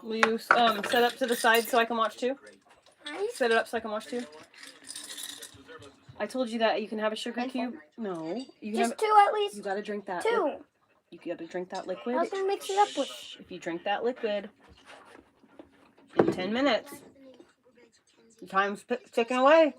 Will you set up to the side so I can watch too? Set it up so I can watch too. I told you that you can have a sugar cube. No, you can just have, 2 at least. You gotta drink that. 2. You gotta drink that liquid. I was gonna mix it up with. If you drink that liquid in 10 minutes, the time's ticking away.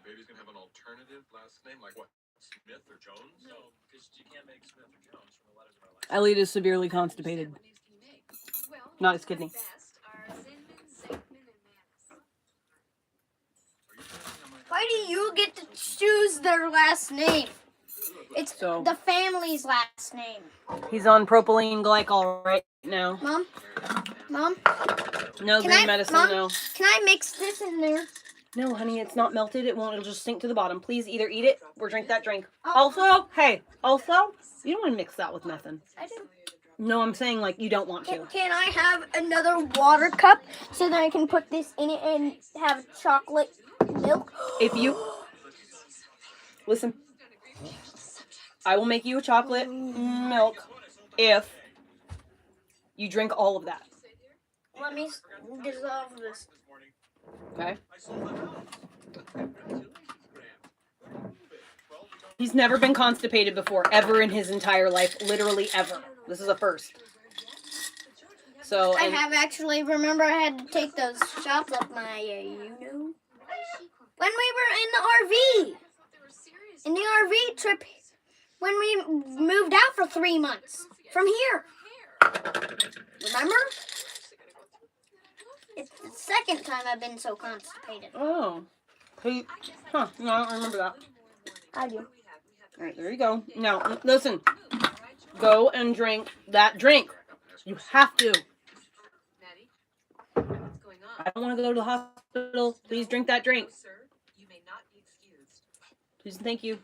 Baby's gonna have an alternative last name, like what? Smith or Jones? No, because you can't make Smith or Jones from the letters of our last name. Elliot is severely constipated. Not his kidney. Why do you get to choose their last name? It's the family's last name. He's on propylene glycol right now. Mom? No green medicine, Mom, no. Can I mix this in there? No, honey, it's not melted. It won't. It'll just sink to the bottom. Please either eat it or drink that drink. Also, you don't want to mix that with nothing. I do. No, I'm saying, like, you don't want to. Can I have another water cup so that I can put this in it and have chocolate milk? If you... Listen. I will make you a chocolate milk if you drink all of that. Let me dissolve this. Okay? He's never been constipated before, ever in his entire life. Literally ever. This is a first. So I have actually, remember I had to take those shots of my, when we were in the RV. In the RV trip, when we moved out for 3 months from here. Remember? It's the second time I've been so constipated. Oh. Hey. Huh. No, I don't remember that. I do. All right, there you go. Now, listen. Go and drink that drink. You have to. I don't want to go to the hospital. Please drink that drink. Please, thank you.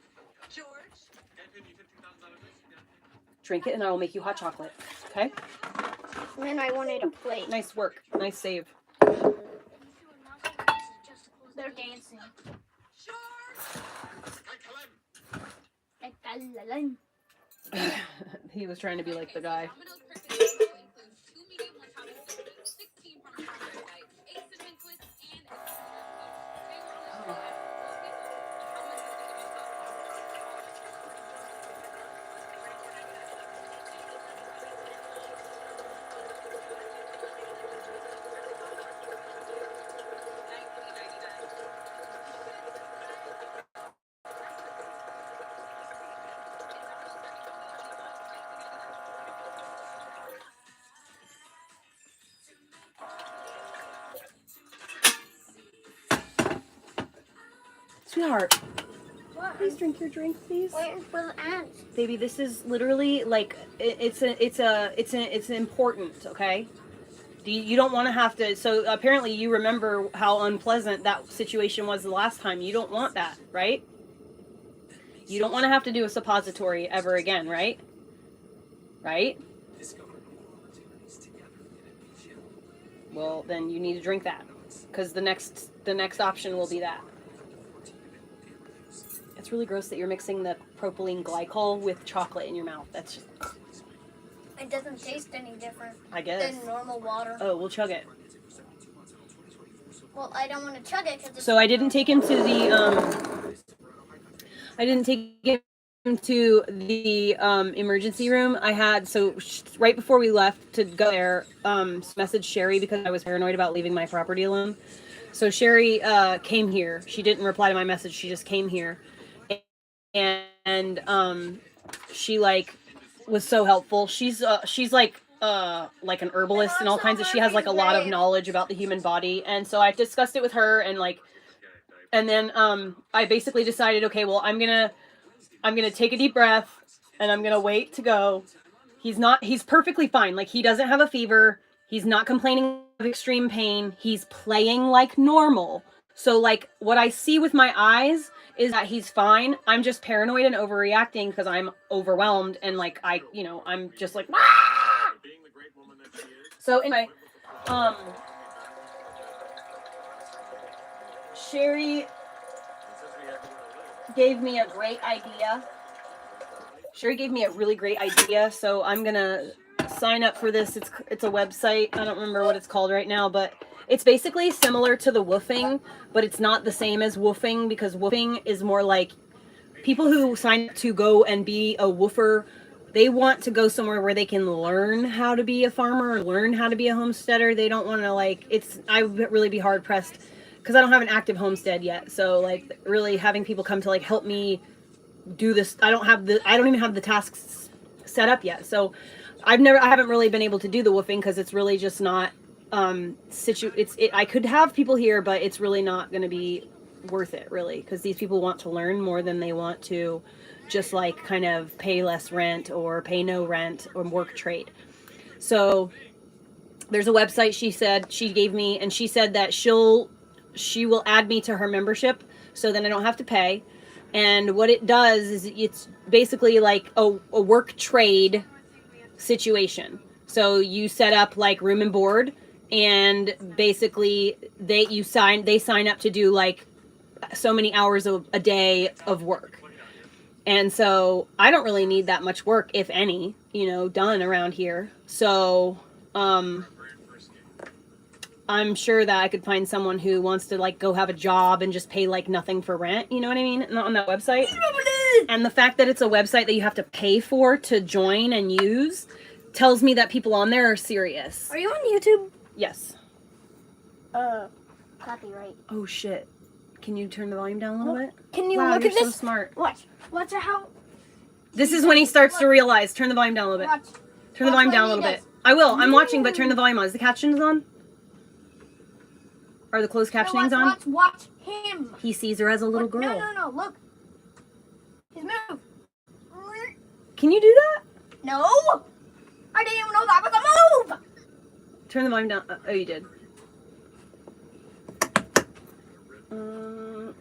Drink it and I will make you hot chocolate. Okay? And then I wanted a plate. Nice work. Nice save. They're dancing. He was trying to be like the guy. Sweetheart, What? please drink your drink, please. Waiting for the ants. Baby, this is literally like it's important, okay? You don't want to have to. So apparently, you remember how unpleasant that situation was the last time. You don't want that, right? You don't want to have to do a suppository ever again, right? Right? Well, then you need to drink that, because the next option will be that. It's really gross that you're mixing the propylene glycol with chocolate in your mouth. That's just... It doesn't taste any different I guess. than normal water. Oh, we'll chug it. Well, I don't want to chug it because. So I didn't take him to the emergency room. I had right before we left to go there, messaged Sherry because I was paranoid about leaving my property alone. So Sherry came here. She didn't reply to my message. She just came here, and she was so helpful. She's like an herbalist and all kinds of. She has like a lot of knowledge about the human body, and so I discussed it with her and then I basically decided, okay, well, I'm gonna take a deep breath and I'm gonna wait to go. He's perfectly fine. Like, he doesn't have a fever. He's not complaining of extreme pain. He's playing like normal. So like what I see with my eyes is that he's fine. I'm just paranoid and overreacting because I'm overwhelmed and I'm just like, ah! So anyway, Sherry gave me a great idea. Sherry gave me a really great idea, so I'm gonna sign up for this. It's a website. I don't remember what it's called right now, but it's basically similar to the woofing, but it's not the same as woofing, because woofing is more like people who sign up to go and be a woofer. They want to go somewhere where they can learn how to be a farmer or learn how to be a homesteader. They don't want to I would really be hard pressed because I don't have an active homestead yet. So like really having people come to like help me do this. I don't even have the tasks set up yet. So I haven't really been able to do the woofing because it's really just not I could have people here, but it's really not going to be worth it really, because these people want to learn more than they want to just like kind of pay less rent or pay no rent or work trade. So there's a website she gave me, and she said that she will add me to her membership, so then I don't have to pay. And what it does is it's basically like a work trade situation. So you set up like room and board, and basically they sign up to do like so many hours a day of work. And so I don't really need that much work, if any, done around here. So I'm sure that I could find someone who wants to like go have a job and just pay like nothing for rent, you know what I mean, on that website. And the fact that it's a website that you have to pay for to join and use tells me that people on there are serious. Are you on YouTube? Yes. Copyright. Oh shit. Can you turn the volume down a little bit? Can you wow, look you're at this? So smart. Watch how. This is when he starts to realize. Turn the volume down a little bit. Watch. Turn the volume down a little bit. I will. I'm watching, but turn the volume on. Is the captions on? Are the closed captionings on? Watch him. He sees her as a little girl. No. Look. His move. Can you do that? No. I didn't even know that was a move. Turn the volume down. Oh, you did.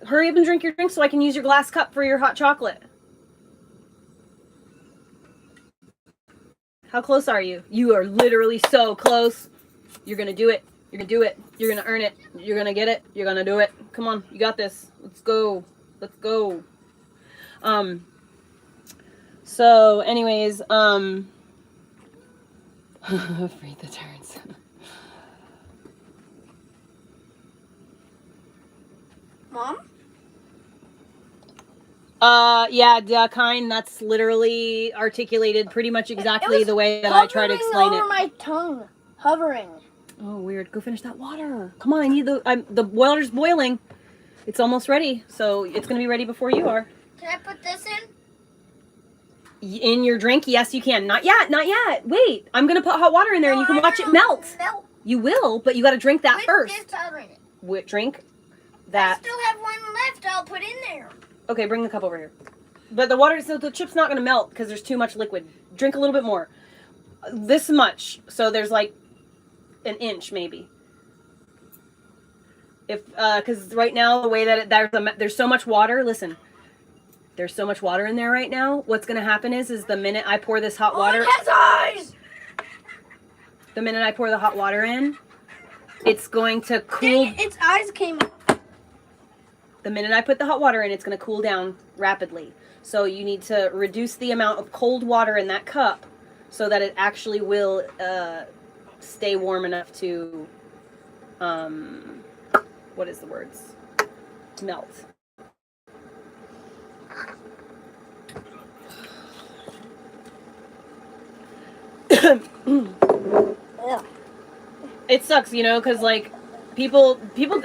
Hurry up and drink your drink so I can use your glass cup for your hot chocolate. How close are you? You are literally so close. You're going to do it. You're going to do it. You're going to earn it. You're going to get it. You're going to do it. Come on. You got this. Let's go. Let's go. So anyways, read the turns. Mom? Yeah, the kind that's literally articulated pretty much exactly the way that I try to explain over it. My tongue, hovering. Oh, weird. Go finish that water. Come on, I need the water's boiling. It's almost ready, so it's gonna be ready before you are. Can I put this in? In your drink? Yes, you can. Not yet. Not yet. Wait, I'm gonna put hot water in there, and you can watch it melt. You will, but you got to drink that first. Drink that. I still have one left. I'll put in there. Okay, bring the cup over here. But the water, so the chip's not going to melt because there's too much liquid. Drink a little bit more. This much. So there's like an inch maybe. Because right now the way that there's so much water. Listen, there's so much water in there right now. What's going to happen is the minute I pour this hot water. It has eyes. The minute I pour the hot water in, it's going to cool. Dang it, its eyes came up. The minute I put the hot water in, it's going to cool down rapidly. So you need to reduce the amount of cold water in that cup so that it actually will stay warm enough to, what is the words? Melt. It sucks, because like people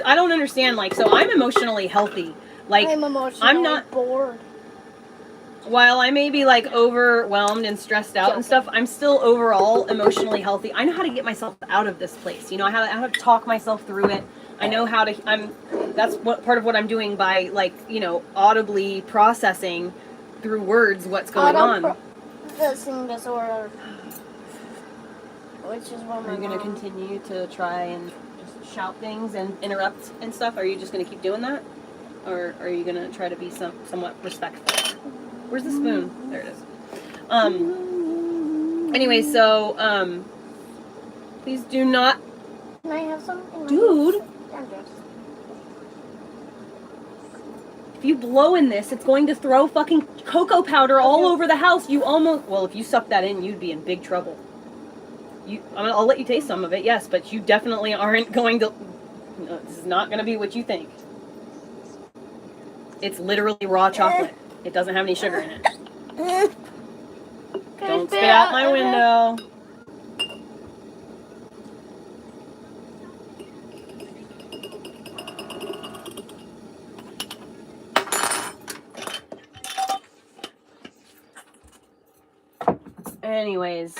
I don't understand, like, so I'm emotionally healthy. Like I'm not bored. While I may be like overwhelmed and stressed out and stuff, I'm still overall emotionally healthy. I know how to get myself out of this place. I have to talk myself through it. I know how to that's what part of what I'm doing by like, audibly processing through words what's going on. Processing disorder. Which is one. Are you going to continue to try and just shout things and interrupt and stuff? Are you just going to keep doing that? Or are you going to try to be somewhat respectful? Where's the spoon? There it is. Anyway, so, Please do not. Can I have some? Dude. If you blow in this, it's going to throw fucking cocoa powder all over the house. You almost... Well, if you suck that in, you'd be in big trouble. I'll let you taste some of it, yes, but you definitely aren't going to... No, this is not going to be what you think. It's literally raw chocolate. It doesn't have any sugar in it. Don't spit out my window. Anyways,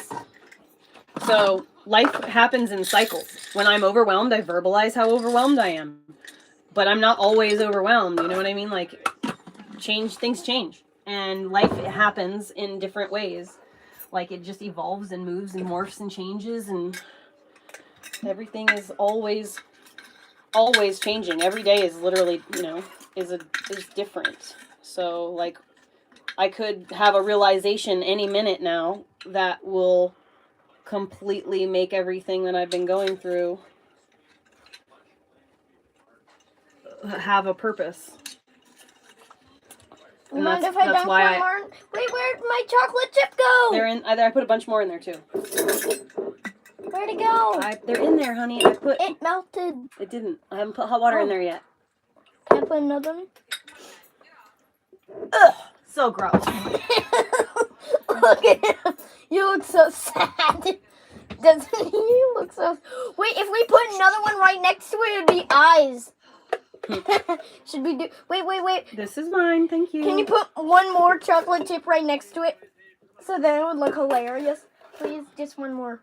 so life happens in cycles. When I'm overwhelmed, I verbalize how overwhelmed I am. But I'm not always overwhelmed, you know what I mean? Like, things change. And life happens in different ways. Like, it just evolves and moves and morphs and changes, and everything is always changing. Every day is literally, is different. So, like, I could have a realization any minute now that will completely make everything that I've been going through have a purpose. Mind if I dump one more? Wait, where'd my chocolate chip go? They're in. I put a bunch more in there too. Where'd it go? They're in there, honey. It melted. It didn't. I haven't put hot water in there yet. Can I put another one? Ugh, so gross. Look at him. You look so sad. Doesn't he? You look so... Wait, if we put another one right next to it, it'd be eyes. Should we do... Wait. This is mine, thank you. Can you put one more chocolate chip right next to it? So then it would look hilarious. Please, just one more.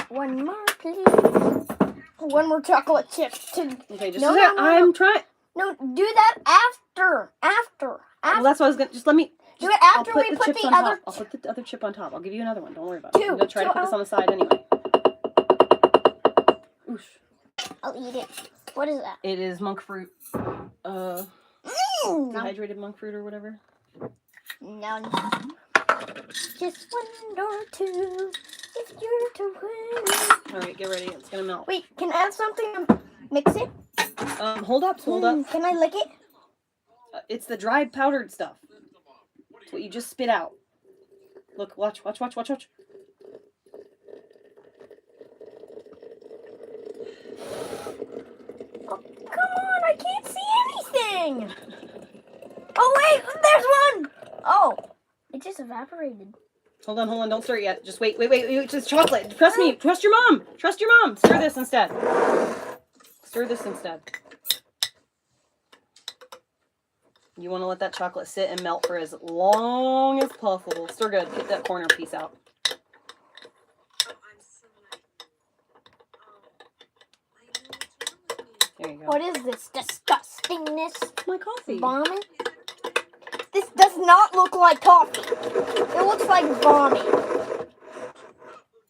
One more, please. One more chocolate chip. Okay, just I'm trying... No, do that after. Well, that's what I was going to... Just let me... Do it after we put the other... I'll put the other chip on top. I'll give you another one. Don't worry about it. I'm going to try to put this on the side anyway. Oosh. I'll eat it. What is that? It is monk fruit. Dehydrated monk fruit or whatever. No. Just one or two. If you're to win. Alright, get ready. It's going to melt. Wait, can I have something to mix it? Hold up. Can I lick it? It's the dried powdered stuff. It's what you just spit out. Look, watch. Oh, come on, I can't see anything. Oh, wait, there's one. Oh, it just evaporated. Hold on, don't stir it yet. Just wait. It's just chocolate. Trust me. Trust your mom. Stir this instead. You want to let that chocolate sit and melt for as long as possible. Stir good. Get that corner piece out. There you go. What is this disgustingness? My coffee. Vomit? This does not look like coffee. It looks like vomit.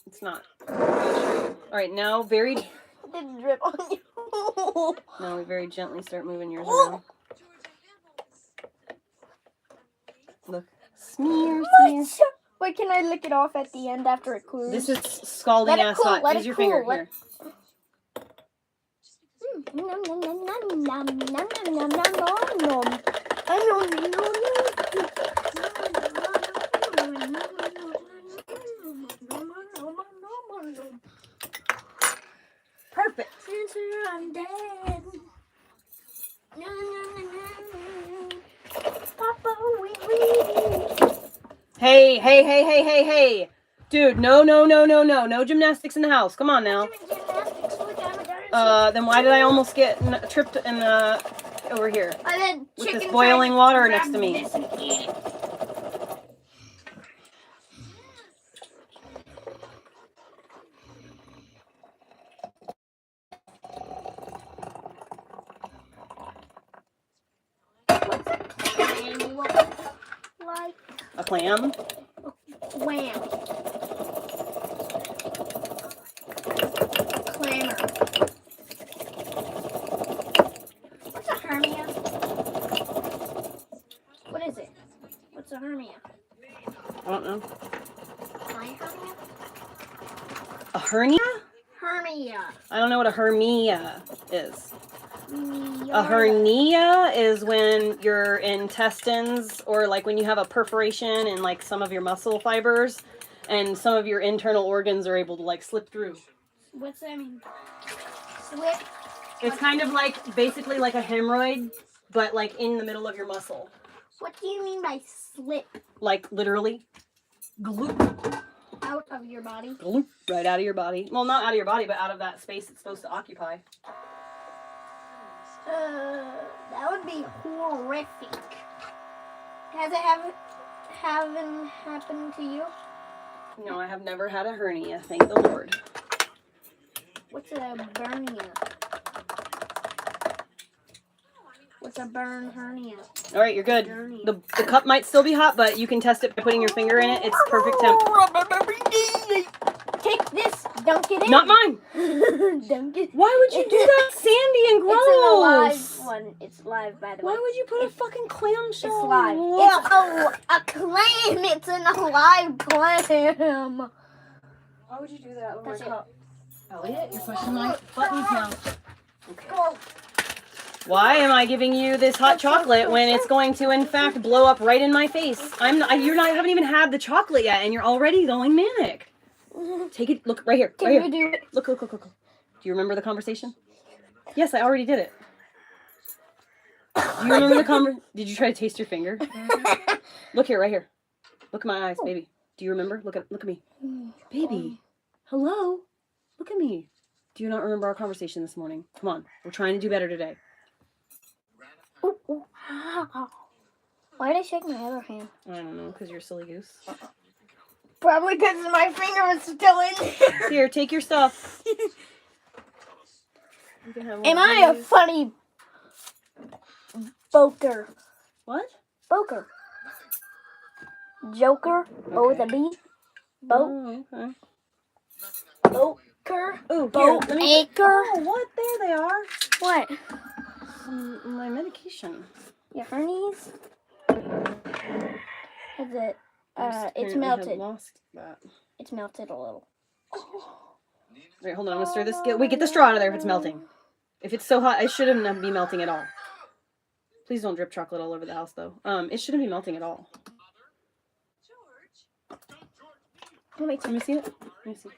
It's not. All right, now very... It didn't drip on you. Now we very gently start moving yours around. Look. Smear. Wait, can I lick it off at the end after it cools? This is scalding ass hot. Use your finger here. Perfect. I'm dead. Papa, we Hey. Dude, no. No gymnastics in the house. Come on now. Then why did I almost get tripped in over here? With this boiling water next to me. like A clam? wham. Clamor. What's a hermia? What is it? What's a hermia? I don't know. My hermia? hernia? Hernia. I don't know what a hernia is. A Hernia. hernia is when your intestines, or like when you have a perforation in like some of your muscle fibers, and some of your internal organs are able to like slip through. What's that mean? Slip. It's kind of like basically like a hemorrhoid, but like in the middle of your muscle. What do you mean by slip? Like literally, gloop, Out of your body? gloop, right out of your body. Well, not out of your body, but out of that space it's supposed to occupy. That would be horrific. Has it haven't happened to you? No, I have never had a hernia, thank the Lord. What's a burnia? What's a burn hernia? All right, you're good. Hernia. The cup might still be hot, but you can test it by putting your finger in it. It's perfect temp. Take this. Dunk it in. Not mine. Dunk it. Why would you do that, Sandy and gross? It's an alive one. It's live, by the way. Why would you put a fucking clam shell? It's live. Ugh. It's a clam. It's an alive clam. Why would you do that with That's my it. cup? Elliot, you're pushing my buttons now. Okay. Oh, Why am I giving you this hot chocolate when it's going to, in fact, blow up right in my face? You haven't even had the chocolate yet, and you're already going manic. Take it. Look right here. can Right you here. do it? Look. Do you remember the conversation? Yes, I already did it. Do you remember the conversation? Did you try to taste your finger? Look here, right here. Look at my eyes, baby. Do you remember? Look at me, baby. Hello. Look at me. Do you not remember our conversation this morning? Come on, we're trying to do better today. Ooh, ooh. Why did I shake my other hand? I don't know, because you're a silly goose. Probably because my finger was still in there. Here, take your stuff. You can have one Am of I a these. funny boker? What? Boker. Joker. O with a B. Boat. Oh, okay. Boker. Oh, Boat. here, let me- Acre. Oh, what? There they are. What? My medication. Your hernies? Is it? It's Apparently melted. had lost that. It's melted a little. Wait, hold on. I'm gonna stir this. Wait, get the straw out of there if it's melting. If it's so hot, it shouldn't be melting at all. Please don't drip chocolate all over the house, though. It shouldn't be melting at all. Let me Let me see it. Let me see.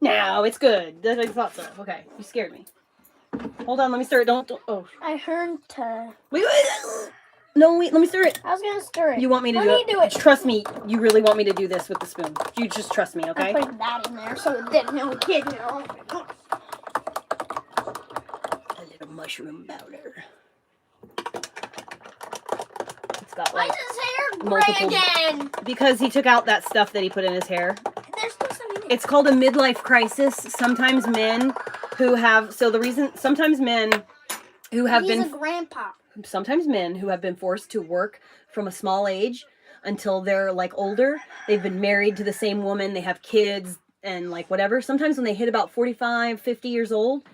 No, it's good. That's what I thought so. Okay, you scared me. Hold on, let me stir it. Don't. Oh, I heard wait. No, wait. Let me stir it. I was gonna stir it. You want me to Let do me it? do it. Trust me. You really want me to do this with the spoon. You just trust me, I okay? put that in there so it didn't know it didn't know. A little mushroom powder. It's got Why like is his hair gray multiple- again? because he took out that stuff that he put in his hair. There's still some in it. It's called a midlife crisis. Sometimes men who have sometimes men who have He's been a grandpa. sometimes men who have been forced to work from a small age until they're like older. They've been married to the same woman, they have kids and like whatever. Sometimes when they hit about 45, 50 years old,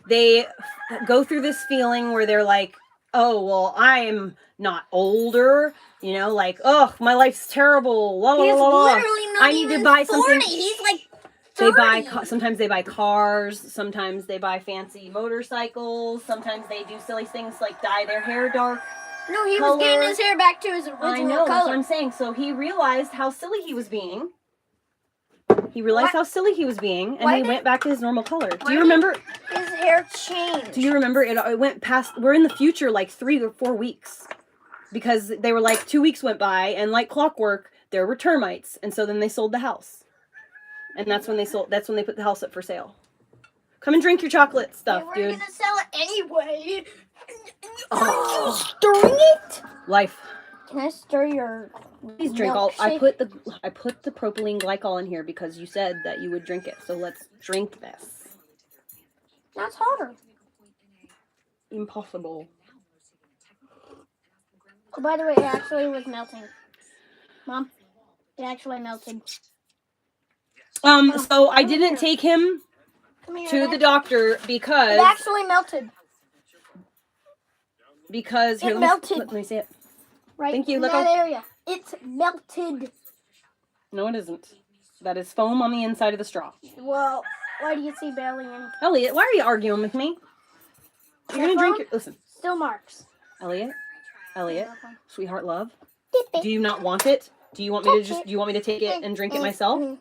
they go through this feeling where they're like, oh, well, I'm not older, you know, like, oh, my life's terrible. La, la, He's la, la. literally not I need even to buy 40. something. He's like They 30. buy sometimes they buy cars, sometimes they buy fancy motorcycles, sometimes they do silly things like dye their hair dark. No, he color. was getting his hair back to his original I know, that's what color. I'm saying. So he realized how silly he was being. He realized What? how silly he was being, and Why he did- went back to his normal color. Do why you did- remember? His hair changed. Do you remember it went past? We're in the future, like 3 or 4 weeks, because they were like 2 weeks went by, and like clockwork, there were termites, and so then they sold the house, and that's when they sold. That's when they put the house up for sale. Come and drink your chocolate stuff, They were dude. gonna sell it anyway. Oh. Are you stirring it? Life. Can I stir your? Please drink all. I milkshake? put the propylene glycol in here because you said that you would drink it. So let's drink this. That's hotter. Impossible. Oh, by the way, it actually was melting. Mom, it actually melted. So I didn't take him Come here. to the doctor It because actually melted. here, It let melted. me see it. Right Thank you, in look that how- area. It's melted. No, it isn't. That is foam on the inside of the straw. Well, Why do you see barely any? Elliot, why are you arguing with me? You're gonna drink your... Listen. Still marks. Elliot, sweetheart love. Dip it. Do you not want it? Do you want me to just... Do you want me to take it and drink it myself?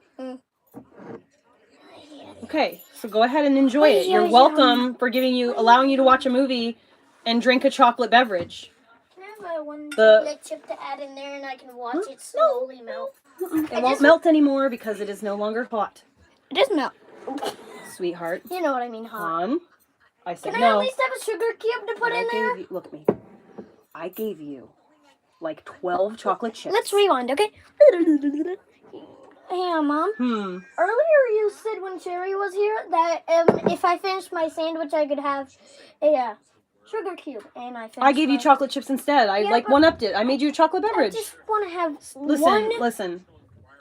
Okay, so go ahead and enjoy it. You're welcome for allowing you to watch a movie and drink a chocolate beverage. Can I have one chocolate chip to add in there and I can watch it slowly melt? It won't melt anymore because it is no longer hot. It does melt. Sweetheart. You know what I mean, hot. I said Can no. I at least have a sugar cube to put in there? Look at me. I gave you like 12 chocolate chips. Let's rewind, okay? Hey, Mom. Earlier you said when Sherry was here that if I finished my sandwich, I could have a sugar cube. And I gave you chocolate chips instead. I one-upped it. I made you a chocolate beverage. I just want to have Listen,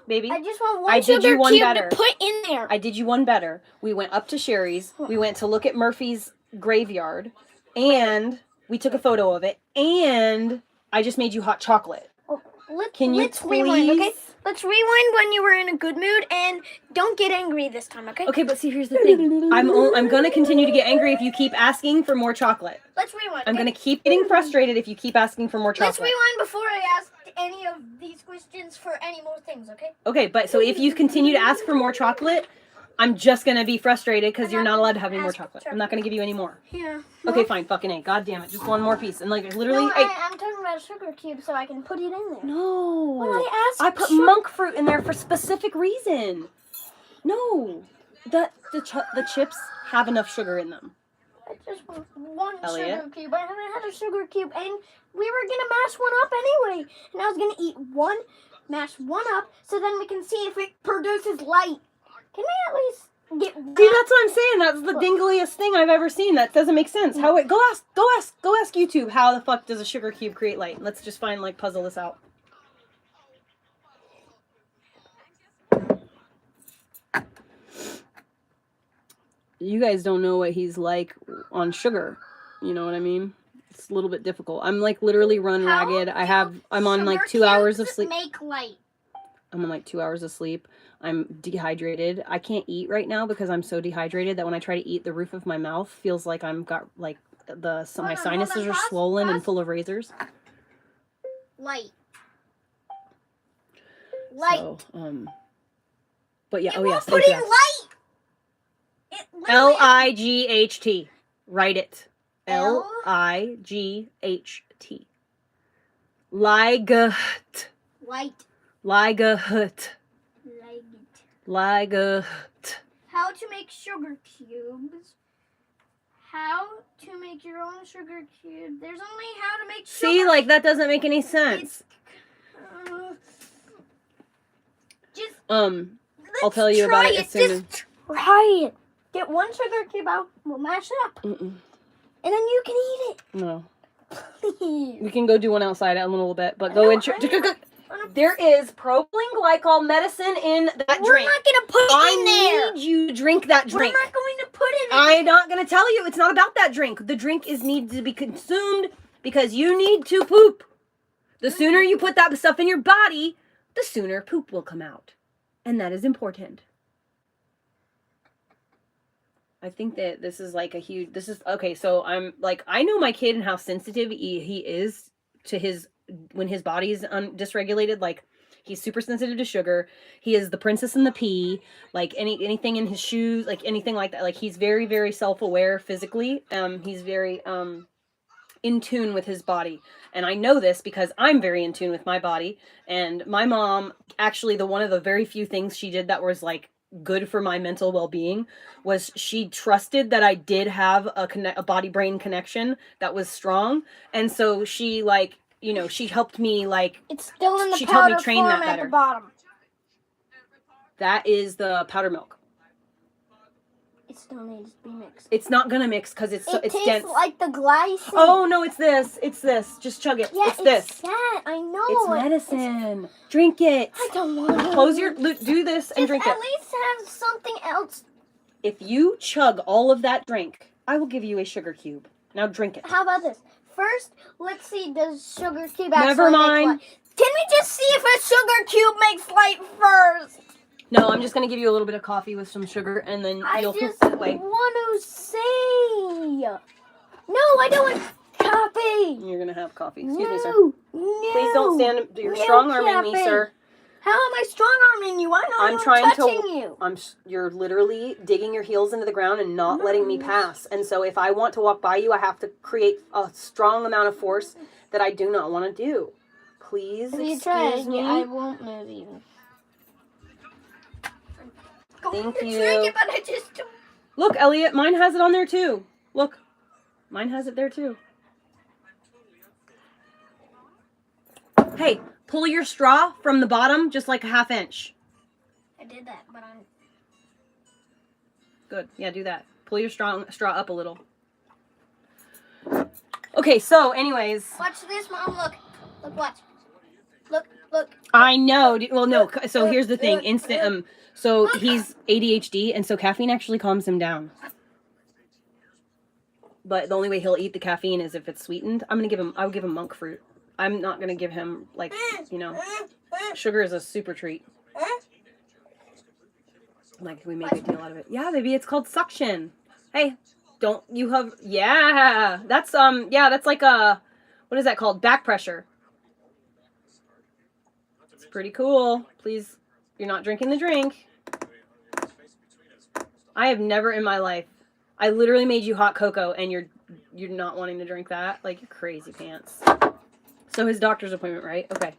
baby. I just want one sugar cube to put in there. I did you one better. We went up to Sherry's. We went to look at Murphy's graveyard. And we took a photo of it. And I just made you hot chocolate. Let's rewind, okay? Let's rewind when you were in a good mood, and don't get angry this time, okay? Okay, but see, here's the thing. I'm gonna continue to get angry if you keep asking for more chocolate. Let's rewind. I'm gonna keep getting frustrated if you keep asking for more chocolate. Let's rewind before I ask any of these questions for any more things, okay? Okay, but so if you continue to ask for more chocolate, I'm just gonna be frustrated because you're not allowed to have any more chocolate. I'm not gonna give you any more. Yeah. Okay, fine, fucking A. God damn it, just one more piece. And like literally, no, I'm talking about a sugar cube so I can put it in there. No. I put monk fruit in there for specific reason. No. The chips have enough sugar in them. I just want one Elliot? sugar cube. I haven't had a sugar cube, and we were gonna mash one up anyway. And I was gonna eat one, mash one up, so then we can see if it produces light. Can we at least get that? See, that's what I'm saying. That's the dingliest thing I've ever seen. That doesn't make sense. Go ask YouTube how the fuck does a sugar cube create light? Let's just puzzle this out. You guys don't know what he's like on sugar. You know what I mean? It's a little bit difficult. I'm like literally run ragged. I'm on like 2 hours of sleep. Make light. I'm on like 2 hours of sleep. I'm dehydrated. I can't eat right now because I'm so dehydrated that when I try to eat, the roof of my mouth feels like my sinuses are swollen and full of razors. Light. So, but yeah, Put in light. Light. Write it. Light. Light. Light. How to make sugar cubes. How to make your own sugar cube. There's only how to make sugar. See, like that doesn't make any sense. I'll tell you about it as soon as. Try it. Get one sugar cube out. We'll mash it up. And then you can eat it. No. Please. We can go do one outside in a little bit, but go in. There is propylene glycol medicine in that drink. We're not going to put it in there. I need you to drink that drink. We're not going to put it in I'm not going to tell you. It's not about that drink. The drink needs to be consumed because you need to poop. The sooner you put that stuff in your body, the sooner poop will come out. And that is important. I think that this is like okay, so I'm like, I know my kid and how sensitive he is to when his body is dysregulated. Like, he's super sensitive to sugar. He is the princess and the pea. Like, anything in his shoes, like anything like that. Like, he's very, very self-aware physically. He's very in tune with his body. And I know this because I'm very in tune with my body. And my mom, actually, one of the very few things she did that was like good for my mental well-being was she trusted that I did have a body-brain connection that was strong. And so she she helped me it's still in the she powder helped me train form that at better. the bottom. That is the powder milk. It still needs to be mixed. It's not gonna mix because it's tastes dense. like the glycine. Oh no, it's this. It's this. Just chug it. Yeah, it's this. Yeah, I know. It's medicine. Drink it. I don't want to. Close your. Do this and drink it. At least have something else. If you chug all of that drink, I will give you a sugar cube. Now drink it. How about this? First, let's see. Does sugar cube actually Never mind. make light? Can we just see if a sugar cube makes light first? No, I'm just gonna give you a little bit of coffee with some sugar, and then I you'll just put it away. want to say. No, I don't want coffee. You're gonna have coffee. Excuse me, sir. No. Please don't stand. You're strong arming me, sir. How am I strong arming you? I'm not I'm even trying touching to. you. You're literally digging your heels into the ground and not letting me pass. And so, if I want to walk by you, I have to create a strong amount of force that I do not want to do. Please excuse me. I won't move you. Thank you. It, but I just don't. Look, Elliot, mine has it on there too. Look, mine has it there too. Hey, pull your straw from the bottom just like a ½ inch. I did that, but I'm... Good. Yeah, do that. Pull your straw up a little. Okay, so anyways. Watch this, Mom. Look. Look, watch. Look. I know. Well, no. So here's the thing. So he's ADHD, and so caffeine actually calms him down. But the only way he'll eat the caffeine is if it's sweetened. I would give him monk fruit. I'm not gonna give him, like, sugar is a super treat. Like, we make a deal out of it. Yeah, baby, it's called suction. Hey, don't you have, yeah, that's like what is that called? Back pressure. It's pretty cool. Please, you're not drinking the drink. I have never in my life, I literally made you hot cocoa and you're not wanting to drink that? Like, you're crazy pants. So his doctor's appointment, right? Okay.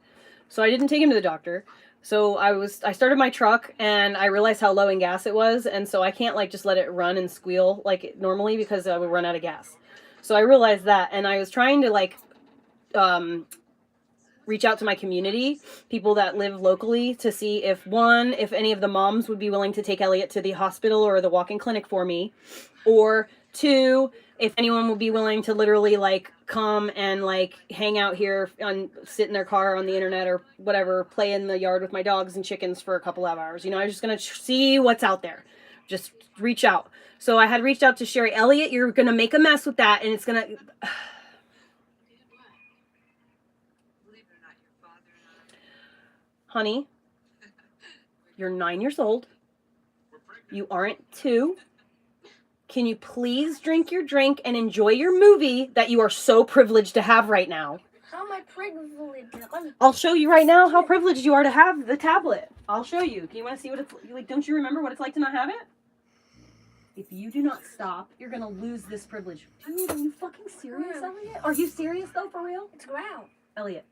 So I didn't take him to the doctor. So I started my truck and I realized how low in gas it was. And so I can't like just let it run and squeal like normally because I would run out of gas. So I realized that, and I was trying to like reach out to my community, people that live locally, to see if any of the moms would be willing to take Elliot to the hospital or the walk-in clinic for me, or 2, if anyone would be willing to literally like come and like hang out here and sit in their car on the internet or whatever, play in the yard with my dogs and chickens for a couple of hours. I'm just going to see what's out there. Just reach out. So I had reached out to Sherry. Elliot, you're going to make a mess with that, and it's going to... Honey, you're 9 years old. You aren't 2. Can you please drink your drink and enjoy your movie that you are so privileged to have right now? How am I privileged? I'll show you right now how privileged you are to have the tablet. I'll show you. Do you want to see what it's like? Don't you remember what it's like to not have it? If you do not stop, you're going to lose this privilege. Dude, are you fucking serious, Elliot? Are you serious, though, for real? It's ground. Elliot,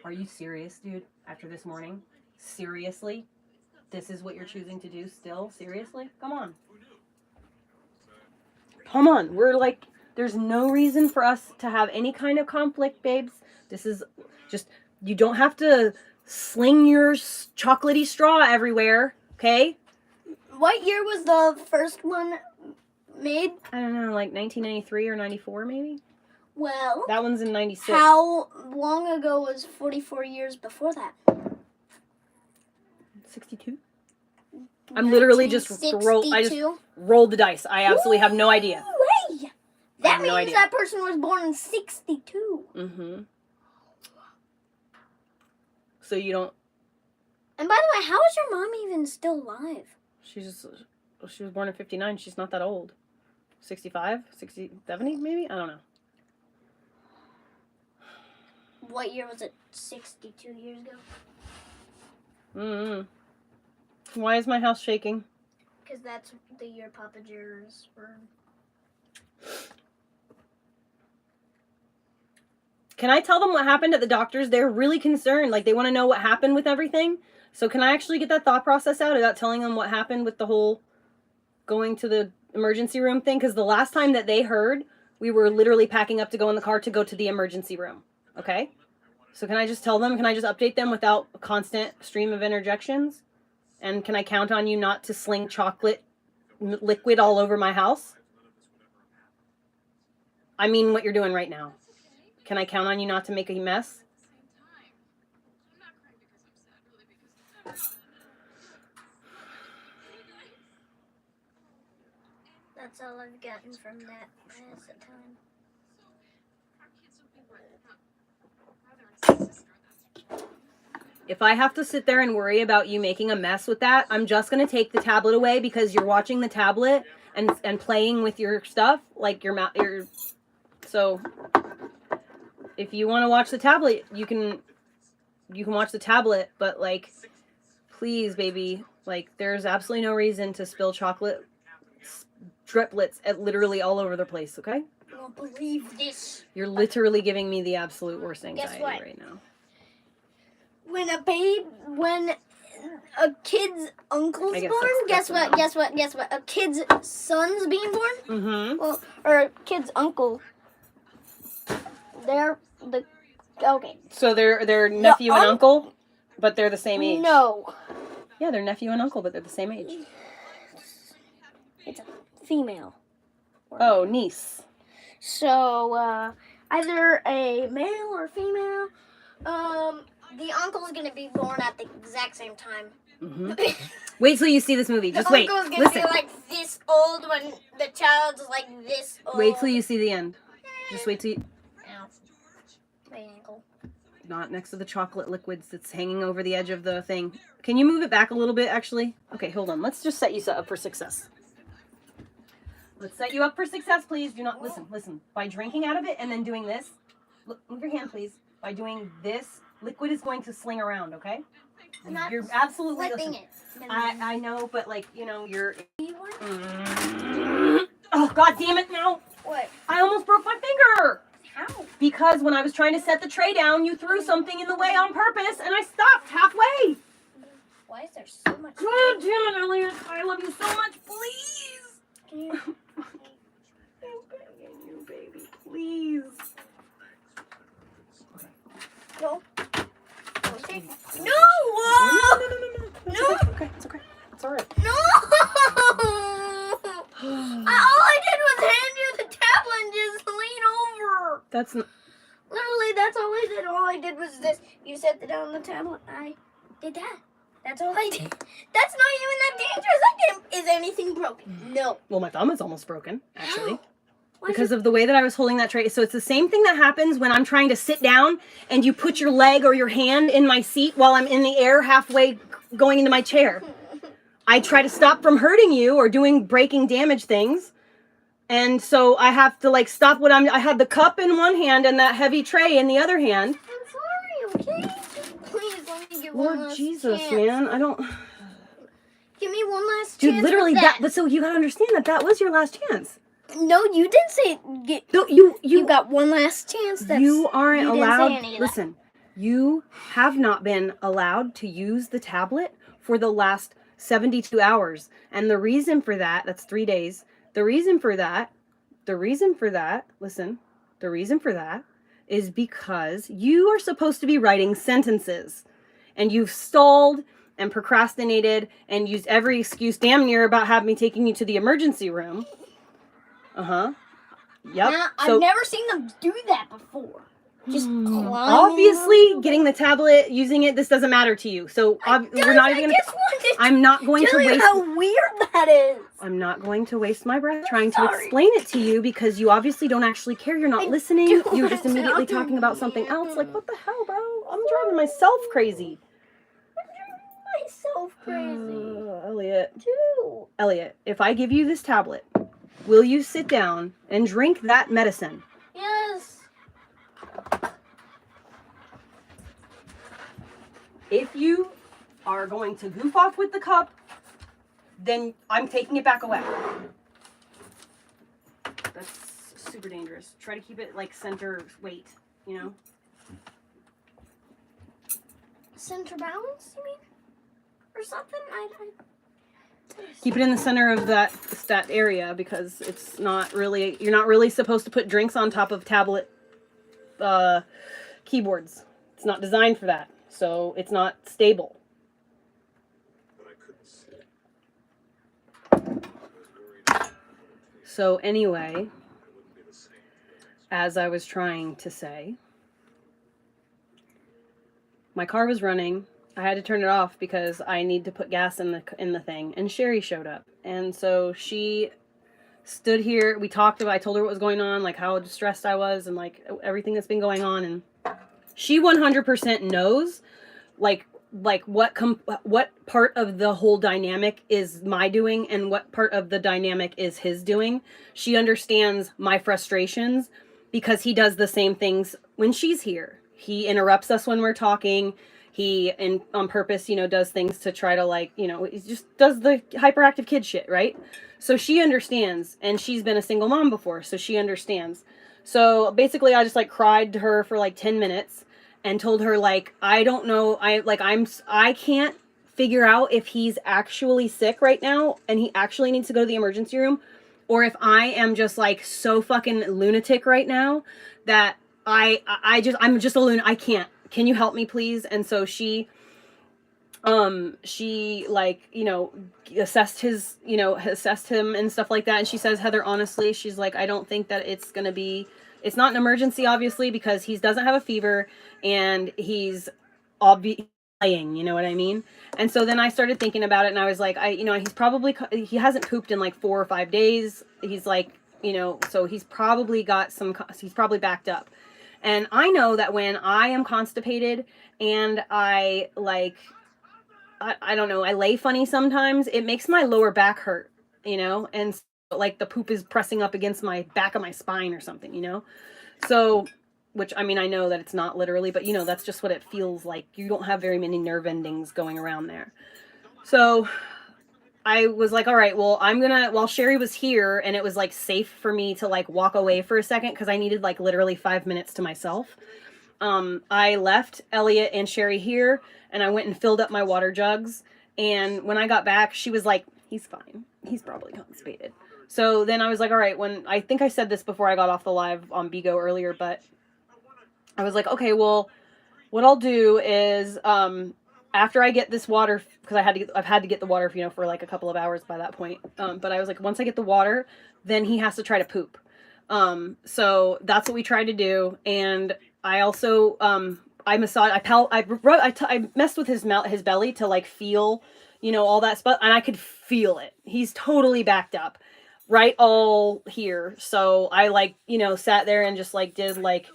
are you serious, dude, after this morning? Seriously? This is what you're choosing to do still? Seriously? Come on. Come on. We're like, there's no reason for us to have any kind of conflict, babes. This is just, you don't have to sling your chocolatey straw everywhere, okay? What year was the first one made? I don't know, like 1993 or 94 maybe? Well, that one's in 96. How long ago was 44 years before that? 62? I'm literally just rolled the dice. I absolutely have no idea. Way. That means that person was born in 62. Mm-hmm. So you don't... And by the way, how is your mom even still alive? She was born in 59. She's not that old. 65? 60, 70 maybe? I don't know. What year was it? 62 years ago? Mm-hmm. Why is my house shaking? Because that's the year Papa Jer's were. Can I tell them what happened at the doctor's? They're really concerned. Like, they want to know what happened with everything. So can I actually get that thought process out about telling them what happened with the whole going to the emergency room thing? Because the last time that they heard, we were literally packing up to go in the car to go to the emergency room. Okay? So can I just tell them? Can I just update them without a constant stream of interjections? And can I count on you not to sling chocolate liquid all over my house? I mean what you're doing right now. Can I count on you not to make a mess? That's all I've gotten from that pass at time. If I have to sit there and worry about you making a mess with that, I'm just going to take the tablet away because you're watching the tablet and playing with your stuff, like so if you want to watch the tablet, you can watch the tablet, but like, please, baby, like, there's absolutely no reason to spill chocolate driplets at literally all over the place, okay? I don't believe this. You're literally giving me the absolute worst anxiety what? right now. When a kid's uncle's I guess born, that's guess what? A kid's son's being born? Mm-hmm. Well, or a kid's uncle. Okay. So they're nephew and uncle, but they're the same age. No. Yeah, they're nephew and uncle, but they're the same age. It's a female. Oh, niece. So, either a male or female. The uncle's gonna be born at the exact same time. Mm-hmm. Wait till you see this movie. Just the wait. uncle's gonna Listen. be like this old when the child's like this old. Wait till you see the end. Just wait till you... Ow. My ankle. Not next to the chocolate liquids that's hanging over the edge of the thing. Can you move it back a little bit, actually? Okay, hold on. Let's just set you up for success. Let's set you up for success, please. Do not... Listen. By drinking out of it and then doing this... Look, move your hand, please. By doing this, liquid is going to sling around, okay? You're absolutely... Flipping Listen, it. I know, but, like, you know, you're... Oh, God damn it, now! What? I almost broke my finger! How? Because when I was trying to set the tray down, you threw something in the way on purpose, and I stopped halfway! Why is there so much? God damn it, Elliot! I love you so much, please! Can you... I'm begging you, baby, please. No. Okay. No! No! No! It's okay. It's alright. No! All I did was hand you the tablet and just lean over. That's not... Literally, that's all I did. All I did was this. You set it down on the tablet. I did that. That's all I did. That's not even that dangerous. Is anything broken? No. Well, my thumb is almost broken, actually. Why Because of the way that I was holding that tray. So it's the same thing that happens when I'm trying to sit down and you put your leg or your hand in my seat while I'm in the air halfway going into my chair. I try to stop from hurting you or breaking damage things. And so I have to like stop I had the cup in one hand and that heavy tray in the other hand. I'm sorry, okay? Please let me get one Lord last Jesus, chance. man. I don't... Give me one last Dude, chance. literally with that. but so you gotta understand that was your last chance. No, you didn't say No, you got one last chance. You aren't you didn't say allowed. any of that. Listen, you have not been allowed to use the tablet for the last 72 hours. And the reason for that, that's 3 days. The reason for that, listen, the reason for that is because you are supposed to be writing sentences. And you've stalled and procrastinated and used every excuse damn near about having me taking you to the emergency room. Uh-huh. Yep. I've never seen them do that before. Just climb obviously getting the tablet, using it, this doesn't matter to you. So we're not even gonna... I'm not going to waste... how weird that is. I'm not going to waste my breath trying to explain it to you because you obviously don't actually care. You're not listening. You're just immediately talking about something else. Like, what the hell, bro? I'm driving myself crazy. Myself crazy. Elliot. Too. Elliot, if I give you this tablet, will you sit down and drink that medicine? Yes. If you are going to goof off with the cup, then I'm taking it back away. That's super dangerous. Try to keep it like center weight, you know? Center balance, you mean? Or something? Keep it in the center of that area because it's not really, you're not really supposed to put drinks on top of tablet keyboards. It's not designed for that. So it's not stable. But I couldn't see it. So anyway, It wouldn't be the same. as I was trying to say, my car was running. I had to turn it off because I need to put gas in the thing. And Sherry showed up. And so she stood here. We talked about, I told her what was going on, like how distressed I was and like everything that's been going on. And she 100% knows, like, like what part of the whole dynamic is my doing and what part of the dynamic is his doing. She understands my frustrations because he does the same things when she's here. He interrupts us when we're talking. He, and on purpose, you know, does things to try to, like, you know, he just does the hyperactive kid shit, right? So she understands, and she's been a single mom before, so she understands. So basically I just like cried to her for like 10 minutes and told her, like, I don't know, I can't figure out if he's actually sick right now and he actually needs to go to the emergency room, or if I am just like so fucking lunatic right now that I'm just a lunatic. I can't. Can you help me, please? And so she like, you know, assessed him and stuff like that. And she says, Heather, honestly, she's like, I don't think that it's not an emergency, obviously, because he doesn't have a fever and he's playing, you know what I mean? And so then I started thinking about it, and I was like, he hasn't pooped in like 4 or 5 days. He's like, you know, so he's probably backed up. And I know that when I am constipated and I like, I don't know, I lay funny sometimes, it makes my lower back hurt, you know? And so, like, the poop is pressing up against my back of my spine or something, you know? So, which, I mean, I know that it's not literally, but, you know, that's just what it feels like. You don't have very many nerve endings going around there. So I was like, all right, well, while Sherry was here and it was like safe for me to like walk away for a second, because I needed like literally 5 minutes to myself. I left Elliot and Sherry here, and I went and filled up my water jugs. And when I got back, she was like, he's fine. He's probably constipated. So then I was like, all right, I think I said this before I got off the live on Bigo earlier, but I was like, okay, well, what I'll do is, after I get this water, because I've had to get the water, you know, for like a couple of hours by that point. But I was like, once I get the water, then he has to try to poop. So that's what we tried to do. And I also, I messed with his belly to like feel, you know, all that stuff, and I could feel it. He's totally backed up, right all here. So I like, you know, sat there and just like did like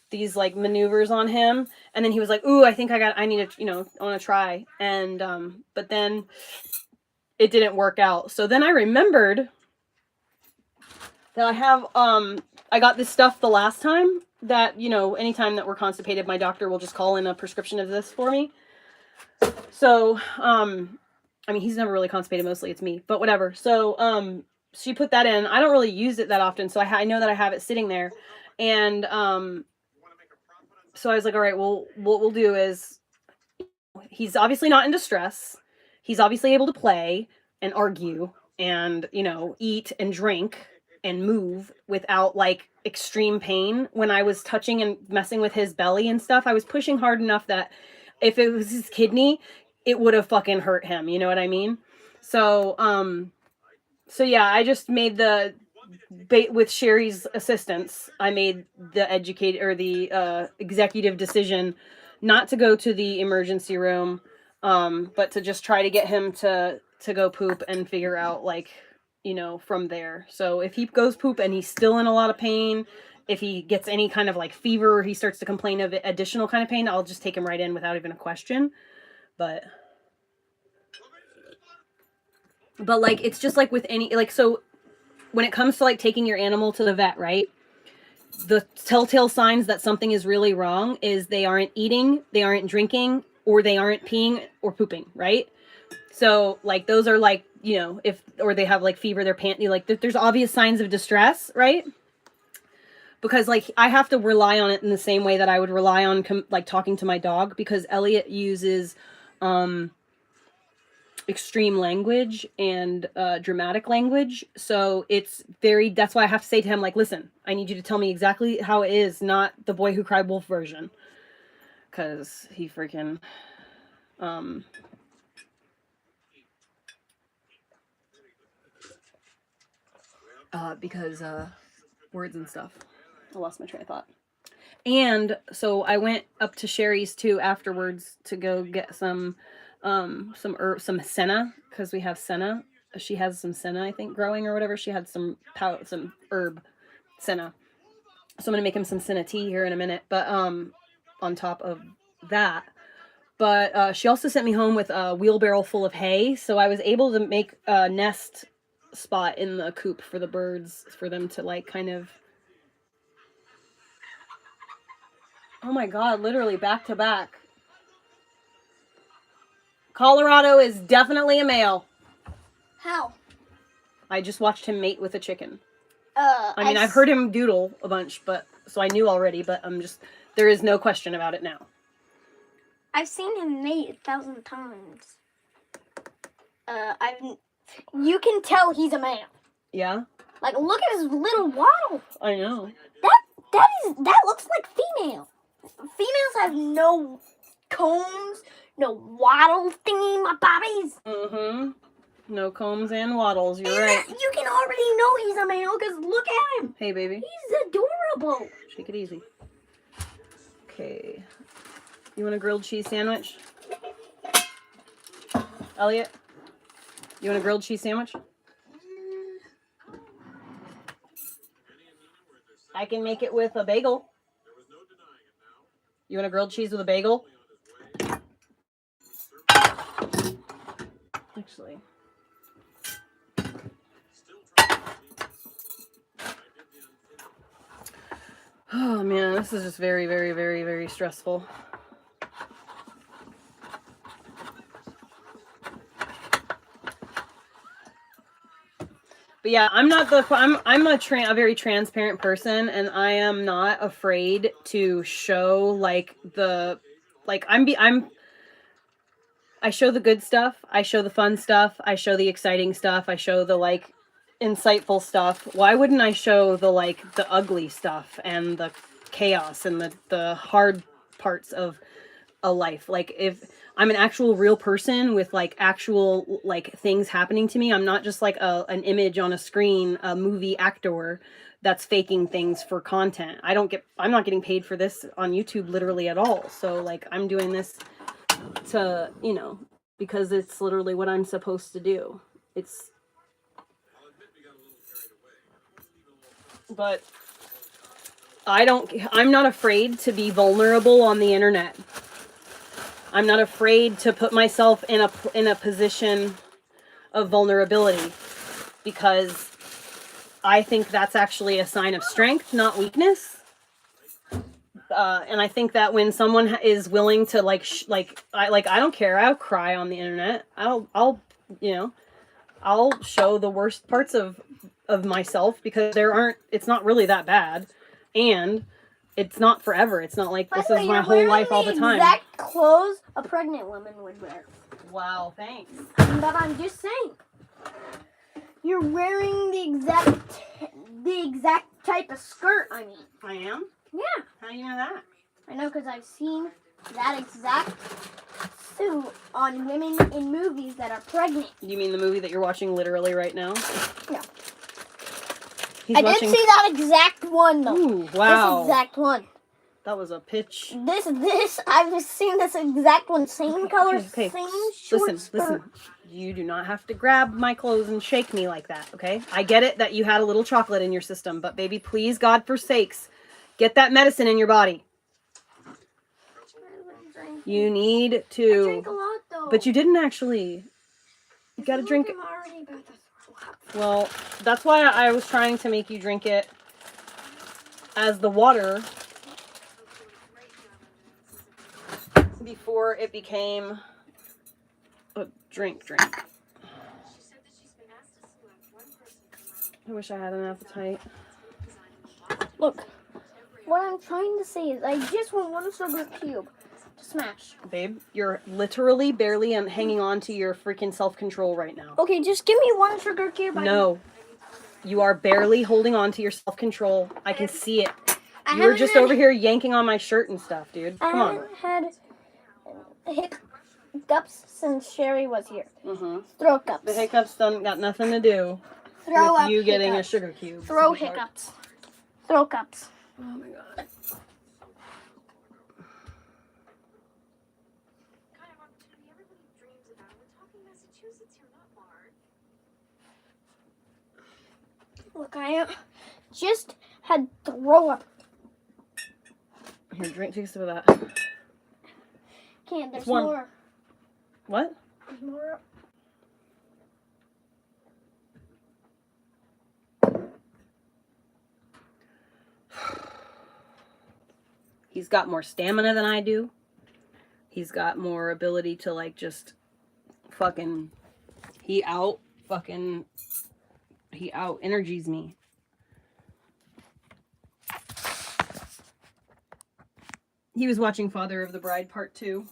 these like maneuvers on him, and then he was like, ooh, I think I need to, you know, I want to try. And but then it didn't work out. So then I remembered that I got this stuff the last time that, you know, anytime that we're constipated, my doctor will just call in a prescription of this for me. So I mean, he's never really constipated, mostly it's me, but whatever. So she put that in. I don't really use it that often, so I know that I have it sitting there. And so I was like, all right, well, what we'll do is, he's obviously not in distress. He's obviously able to play and argue and, you know, eat and drink and move without like extreme pain. When I was touching and messing with his belly and stuff, I was pushing hard enough that if it was his kidney, it would have fucking hurt him. You know what I mean? So, so yeah, I just made with Sherry's assistance, I made the executive decision not to go to the emergency room, but to just try to get him to go poop and figure out, like, you know, from there. So if he goes poop and he's still in a lot of pain, if he gets any kind of like fever or he starts to complain of additional kind of pain, I'll just take him right in without even a question. But like, it's just like with any, like, so when it comes to like taking your animal to the vet, right? The telltale signs that something is really wrong is they aren't eating, they aren't drinking, or they aren't peeing or pooping, right? So like those are like, you know, or they have like fever, they're panting, like there's obvious signs of distress, right? Because like I have to rely on it in the same way that I would rely on like talking to my dog, because Elliot uses extreme language and dramatic language. So that's why I have to say to him, like, listen, I need you to tell me exactly how it is, not the Boy Who Cried Wolf version. Because he freaking because words and stuff. I lost my train of thought. And so I went up to Sherry's too afterwards to go get some senna, because we have senna. She has some senna, I think, growing or whatever. She had some herb senna. So I'm gonna make him some senna tea here in a minute. But on top of that, But she also sent me home with a wheelbarrow full of hay, so I was able to make a nest spot in the coop for the birds, for them to like kind of... Oh my god, literally back to back. Colorado is definitely a male. How? I just watched him mate with a chicken. I mean, I've heard him doodle a bunch, but so I knew already, but there is no question about it now. I've seen him mate 1,000 times. You can tell he's a male. Yeah? Like, look at his little waddle. I know. That looks like female. Females have no combs, no waddle thingy, my bobbies. Mm-hmm. No combs and waddles, you're And right. you can already know he's a male because look at him. Hey, baby. He's adorable. Take it easy. Okay. You want a grilled cheese sandwich? Elliot? You want a grilled cheese sandwich? I can make it with a bagel. You want a grilled cheese with a bagel? Actually. Oh man, this is just very, very, very, very stressful. But yeah, I'm a very transparent person, and I am not afraid to show I show the good stuff, I show the fun stuff, I show the exciting stuff, I show the like insightful stuff. Why wouldn't I show the ugly stuff and the chaos and the hard parts of a life? Like, if I'm an actual real person with actual things happening to me, I'm not just an image on a screen, a movie actor that's faking things for content. I'm not getting paid for this on YouTube literally at all. So I'm doing this to, because it's literally what I'm supposed to do. But I'm not afraid to be vulnerable on the internet. I'm not afraid to put myself in a position of vulnerability, because I think that's actually a sign of strength, not weakness. And I think that when someone is willing to I don't care. I'll cry on the internet. I'll show the worst parts of myself, because it's not really that bad, and it's not forever. It's not like this is my whole life all the time. Exact clothes a pregnant woman would wear. Wow, thanks. But I'm just saying, you're wearing the exact type of skirt. I mean, I am? Yeah. How do you know that? I know, because I've seen that exact suit on women in movies that are pregnant. You mean the movie that you're watching literally right now? No. I did see that exact one, though. Ooh, wow. This exact one. That was a pitch. I've seen this exact one. Same color, okay. same short Listen. You do not have to grab my clothes and shake me like that, okay? I get it that you had a little chocolate in your system, but baby, please, God forsakes, get that medicine in your body. You need to. I drink a lot, though. But you didn't actually. You gotta drink it. Well, that's why I was trying to make you drink it as the water before it became a drink. I wish I had an appetite. Look, what I'm trying to say is I just want one sugar cube to smash. Babe, you're literally barely hanging on to your freaking self-control right now. Okay, just give me one sugar cube. No. You are barely holding on to your self-control. I can see it. You were just over here yanking on my shirt and stuff, dude. Come on. I haven't had hiccups since Sherry was here. Mm-hmm. Throw cups. The hiccups got nothing to do with you getting a sugar cube. Throw hiccups. Throw cups. Oh my god. Look, I just had throw up. Here, drink taste of that. Can't. There's warm. more. What? There's more. He's got more stamina than I do. He's got more ability to like just fucking he out energies me. He was watching Father of the Bride Part 2.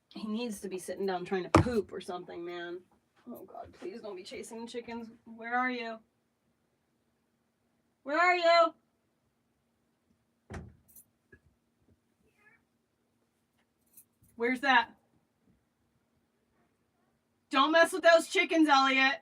He needs to be sitting down trying to poop or something, man. Oh God, please don't be chasing chickens. Where are you? Where are you? Where's that? Don't mess with those chickens, Elliot.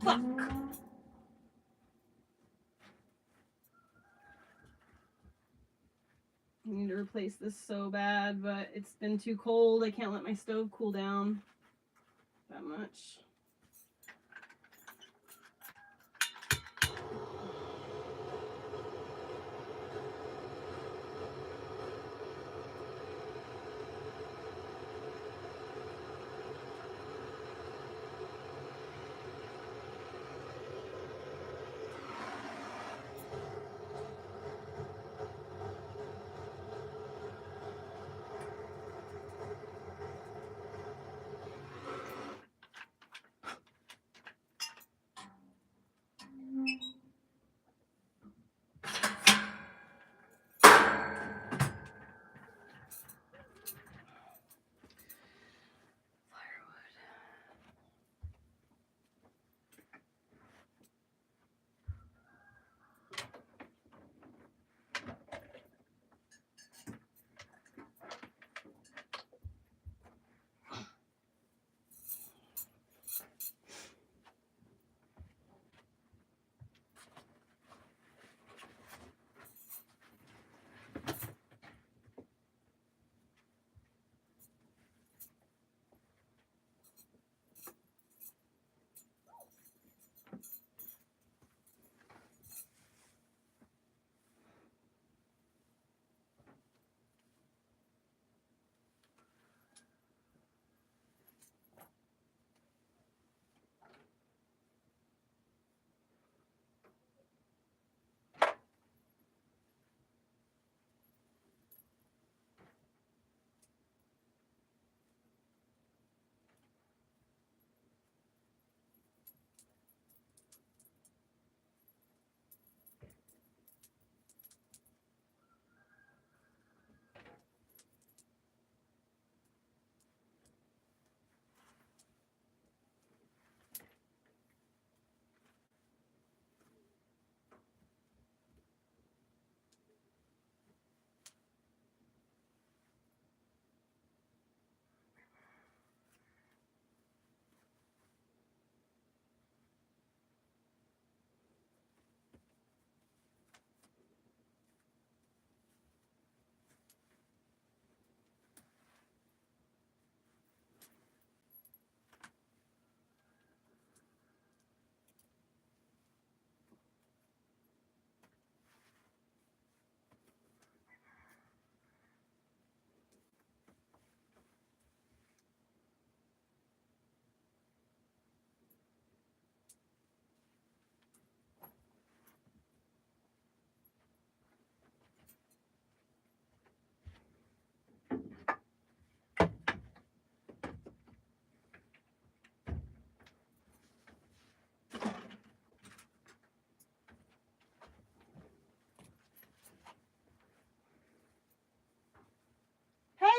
Fuck. I need to replace this so bad, but it's been too cold. I can't let my stove cool down that much.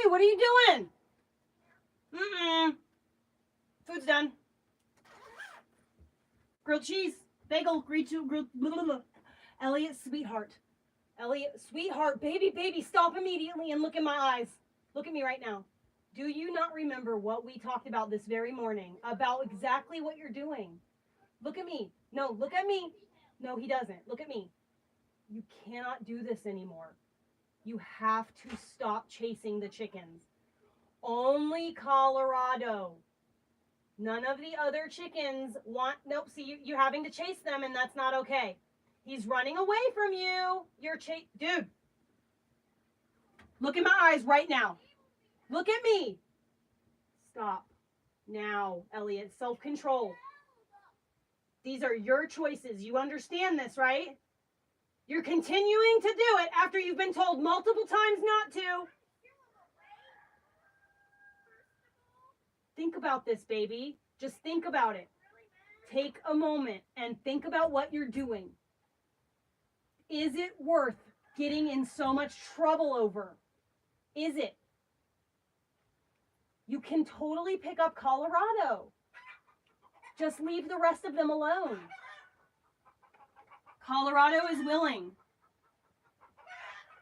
What are you doing? Mm-mm. Food's done. Grilled cheese. Bagel. Grilled. Blah, blah, blah. Elliot, sweetheart. Elliot, sweetheart. Baby. Stop immediately and look in my eyes. Look at me right now. Do you not remember what we talked about this very morning? About exactly what you're doing? Look at me. No, look at me. No, he doesn't. Look at me. You cannot do this anymore. You have to stop chasing the chickens. Only Colorado. None of the other chickens want... Nope, see, you're having to chase them, and that's not okay. He's running away from you. Dude. Look in my eyes right now. Look at me. Stop. Now, Elliot. Self-control. These are your choices. You understand this, right? You're continuing to do it after you've been told multiple times not to. Think about this, baby. Just think about it. Take a moment and think about what you're doing. Is it worth getting in so much trouble over? Is it? You can totally pick up Colorado. Just leave the rest of them alone. Colorado is willing.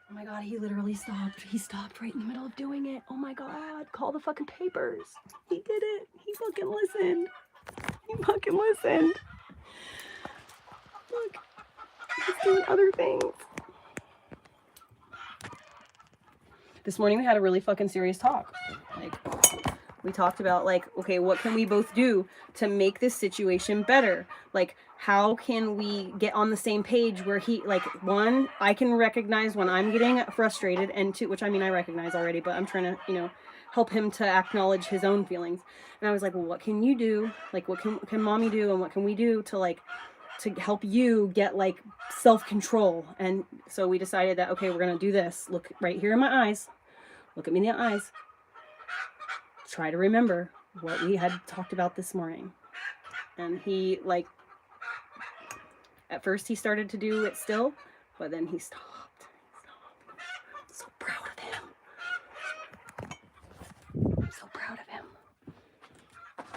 Oh my God, he literally stopped. He stopped right in the middle of doing it. Oh my God, call the fucking papers. He did it. He fucking listened. He fucking listened. Look, he's doing other things. This morning we had a really fucking serious talk. Like, we talked about, like, okay, what can we both do to make this situation better? Like, how can we get on the same page where he, like, one, I can recognize when I'm getting frustrated, and two, which I mean I recognize already, but I'm trying to, you know, help him to acknowledge his own feelings. And I was like, well, what can you do? Like, what can mommy do, and what can we do to, like, to help you get, like, self-control? And so we decided that, okay, we're gonna do this. Look right here in my eyes. Look at me in the eyes. Try to remember what we had talked about this morning. And he, like, at first he started to do it still, but then he stopped. I'm so proud of him. I'm so proud of him.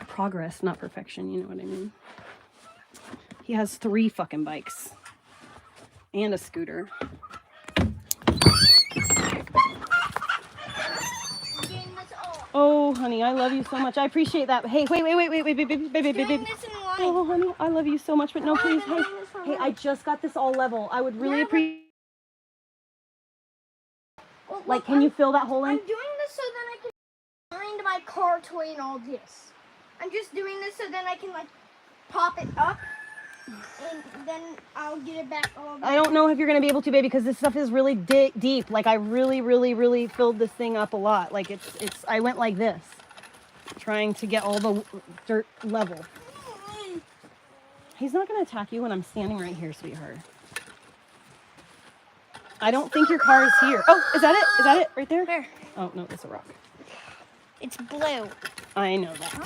Progress, not perfection, you know what I mean? He has 3 fucking bikes. And a scooter. Oh, honey, I love you so much. I appreciate that. Hey, wait. Doing this in line. Oh, honey, I love you so much, but no, please. Hey, I just got this all level. I would really appreciate... Well, like, can you fill that hole in? I'm doing this so that I can find my car toy and all this. I'm just doing this so then I can, like, pop it up. And then I'll get it back all the way. I don't know if you're going to be able to, baby, because this stuff is really deep. Like, I really filled this thing up a lot. Like, I went like this, trying to get all the dirt level. He's not going to attack you when I'm standing right here, sweetheart. I don't think your car is here. Oh, is that it? Is that it right there? Where? Oh, no, that's a rock. It's blue. I know that. Huh?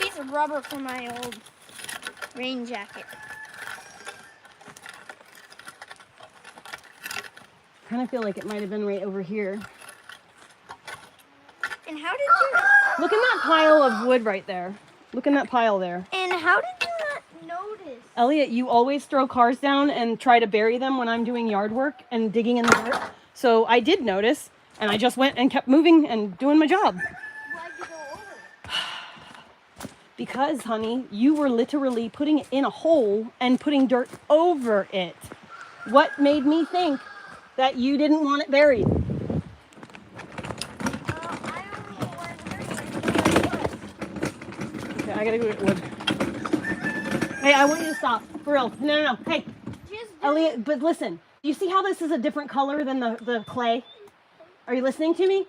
Piece of rubber from my old rain jacket. I kind of feel like it might have been right over here. And how did you... Look in that pile of wood right there. Look in that pile there. And how did you not notice? Elliot, you always throw cars down and try to bury them when I'm doing yard work and digging in the dirt. So I did notice, and I just went and kept moving and doing my job. Why'd you go over? Because, honey, you were literally putting it in a hole and putting dirt over it. What made me think that you didn't want it buried? I don't know where it is. Okay, I gotta go get wood. Hey, I want you to stop. For real. No. Hey, Elliot, but listen. You see how this is a different color than the clay? Are you listening to me?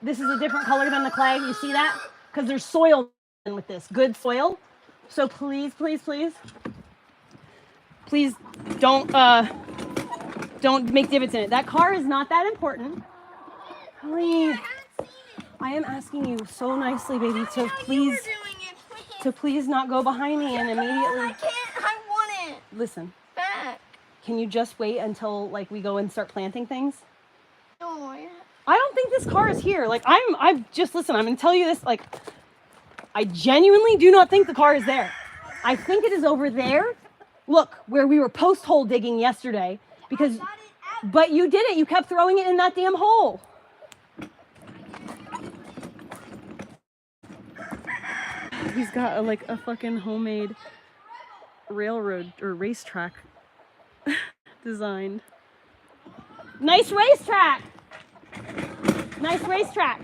This is a different color than the clay. You see that? Because there's soil with this. Good soil. So please don't make divots in it. That car is not that important. Please. I am asking you so nicely, baby, to please not go behind me and immediately... I can't. I want it Listen. back. can you just wait until like we go and start planting things? Oh, yeah. I don't think this car is here. Like I'm just listen, I'm gonna tell you this, like I genuinely do not think the car is there. I think it is over there. Look, where we were post hole digging yesterday because but you did it. You kept throwing it in that damn hole. He's got like a fucking homemade railroad or racetrack designed. Nice racetrack. Nice racetrack.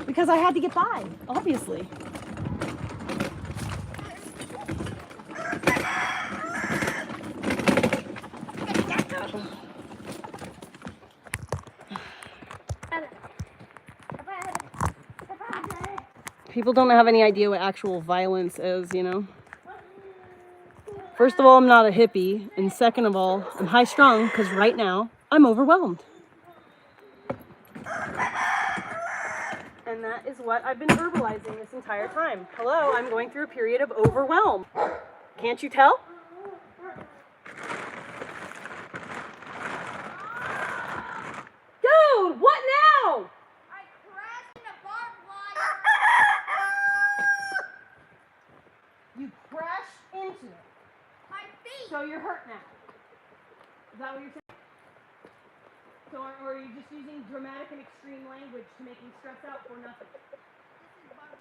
Because I had to get by, obviously. People don't have any idea what actual violence is, you know? First of all, I'm not a hippie. And second of all, I'm high strung because right now I'm overwhelmed. And that is what I've been verbalizing this entire time. Hello, I'm going through a period of overwhelm. Can't you tell? Dude, what now? I crashed in a barbed wire. You crashed into it. My feet. So you're hurt now. Is that what you're saying? So, or are you just using dramatic and extreme language to make me stress out for nothing?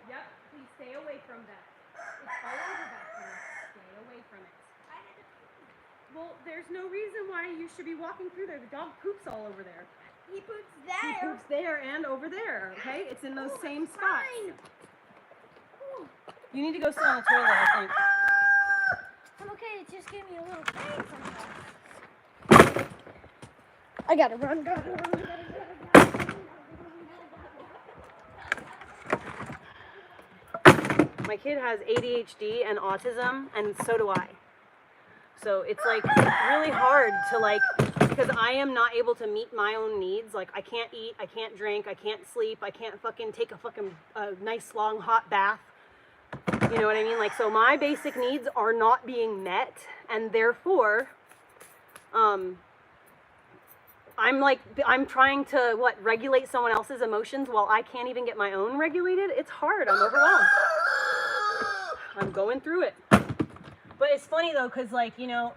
Yep, please stay away from that. It's all over that place. Stay away from it. Well, there's no reason why you should be walking through there. The dog poops all over there. He poops He there. poops there and over there, okay? It's in those same spots. Fine. You need to go sit on the toilet, I think. I'm okay. It just gave me a little pain sometimes. I gotta run. My kid has ADHD and autism, and so do I. So it's like really hard to like, because I am not able to meet my own needs. Like I can't eat, I can't drink, I can't sleep, I can't fucking take a fucking nice long hot bath. You know what I mean? Like, so my basic needs are not being met, and therefore, I'm trying to regulate someone else's emotions while I can't even get my own regulated. It's hard. I'm overwhelmed. I'm going through it. But it's funny though, because like, you know,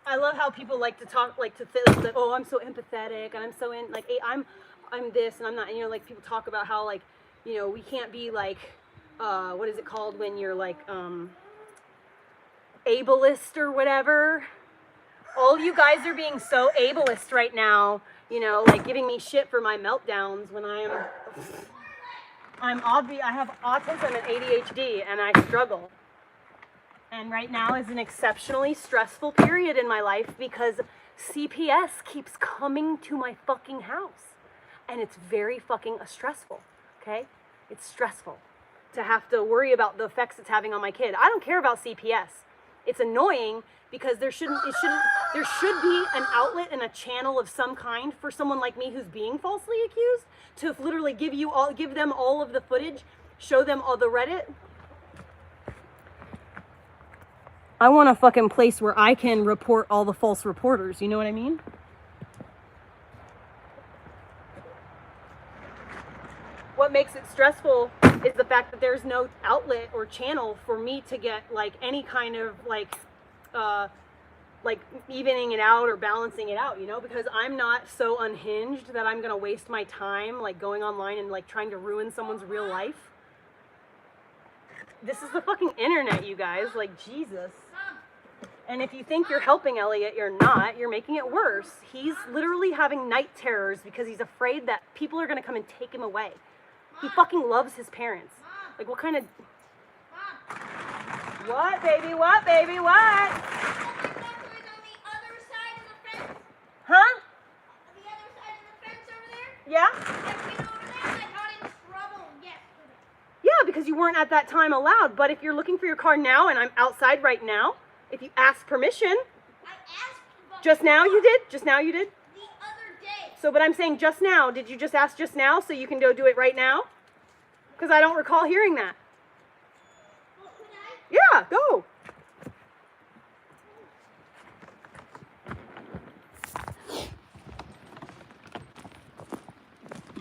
I love how people like to talk, like to feel like, oh, I'm so empathetic and I'm so in, like, hey, I'm this and I'm not, and, you know, like people talk about how like, you know, we can't be like, what is it called when you're like, ableist or whatever. All you guys are being so ableist right now, you know, like giving me shit for my meltdowns when I have autism and ADHD and I struggle. And right now is an exceptionally stressful period in my life because CPS keeps coming to my fucking house. And it's very fucking stressful, okay? It's stressful to have to worry about the effects it's having on my kid. I don't care about CPS. It's annoying because there should be an outlet and a channel of some kind for someone like me who's being falsely accused to literally give them all of the footage, show them all the Reddit. I want a fucking place where I can report all the false reporters, you know what I mean? What makes it stressful is the fact that there's no outlet or channel for me to get like any kind of like evening it out or balancing it out, you know, because I'm not so unhinged that I'm gonna waste my time like going online and like trying to ruin someone's real life. This is the fucking internet, you guys, like Jesus. And if you think you're helping Elliot, you're not. You're making it worse. He's literally having night terrors because he's afraid that people are gonna come and take him away. He fucking loves his parents. Like, what kind of... What, baby? What, baby? What? Huh? The other side of the fence over there? Yeah? I went over there and I got in trouble yesterday. Yeah, because you weren't at that time allowed. But if you're looking for your car now and I'm outside right now, if you ask permission... I asked... Just now you did? Just now you did? The other day. So, but I'm saying just now. Did you just ask just now so you can go do it right now? Because I don't recall hearing that. Well, can I? Yeah, go.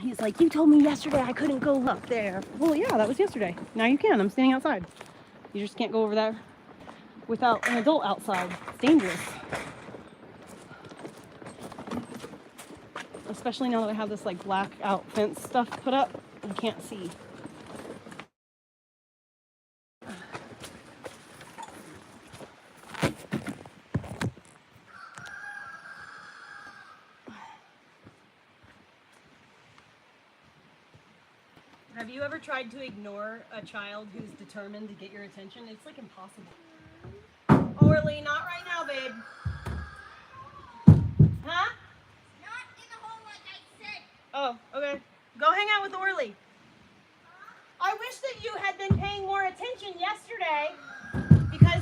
He's like, you told me yesterday I couldn't go up there. Well, yeah, that was yesterday. Now you can. I'm standing outside. You just can't go over there without an adult outside. It's dangerous. Especially now that I have this like blackout fence stuff put up. You can't see. Have you ever tried to ignore a child who's determined to get your attention? It's like impossible. Orly, not right now, babe. Huh? Not in the hole like I said. Oh, okay. Go hang out with Orly. I wish that you had been paying more attention yesterday because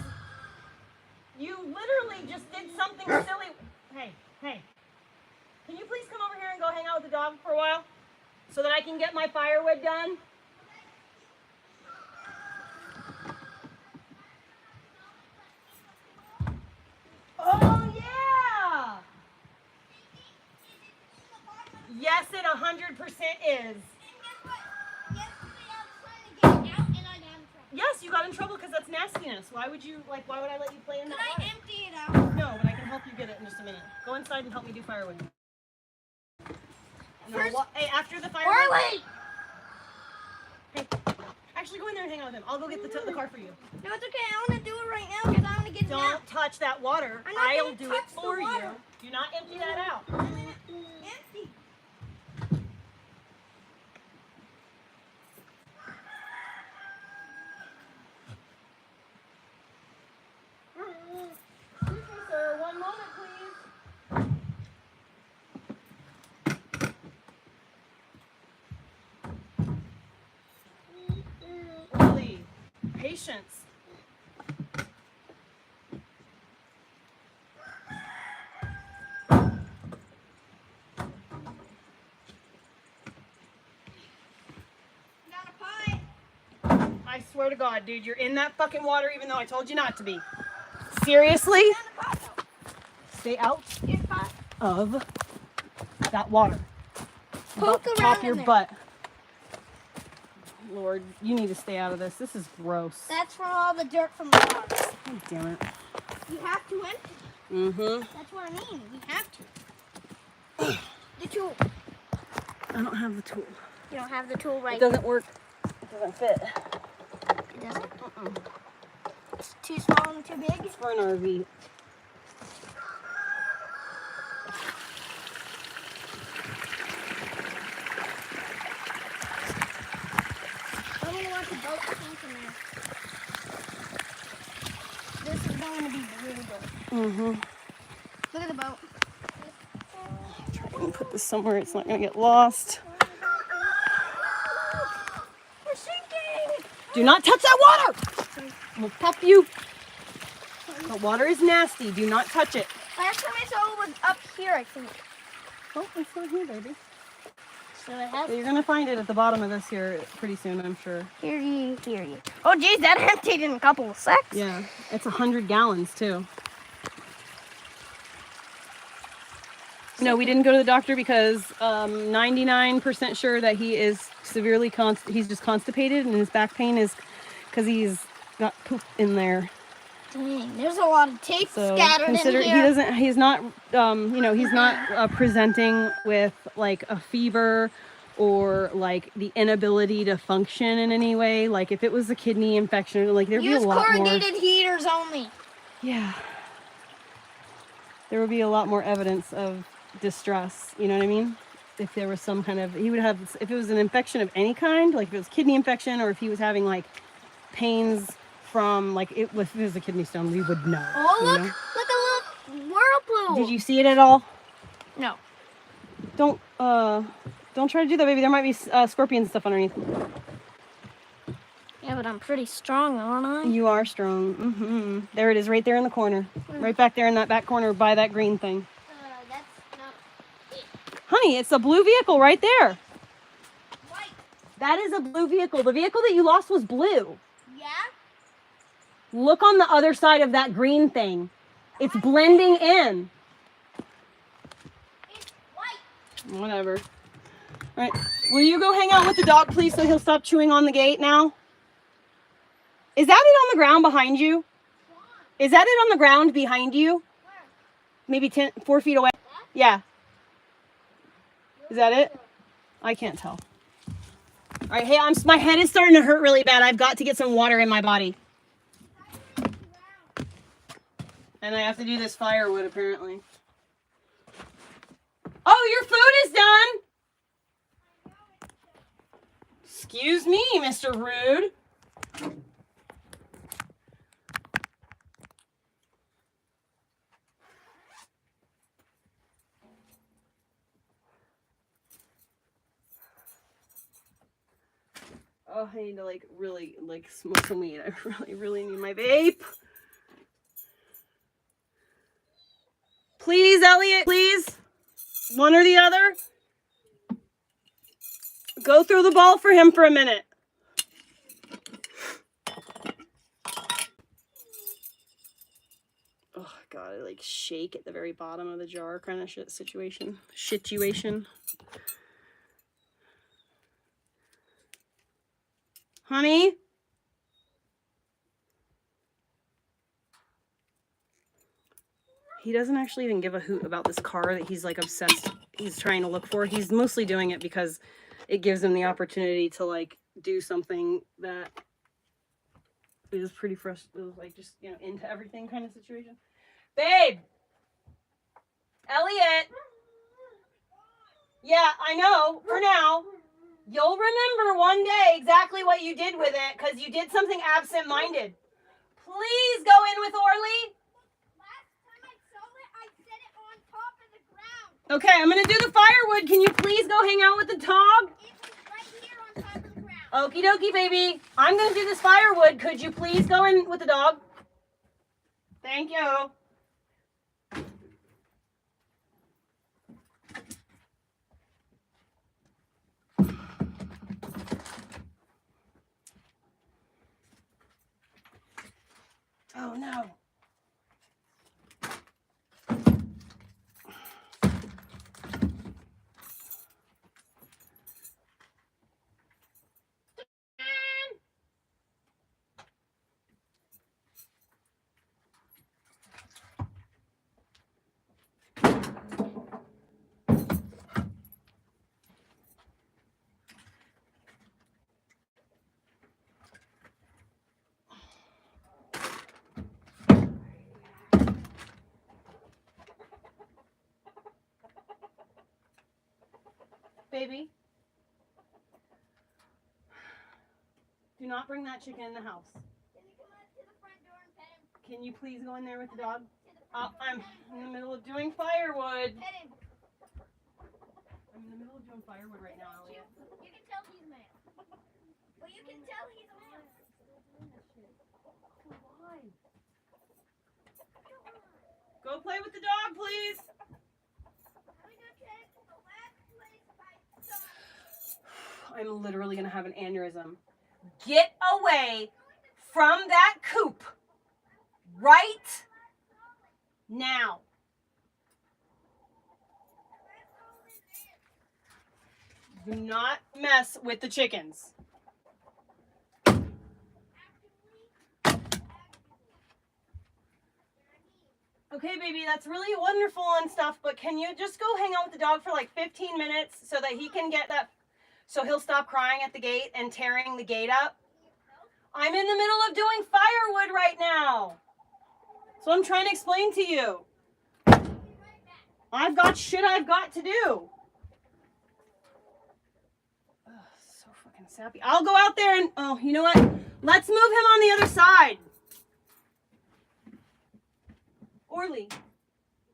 you literally just did something silly. Hey, hey. Can you please come over here and go hang out with the dog for a while so that I can get my firewood done? Oh, yeah! Yes, it 100% is. Yes, you got in trouble because that's nastiness. Why would you, like, why would I let you play in that water? Can I empty it out? No, but I can help you get it in just a minute. Go inside and help me do firewood. And hey, after the firewood... Orly! Hey, actually go in there and hang out with him. I'll go get the car for you. No, it's okay. I want to do it right now because I want to get it out. Don't touch that water. I'm not I'll gonna do it touch the for you. water. Do not empty that out. Empty. Excuse me, sir. One moment, please. Orly, patience. Got a pie. I swear to God, dude, you're in that fucking water even though I told you not to be. Seriously? Got a pie. Stay out Here's a pie. of that water. Poke Top around your in there. butt. Lord, you need to stay out of this. This is gross. That's from all the dirt from the car. God damn it. You have to empty. Mm-hmm. That's what I mean. We have to. The tool. I don't have the tool. You don't have the tool right. It doesn't work. It doesn't fit. It doesn't. It's too small and too big. It's for an RV. I'm gonna want the boat sink in there. This is going to be brutal. Mm-hmm. Look at the boat. I'm gonna put this somewhere it's not gonna get lost. We're sinking. Do not touch that water! I'll pop you. The water is nasty. Do not touch it. Last time I saw it was up here, I think. Oh, it's not here, baby. So it has. You're gonna find it at the bottom of this here pretty soon, I'm sure. Hear you. Oh, geez, that emptied in a couple of seconds. Yeah, it's 100 gallons too. No, we didn't go to the doctor because 99% sure that he is severely he's just constipated, and his back pain is because he's got poop in there. Dang, there's a lot of tape So scattered in here. he's not he's not presenting with like a fever or like the inability to function in any way. Like if it was a kidney infection, like there'd be a Use lot more. corrugated heaters only. Yeah. There would be a lot more evidence of distress, you know what I mean? If there was some kind of, he would have, if it was an infection of any kind, like if it was kidney infection or if he was having like pains from, like if it was a kidney stone, we would know. Oh, you look, know? look a little whirlpool. Did you see it at all? No. Don't try to do that, baby. There might be scorpions and stuff underneath. Yeah, but I'm pretty strong, aren't I? You are strong. Mm-hmm. There it is, right there in the corner. Right back there in that back corner by that green thing. That's not it. Honey, it's a blue vehicle right there. White. That is a blue vehicle. The vehicle that you lost was blue. Yeah? Look on the other side of that green thing. It's blending in. It's white. Whatever. All right. Will you go hang out with the dog, please, so he'll stop chewing on the gate now? Is that it on the ground behind you? Is that it on the ground behind you? Maybe 4 feet away? Yeah. Is that it? I can't tell. All right, hey, my head is starting to hurt really bad. I've got to get some water in my body. And I have to do this firewood, apparently. Oh, your food is done! Excuse me, Mr. Rude. Oh, I need to really smoke some weed. I really need my vape. Please, Elliot, please. One or the other. Go throw the ball for him for a minute. Oh God, I shake at the very bottom of the jar kind of situation. Honey? He doesn't actually even give a hoot about this car that he's obsessed. He's trying to look for. He's mostly doing it because it gives him the opportunity to do something that is pretty frustrating, just into everything kind of situation. Babe! Elliot! Yeah, I know, for now. You'll remember one day exactly what you did with it, because you did something absent-minded. Please go in with Orly. Last time I saw it, I set it on top of the ground. Okay, I'm going to do the firewood. Can you please go hang out with the dog? It was right here on top of the ground. Okie dokie, baby. I'm going to do this firewood. Could you please go in with the dog? Thank you. Oh, no. Baby, do not bring that chicken in the house. Can you come up to the front door and pet him? Can you please go in there with the dog? I'm in the middle of doing firewood. Pet him. I'm in the middle of doing firewood right now, Elliot. You can tell he's mad. Well, you can tell he's mad. Why? Go play with the dog, please. I'm literally going to have an aneurysm. Get away from that coop right now. Do not mess with the chickens. Okay, baby, that's really wonderful and stuff, but can you just go hang out with the dog for 15 minutes so that he can get that, so he'll stop crying at the gate and tearing the gate up? I'm in the middle of doing firewood right now. So I'm trying to explain to you. I've got shit I've got to do. Ugh, so fucking sappy. I'll go out there and, oh, you know what? Let's move him on the other side. Orly,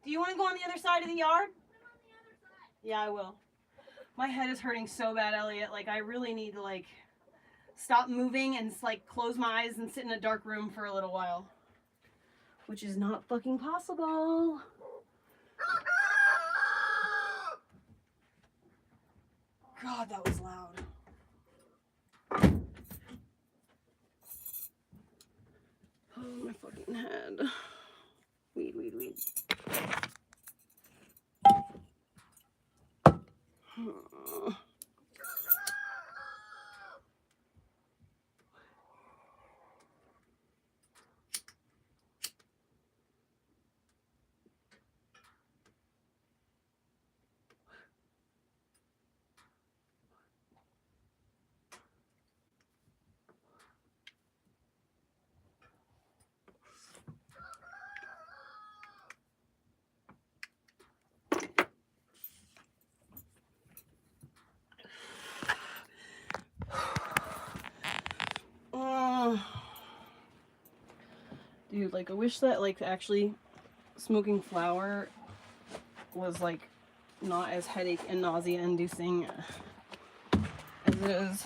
do you want to go on the other side of the yard? Yeah, I will. My head is hurting so bad, Elliot. I really need to, stop moving and, close my eyes and sit in a dark room for a little while. Which is not fucking possible. God, that was loud. Oh, my fucking head. Weed. Dude, like, I wish that, like, actually smoking flower was, like, not as headache and nausea inducing as it is.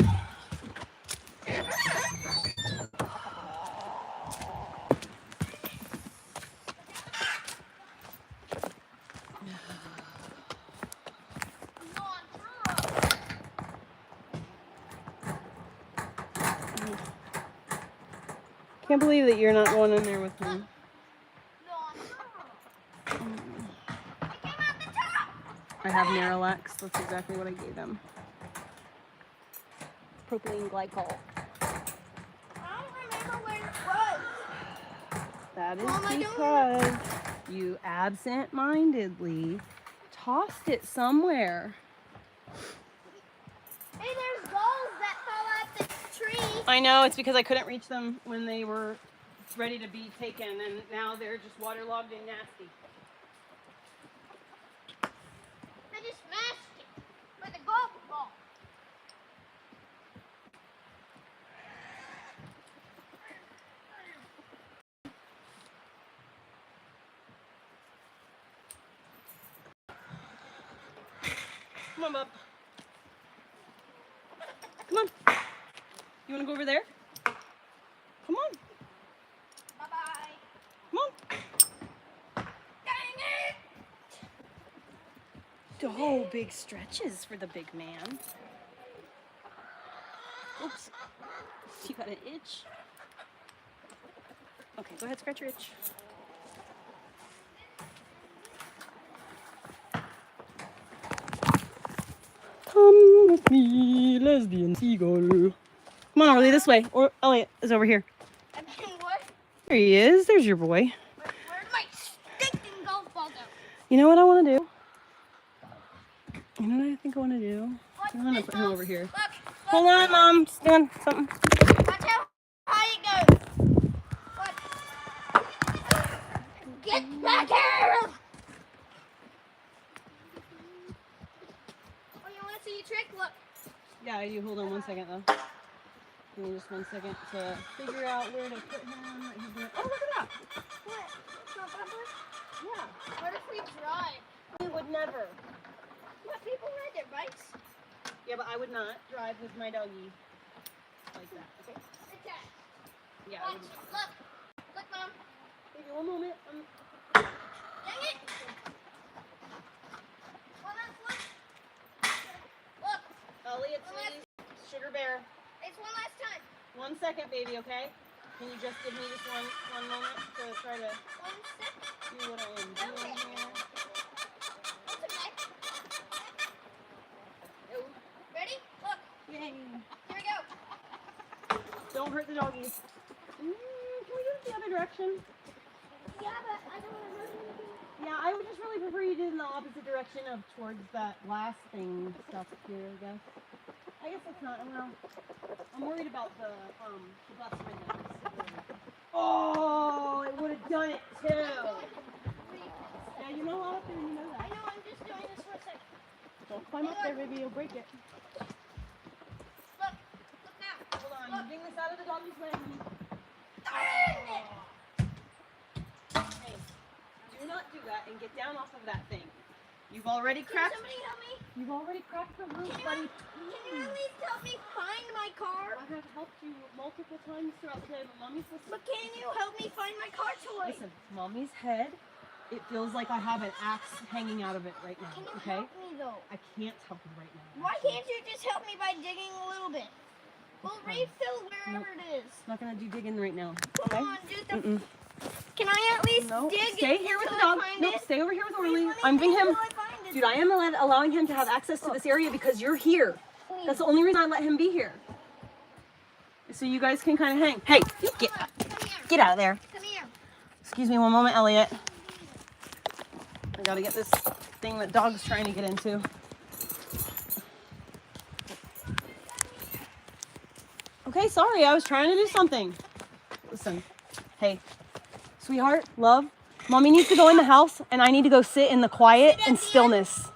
Can't believe that you're not going in there with me. I have Miralax. That's exactly what I gave them. Propylene glycol. I don't remember where it was. That is Mom, I don't because you absent-mindedly tossed it somewhere. Hey, there's balls that fell out the tree. I know, it's because I couldn't reach them when they were ready to be taken, and now they're just waterlogged and nasty. I just smashed it with a golf ball. Come on, bub. Come on. You want to go over there? Come on. Bye-bye. Come on. Dang it! Oh, big stretches for the big man. Oops. You got an itch? Okay, go ahead, scratch your itch. Come with me, lesbian seagull. Come on, Orly, this way. Or Elliot is over here. And then what? There he is. There's your boy. Where'd my stinking golf ball go? You know what I want to do? You know what I think I want to do? Watch I'm going to this, put him Mom. over here. Look, Hold on, Mom. Just doing something. Watch how high it goes. Watch. Get back here! Oh, you want to see a trick? Look. Yeah, I do. Hold on one second, though. Give me just 1 second to figure out where to put him. Oh, look at that. What? Not bubbles? Yeah. What if we drive? We would never. What, people ride their bikes? Yeah, but I would not drive with my doggy like that. Okay? Okay. Yeah, I Watch. would not. Look. Look, Mom. Baby, one moment. Dang it. Well, that's one. Look. Elliot, sweetie. Sugar bear. It's one last time. 1 second, baby, okay? Can you just give me just one moment to try to 1 second. do what I am doing here? That's okay. Oh, Ready? Look. yay. Here we go. Don't hurt the doggies. Can we do it the other direction? Yeah, but I don't want to hurt anything. Yeah, I would just really prefer you did in the opposite direction of towards that last thing stuff here, I guess. I guess it's not, well, I'm worried about the bus windows. Oh, it would have done it too. Yeah, you know how often you know I that. know, I'm just doing this for a second. Don't climb up there, baby, you'll break it. Look. Look now. Hold on, I'm getting this out of the doggy's way. Darn it! Hey, do not do that and get down off of that thing. You've already Can cracked. somebody help me? You've already cracked the roof, buddy. Can you at least help me find my car? I have helped you multiple times throughout the day, but Mommy's But can you help me find my car toy? Listen, Mommy's head, it feels like I have an axe hanging out of it right now, Can you okay? help me though? I can't help you right now. Why can't you just help me by digging a little bit? We'll refill wherever it is. I'm not gonna do digging right now, Come okay? on, do the. Mm-mm. Can I at least No, dig stay here with the until I dog. find No, it? stay over here with Please Orly. let me I'm giving dig him, until I find it. dude, I am allowing him to have access to this area because you're here. Please. That's the only reason I let him be here. So you guys can kind of hang. Hey, Come here. get out of there. Come here. Excuse me one moment, Elliot. I gotta get this thing that dog's trying to get into. Okay, sorry, I was trying to do something. Listen, hey, sweetheart, love, Mommy needs to go in the house and I need to go sit in the quiet and stillness.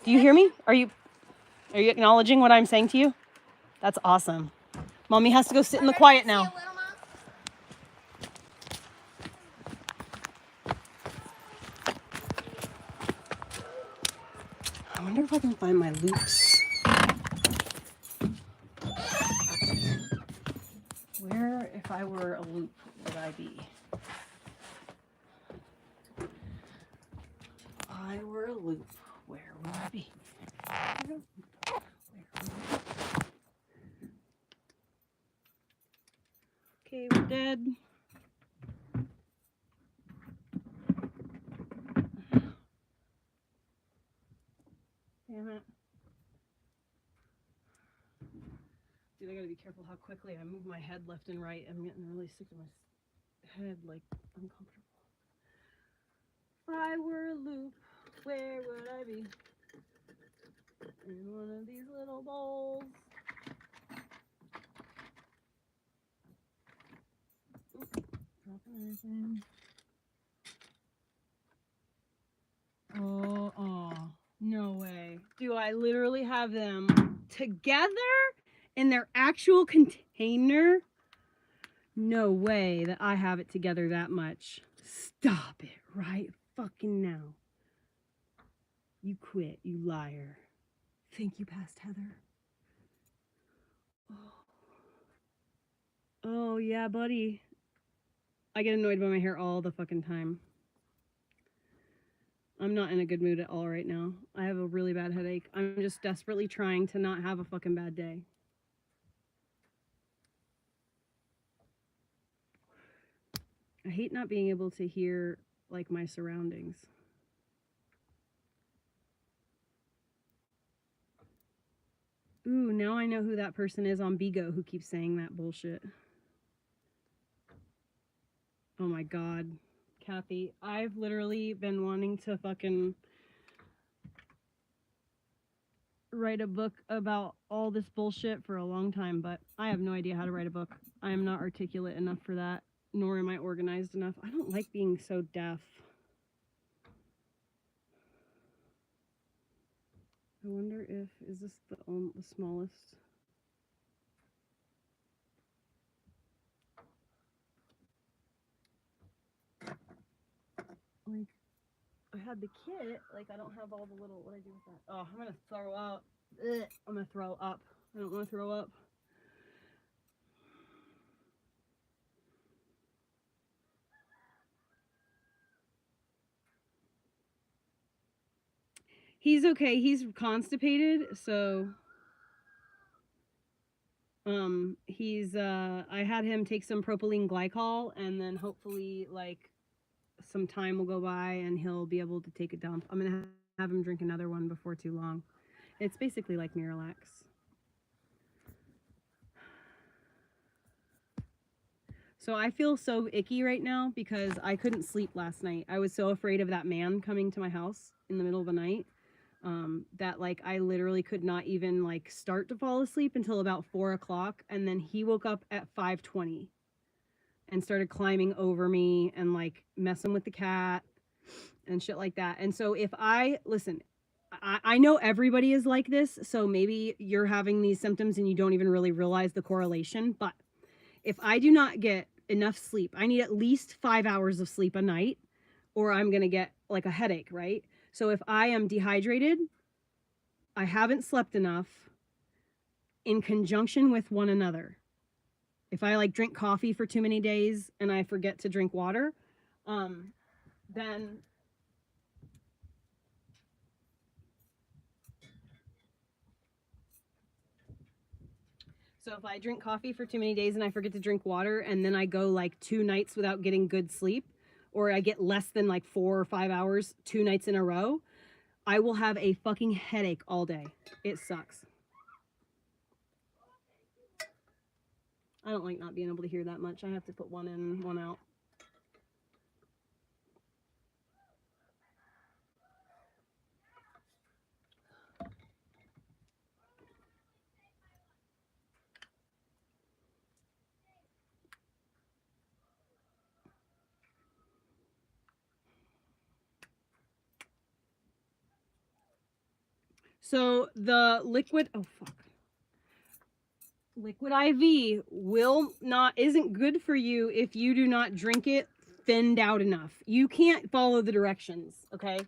Do you hear me? Are you acknowledging what I'm saying to you? That's awesome. Mommy has to go sit in the quiet now. if I can find my loops. Where, if I were a loop, would I be? If I were a loop, where would I be? Okay, we're dead. Damn it. Dude, I gotta be careful how quickly I move my head left and right. I'm getting really sick to my head, like, uncomfortable. If I were a loop, where would I be? In one of these little bowls. Oop, dropping everything. Oh, no way. Do I literally have them together in their actual container? No way that I have it together that much. Stop it right fucking now. You quit, you liar. Thank you, past Heather. Oh, yeah, buddy. I get annoyed by my hair all the fucking time. I'm not in a good mood at all right now. I have a really bad headache. I'm just desperately trying to not have a fucking bad day. I hate not being able to hear, like, my surroundings. Ooh, now I know who that person is on Bigo who keeps saying that bullshit. Oh my god. Kathy, I've literally been wanting to fucking write a book about all this bullshit for a long time, but I have no idea how to write a book. I am not articulate enough for that, nor am I organized enough. I don't like being so deaf. I wonder if, is this the smallest? Like, I had the kit, like, I don't have all the little, what do I do with that? Oh, I'm gonna throw up. Ugh, I'm gonna throw up. I don't wanna throw up. He's okay, he's constipated, so I had him take some propylene glycol, and then hopefully, like, some time will go by and he'll be able to take a dump. I'm gonna have him drink another one before too long. It's basically like Miralax. So I feel so icky right now because I couldn't sleep last night. I was so afraid of that man coming to my house in the middle of the night, that, like, I literally could not even, like, start to fall asleep until about 4 o'clock. And then he woke up at 5:20 and started climbing over me and, like, messing with the cat and shit like that. And so if listen, I know everybody is like this, so maybe you're having these symptoms and you don't even really realize the correlation. But if I do not get enough sleep, I need at least 5 hours of sleep a night, or I'm going to get, like, a headache, right? So if I am dehydrated, I haven't slept enough, in conjunction with one another. If I, like, drink coffee for too many days and I forget to drink water, then so if I drink coffee for too many days and I forget to drink water, and then I go, like, 2 nights without getting good sleep, or I get less than, like, 4 or 5 hours 2 nights in a row, I will have a fucking headache all day. It sucks. I don't like not being able to hear that much. I have to put one in, one out. So the liquid, oh fuck. Liquid IV isn't good for you if you do not drink it thinned out enough. You can't follow the directions, okay?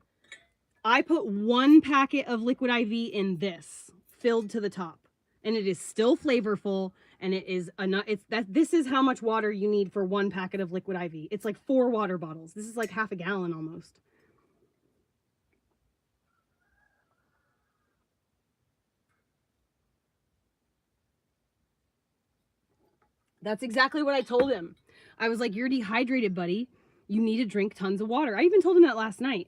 I put 1 packet of liquid IV in this, filled to the top, and it is still flavorful. And it is this is how much water you need for 1 packet of liquid IV. It's like 4 water bottles. This is like half a gallon almost. That's exactly what I told him. I was like, you're dehydrated, buddy. You need to drink tons of water. I even told him that last night.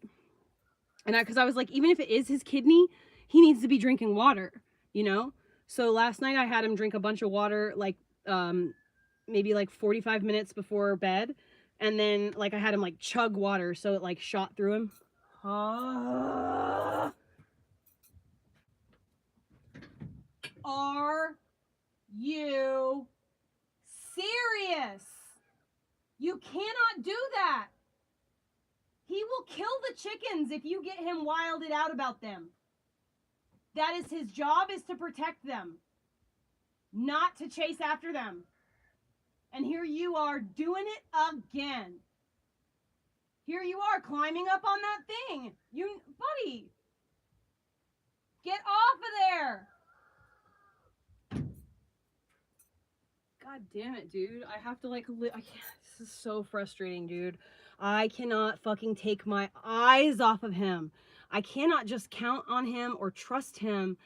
And because I was like, even if it is his kidney, he needs to be drinking water, you know? So last night I had him drink a bunch of water, like maybe like 45 minutes before bed. And then like I had him like chug water so it like shot through him. Are you serious? You cannot do that. He will kill the chickens if you get him wilded out about them. That is his job, is to protect them, not to chase after them. And here you are doing it again. Here you are climbing up on that thing. Buddy, get off of there. God damn it, dude. I have to like, I can't, this is so frustrating, dude. I cannot fucking take my eyes off of him. I cannot just count on him or trust him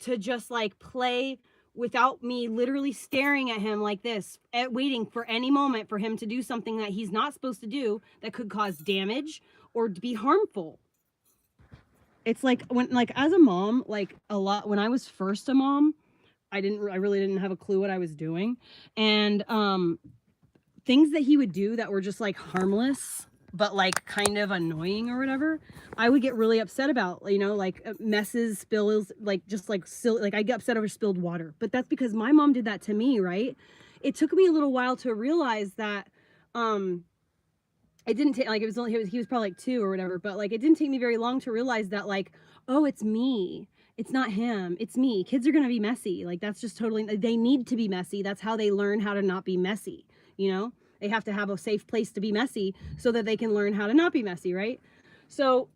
to just like play without me literally staring at him like this, waiting for any moment for him to do something that he's not supposed to do that could cause damage or be harmful. It's like when, like as a mom, like a lot, when I was first a mom, I really didn't have a clue what I was doing. And things that he would do that were just like harmless, but like kind of annoying or whatever, I would get really upset about, you know, like messes, spills, like just like silly, like I get upset over spilled water. But that's because my mom did that to me, right? It took me a little while to realize that it didn't take, like, he was probably like 2 or whatever, but like it didn't take me very long to realize that, like, oh, it's me. It's not him. It's me. Kids are going to be messy. Like, that's just totally, they need to be messy. That's how they learn how to not be messy. You know, they have to have a safe place to be messy so that they can learn how to not be messy. Right. So,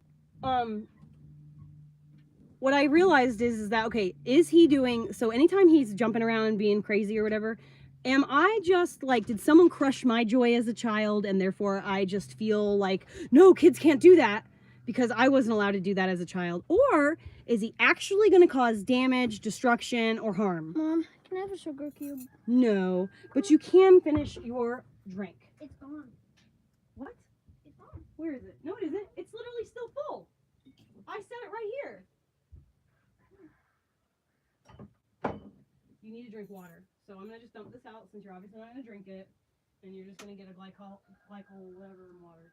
what I realized is that, okay, is he doing, so anytime he's jumping around and being crazy or whatever, am I just like, did someone crush my joy as a child and therefore I just feel like, no, kids can't do that because I wasn't allowed to do that as a child? Or is he actually going to cause damage, destruction, or harm? Mom, can I have a sugar cube? No, but you can finish your drink. It's gone. What? It's gone. Where is it? No, it isn't. It's literally still full. I set it right here. You need to drink water. So I'm going to just dump this out since you're obviously not going to drink it. And you're just going to get a glycol whatever water.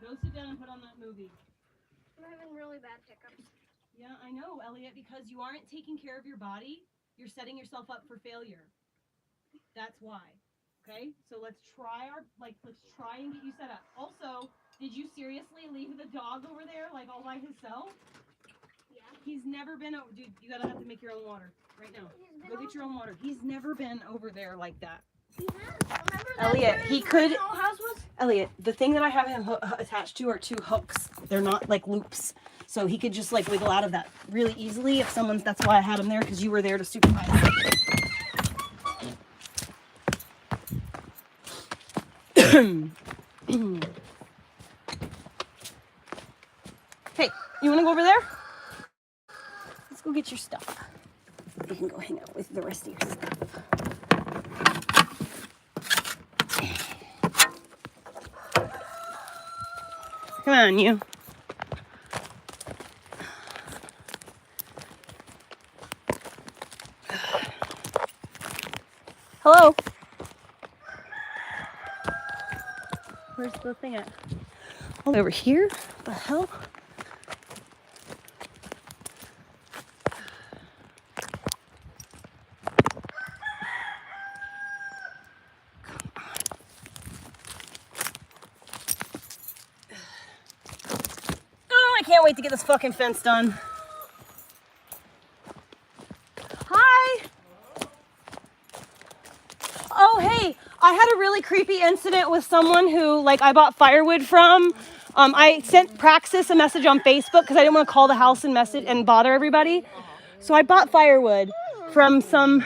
Go sit down and put on that movie. I'm having really bad hiccups. Yeah, I know, Elliot, because you aren't taking care of your body. You're setting yourself up for failure. That's why. Okay? So let's try and get you set up. Also, did you seriously leave the dog over there, like, all by himself? Yeah. He's never been over, dude, you gotta have to make your own water right now. Go get your own water. He's never been over there like that. He has. Remember that Elliot, he could, house was? Elliot, the thing that I have him attached to are 2 hooks. They're not like loops. So he could just like wiggle out of that really easily if someone's, that's why I had him there, because you were there to supervise. Hey, you want to go over there? Let's go get your stuff. You can go hang out with the rest of your stuff. Come on, you. Hello. Where's the thing at? Oh, over here? What the hell? I can't wait to get this fucking fence done. Hi. Oh, hey, I had a really creepy incident with someone who, like, I bought firewood from. I sent Praxis a message on Facebook because I didn't want to call the house and message and bother everybody. So I bought firewood from some.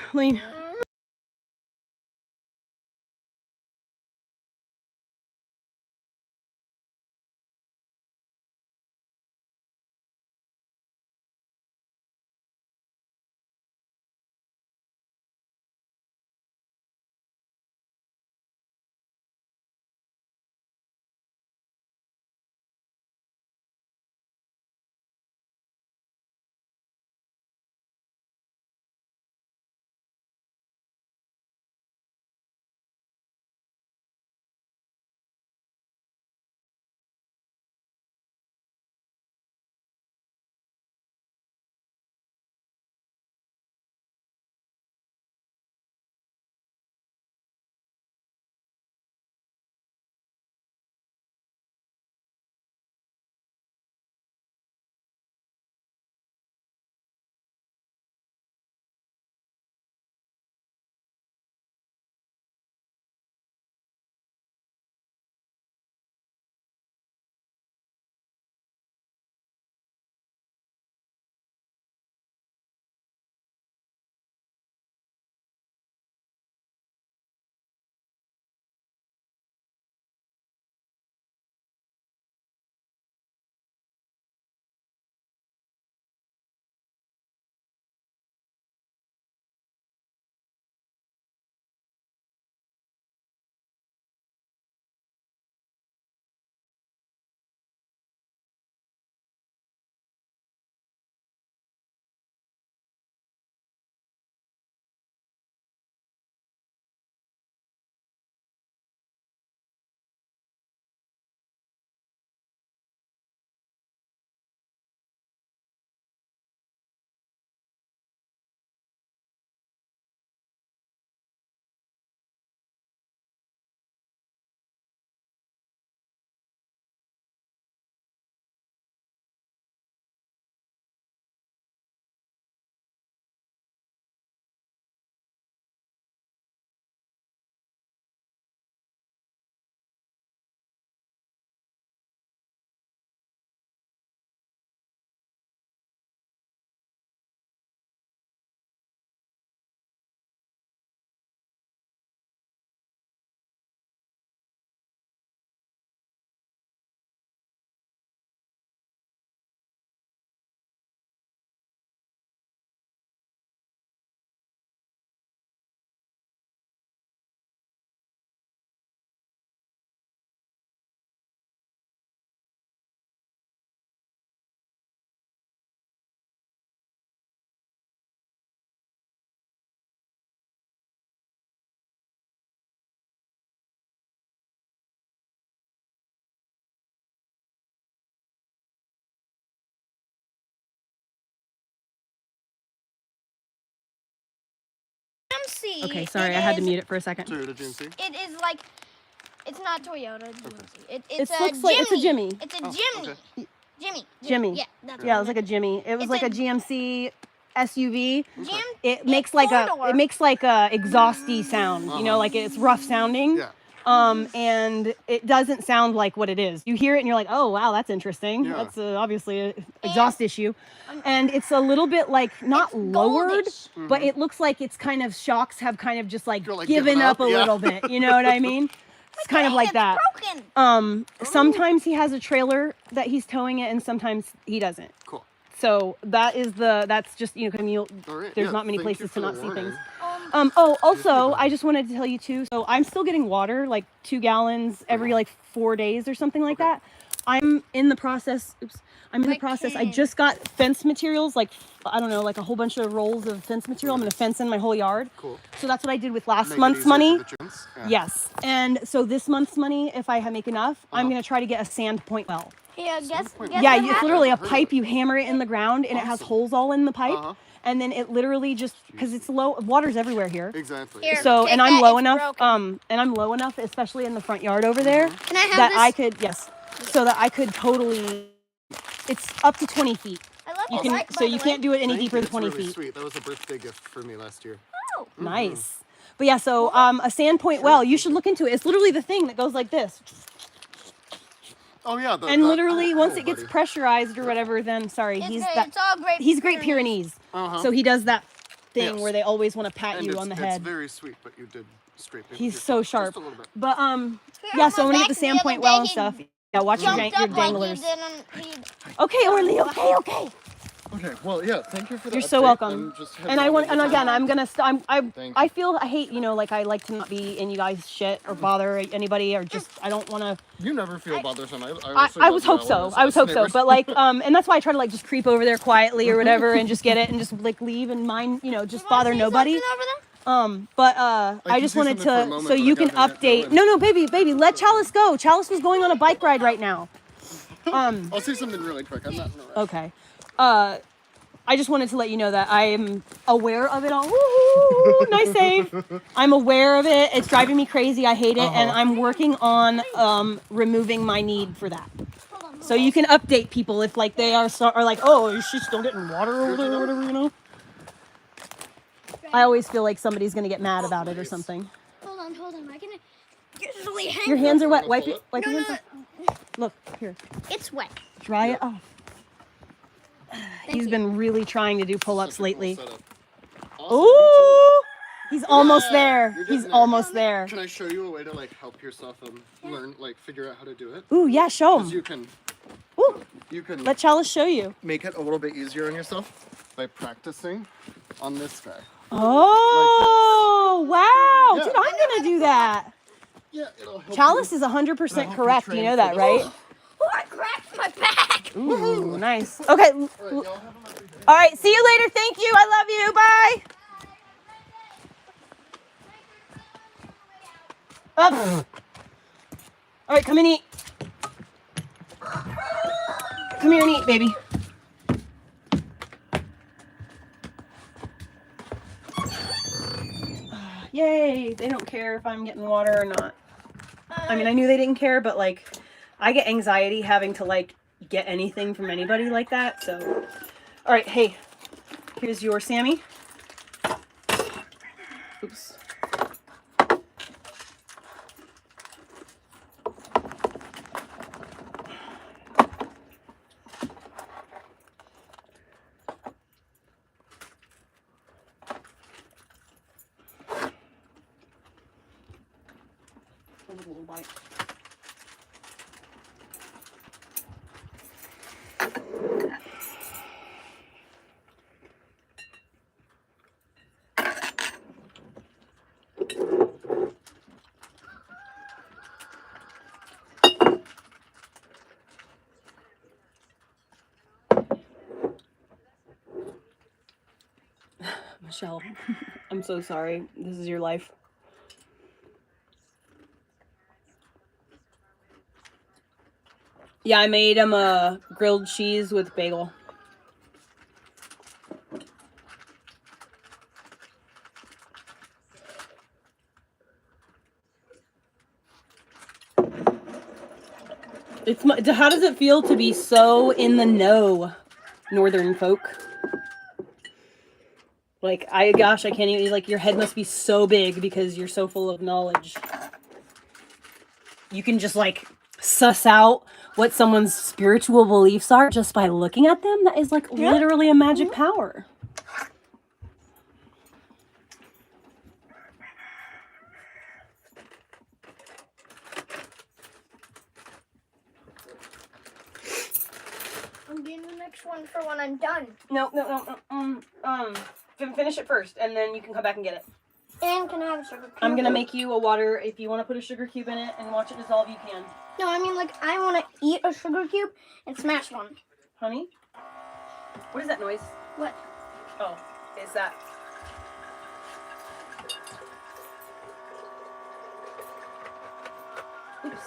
GMC. Okay, sorry, I had to mute it for a second. Toyota GMC. It is like, it's not Toyota GMC. It's It a looks Jimmy. like it's a Jimmy. It's a Oh, Jimmy. okay. Jimmy. Yeah, that's Yeah, it what was like a Jimmy. It was It's like a- a GMC SUV. Jim. It makes like four-door. it makes like a exhausty sound. You know, like it's rough sounding. Yeah. And it doesn't sound like what it is. You hear it and you're like, oh wow, that's interesting. Yeah. That's obviously an exhaust issue, and it's a little bit like not It's lowered, goldish. but it looks like it's kind of shocks have kind of just like, You're, like, given given up up, a yeah. little bit. You know what I mean? It's kind of like It's that. broken. Sometimes he has a trailer that he's towing it, and sometimes he doesn't. Cool. So that's just, you know, All right. there's Yeah, not many thank you places for to the not see warning. things. Also, I just wanted to tell you too. So I'm still getting water, like 2 gallons every like 4 days or something like that. I'm in the process. I'm in the process. I just got fence materials, like I don't know, like a whole bunch of rolls of fence material. I'm gonna fence in my whole yard. Cool. So that's what I did with last Make it month's easier money. for the chins. Yeah. Yes, and so this month's money, if I make enough, I'm gonna try to get a sand point well. Yeah, guess point. guess Yeah, what it's happened? literally a I've heard of pipe. it. You hammer it in the ground, and it has Awesome. holes all in the pipe, Uh-huh. and then it literally just because it's low, water's everywhere here. Exactly. Here. So, Take and I'm that, low it's enough, broken. and I'm low enough, especially in the front yard over there, Can I have that this? I could, yes, so that I could totally. It's up to 20 feet. I love You this. can, so you can't do it any Thank deeper you. than That's 20 really feet. sweet. That was a birthday gift for me last year. Oh. Nice. But yeah, so a sandpoint well, you should look into it. It's literally the thing that goes like this. Oh yeah. And literally, once it gets pressurized or whatever, then sorry, It's he's great. that. It's all great. He's Great Pyrenees. So he does that thing Yes. where they always want to pat And you on the It's head. very sweet, but you did scrape it. He's with so your tongue, sharp. Just a little bit. But Here, yeah, so my I'm gonna get the back, the other sandpoint well day and he stuff. Yeah, watch your, Jumped your up like he danglers. didn't. Okay, Orly. Okay, okay. Okay. Well, yeah. Thank you for that. You're so welcome. And I want, and again, I'm gonna, I feel, I hate, you know, like I like to not be in you guys' shit or bother anybody or just, I don't want to. You never feel bothersome. I was hope so. I was hope so. But like, and that's why I try to like just creep over there quietly or whatever and just get it and just like leave and mind, you know, just bother nobody. I just wanted to, so you can update. No, baby, let Chalice go. Chalice was going on a bike ride right now. I'll say something really quick. I'm not in a rush. Okay. I just wanted to let you know that I am aware of it all. Woo-hoo, nice save. I'm aware of it. It's driving me crazy. I hate it. And I'm working on removing my need for that. So you can update people if like they are like, oh, is she still getting water over there or whatever, you know? I always feel like somebody's going to get mad about it or something. Hold on. I can usually hang. Your hands are wet. Wipe your No, hands no. off. Look, here. It's wet. Dry it off. He's been really trying to do pull-ups lately. Ooh! He's almost there. He's almost there. Can I show you a way to like help yourself learn, like figure out how to do it? Ooh, yeah, show him. You can Let Chalice show you. make it a little bit easier on yourself by practicing on this guy. Oh, wow. Yeah. Dude, I'm going to do that. Yeah, it'll help. Chalice you. is 100% It'll help correct. train You know for that, this. right? Oh, I cracked my back. Ooh, nice. Okay. All right, y'all have a lovely day. All right. See you later. Thank you. I love you. Bye. Up. All right. Come and eat. Come here and eat, baby. Yay. They don't care if I'm getting water or not. I mean, I knew they didn't care, but like, I get anxiety having to like get anything from anybody like that. So, all right, hey, here's your Sammy. Oops. A little white. Michelle, I'm so sorry. This is your life. Yeah, I made him a grilled cheese with bagel. How does it feel to be so in the know, Northern folk? Like, I can't even, like, your head must be so big because you're so full of knowledge. You can just, like, suss out what someone's spiritual beliefs are just by looking at them. That is, like, literally a magic power. I'm getting the next one for when I'm done. No. Finish it first, and then you can come back and get it. And can I have a sugar cube? I'm gonna make you a water. If you want to put a sugar cube in it and watch it dissolve, you can. No, I mean like I want to eat a sugar cube and smash one. Honey? What is that noise? What? Oh, is that... Oops.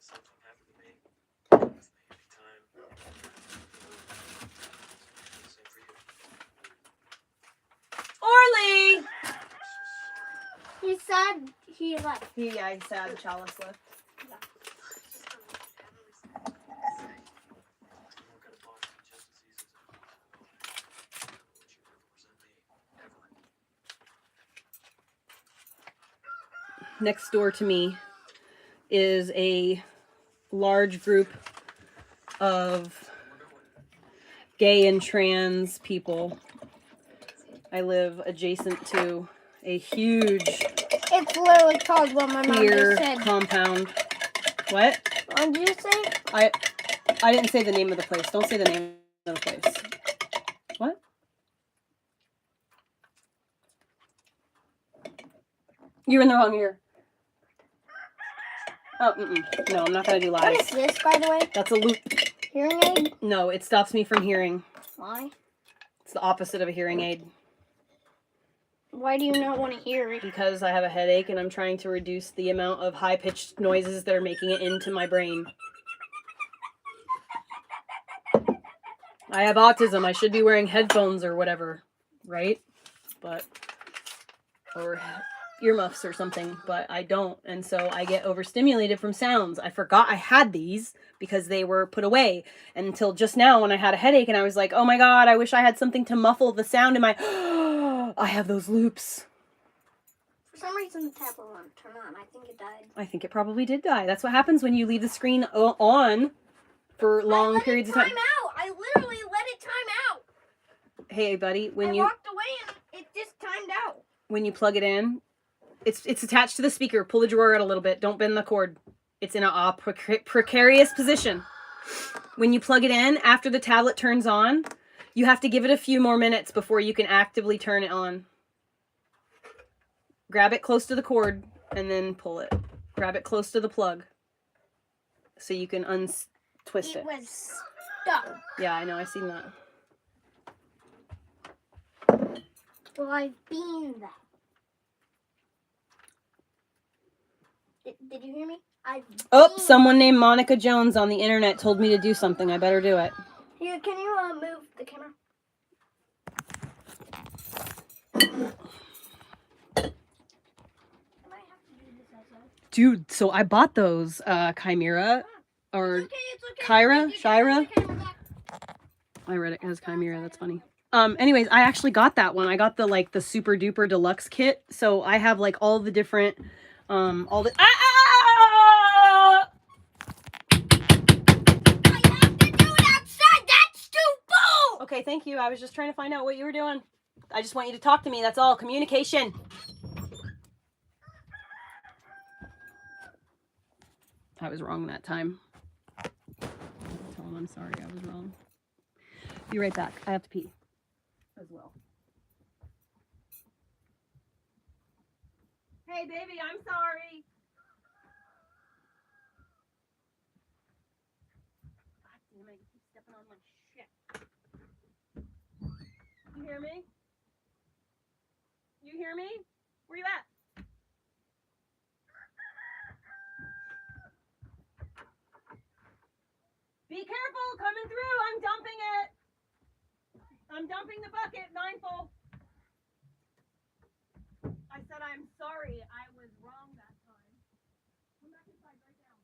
Something happened to me. Anytime. Same for you. Orly! He said he left. He sad Chalice left. next door to me is a large group of gay and trans people. I live adjacent to a huge It's literally called what my mom queer just said. compound. What? What did you say? I didn't say the name of the place. Don't say the name of the place. What? You're in the wrong ear. Oh, no, I'm not gonna do What lies. is this, by the way? That's a loop. Hearing aid? No, it stops me from hearing. Why? It's the opposite of a hearing aid. Why do you not want to hear it? Because I have a headache and I'm trying to reduce the amount of high-pitched noises that are making it into my brain. I have autism. I should be wearing headphones or whatever, right? Or earmuffs or something, but I don't. And so I get overstimulated from sounds. I forgot I had these because they were put away until just now when I had a headache and I was like, oh my God, I wish I had something to muffle the sound in my, I have those loops. For some reason, the tab won't turn on. I think it died. I think it probably did die. That's what happens when you leave the screen on for long periods of time. I literally let it time out. Hey, buddy, when I you walked away and it just timed out. when you plug it in, it's attached to the speaker. Pull the drawer out a little bit. Don't bend the cord. It's in a precarious position. When you plug it in, after the tablet turns on, you have to give it a few more minutes before you can actively turn it on. Grab it close to the cord and then pull it. Grab it close to the plug so you can untwist it. It was stuck. Yeah, I know. I seen that. Well, I've been that. Did you hear me? Oh, someone named Monica Jones on the internet told me to do something. I better do it. Here, can you move the camera? Dude, so I bought those Chimera or It's okay. Kyra, You can Shira. hold the camera back. I read it as Chimera. That's funny. Anyways, I actually got that one. I got the super duper deluxe kit. So I have like all the different all the I have to do it outside. That's too bold. Okay, thank you. I was just trying to find out what you were doing. I just want you to talk to me. That's all. Communication. I was wrong that time. Tell him I'm sorry. I was wrong. Be right back. I have to pee as well. Hey, baby, I'm sorry. God damn it, you keep stepping on my shit. You hear me? You hear me? Where you at? Be careful, coming through. I'm dumping it. I'm dumping the bucket, mindful. I said I'm sorry. I was wrong that time. Come back inside right now.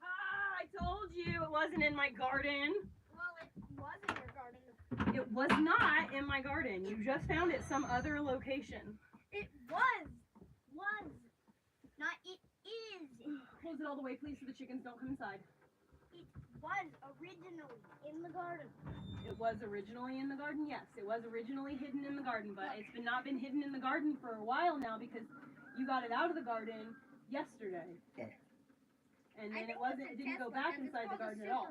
I told you it wasn't in my garden. Well, it was in your garden. It was not in my garden. You just found it some other location. It was. Not it is. Close it all the way, please, so the chickens don't come inside. It was originally in the garden. It was originally in the garden, yes. It was originally hidden in the garden, but it's not been hidden in the garden for a while now because you got it out of the garden yesterday. And then it didn't go back inside the garden at all.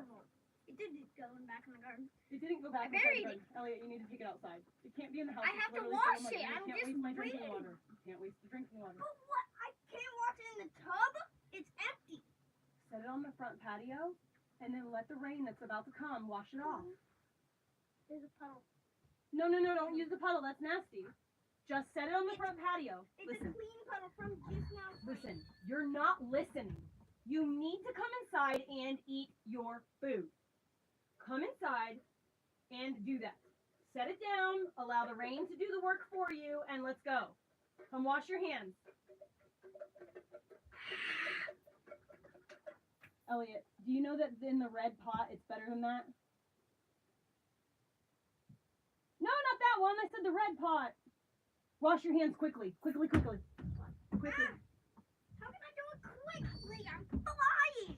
It didn't go back in the garden. It didn't go back inside the garden. Elliot, you need to take it outside. It can't be in the house. I have to wash it. I'm can't just waste my drinking waiting. water. You can't waste the drinking water. But what? I can't wash it in the tub? It's empty. Set it on the front patio, and then let the rain that's about to come wash it off. There's a puddle. No, don't use the puddle. That's nasty. Just set it on the front patio. It's Listen. a clean puddle from just now. Listen, you're not listening. You need to come inside and eat your food. Come inside and do that. Set it down, allow the rain to do the work for you, and let's go. Come wash your hands. Elliot, do you know that in the red pot it's better than that? No, not that one. I said the red pot. Wash your hands quickly. Quickly. How can I do it quickly? I'm flying.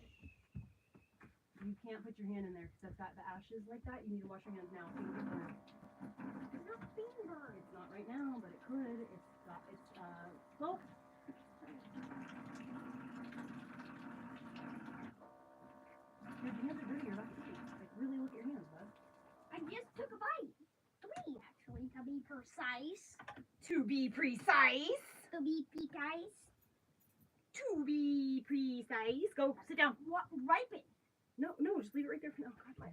You can't put your hand in there because that's got the ashes like that. You need to wash your hands now. It's not being burned. It's not right now, but it could. Well. Your hands are dirty. You're about to eat. Like, really look at your hands, bud. I just took a bite. 3, actually, to be precise. To be precise. To be precise. To be precise. Go, sit down. What? Ripen. No, just leave it right there for now. God,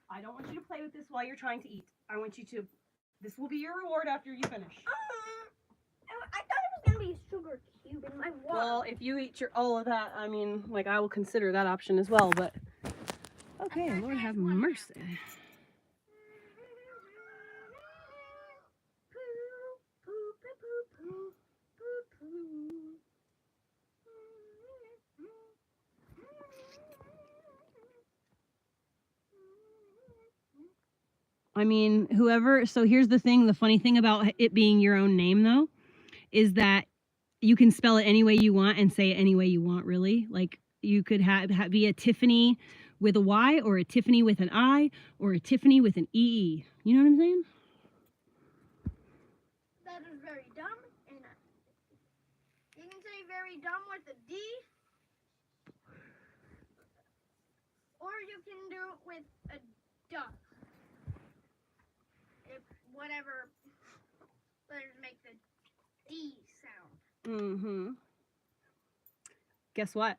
I don't want you to play with this while you're trying to eat. I want you to. This will be your reward after you finish. I thought it was gonna be a sugar cube in my water. Well, if you eat all of that, I mean, like, I will consider that option as well, but. Okay, Lord have mercy. I mean, so here's the thing, the funny thing about it being your own name, though, is that you can spell it any way you want and say it any way you want, really. Like, you could be a Tiffany with a Y, or a Tiffany with an I, or a Tiffany with an EE. You know what I'm saying? That is very dumb, and you can say very dumb with a D, or you can do it with a duck. If whatever letters make the D sound. Mm-hmm. Guess what?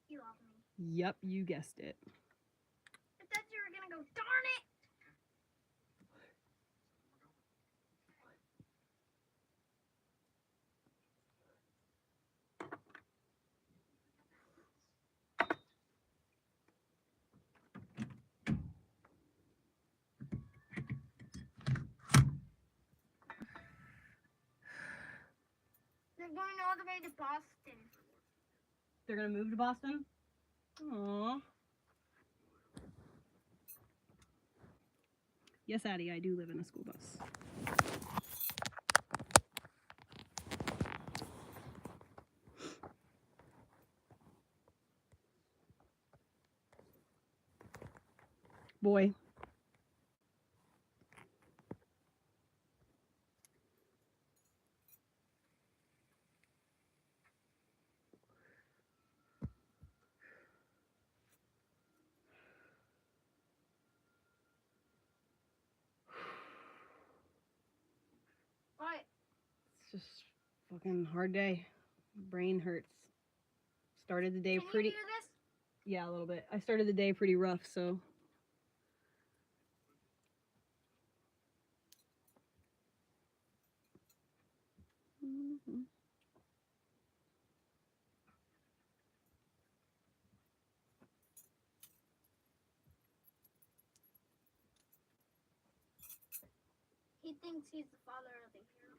You love me. Yep, you guessed it. I thought you were gonna go, darn it! They're going all the way to Boston. They're gonna move to Boston? Aww. Yes, Addie, I do live in a school bus. Boy. What? It's just fucking hard day. Brain hurts. Started the day Can pretty. you do this? Yeah, a little bit. I started the day pretty rough, so. He thinks he's the father of the hero.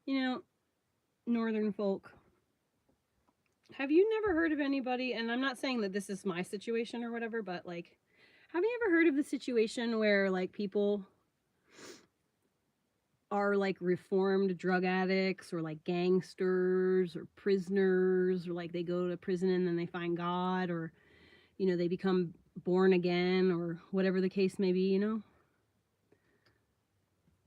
You know, Northern folk, have you never heard of anybody, and I'm not saying that this is my situation or whatever, but like, have you ever heard of the situation where like people are like reformed drug addicts or like gangsters or prisoners, or like they go to prison and then they find God, or, you know, they become born again, or whatever the case may be, you know?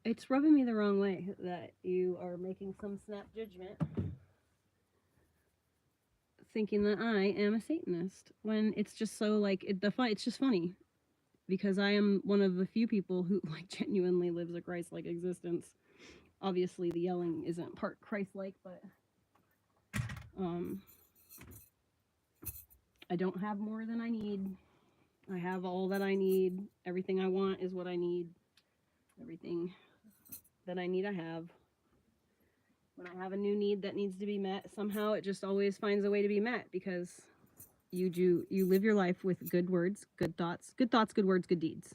It's rubbing me the wrong way that you are making some snap judgment thinking that I am a Satanist, when it's just so like, it's just funny, because I am one of the few people who like genuinely lives a Christ-like existence. Obviously the yelling isn't part Christ-like, but I don't have more than I need. I have all that I need. Everything I want is what I need. Everything that I need, I have. When I have a new need that needs to be met, somehow it just always finds a way to be met, because you live your life with good words, good thoughts, good words, good deeds.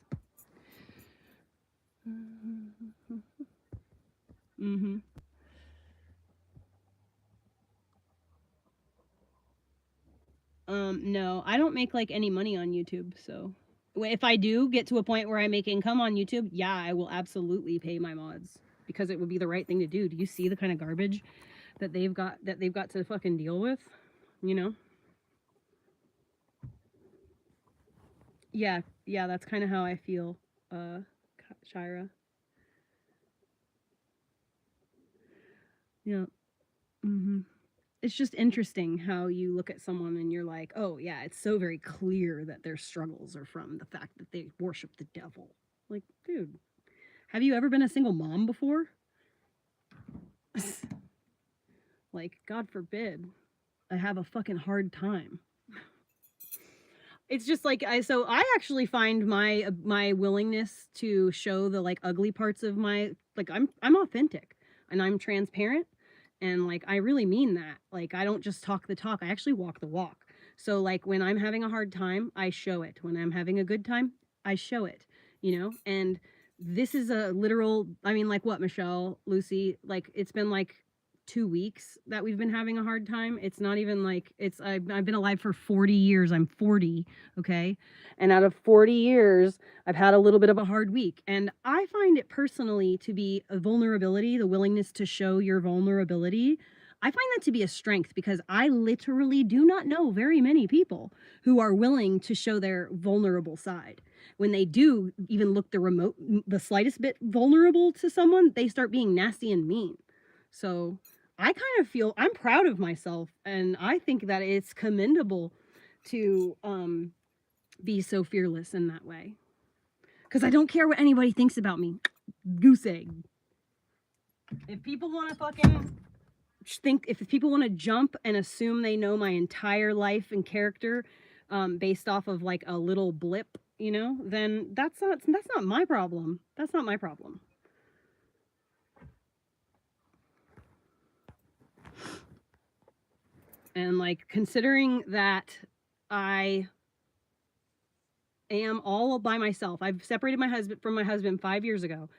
Mm-hmm. No, I don't make like any money on YouTube, so if I do get to a point where I make income on YouTube, yeah, I will absolutely pay my mods because it would be the right thing to do. Do you see the kind of garbage that they've got to fucking deal with? You know? Yeah, that's kind of how I feel, Shira. Yeah. Mm-hmm. It's just interesting how you look at someone and you're like, oh yeah, it's so very clear that their struggles are from the fact that they worship the devil. Like, dude, have you ever been a single mom before? Like, God forbid, I have a fucking hard time. It's just like I actually find my willingness to show the like ugly parts of my like I'm authentic and I'm transparent and like I really mean that. Like I don't just talk the talk, I actually walk the walk. So like when I'm having a hard time, I show it. When I'm having a good time, I show it, you know? And this is a literal, I mean like what, Michelle, Lucy, like it's been like 2 weeks that we've been having a hard time. It's not even like I've been alive for 40 years. I'm 40, okay? And out of 40 years, I've had a little bit of a hard week. And I find it personally to be a vulnerability, the willingness to show your vulnerability. I find that to be a strength because I literally do not know very many people who are willing to show their vulnerable side. When they do even look the slightest bit vulnerable to someone, they start being nasty and mean. So I kind of feel I'm proud of myself, and I think that it's commendable to be so fearless in that way. Because I don't care what anybody thinks about me. Goose egg. If people want to fucking if people want to jump and assume they know my entire life and character based off of like a little blip, you know, then that's not my problem. That's not my problem. And like considering that I am all by myself. I've separated my husband 5 years ago.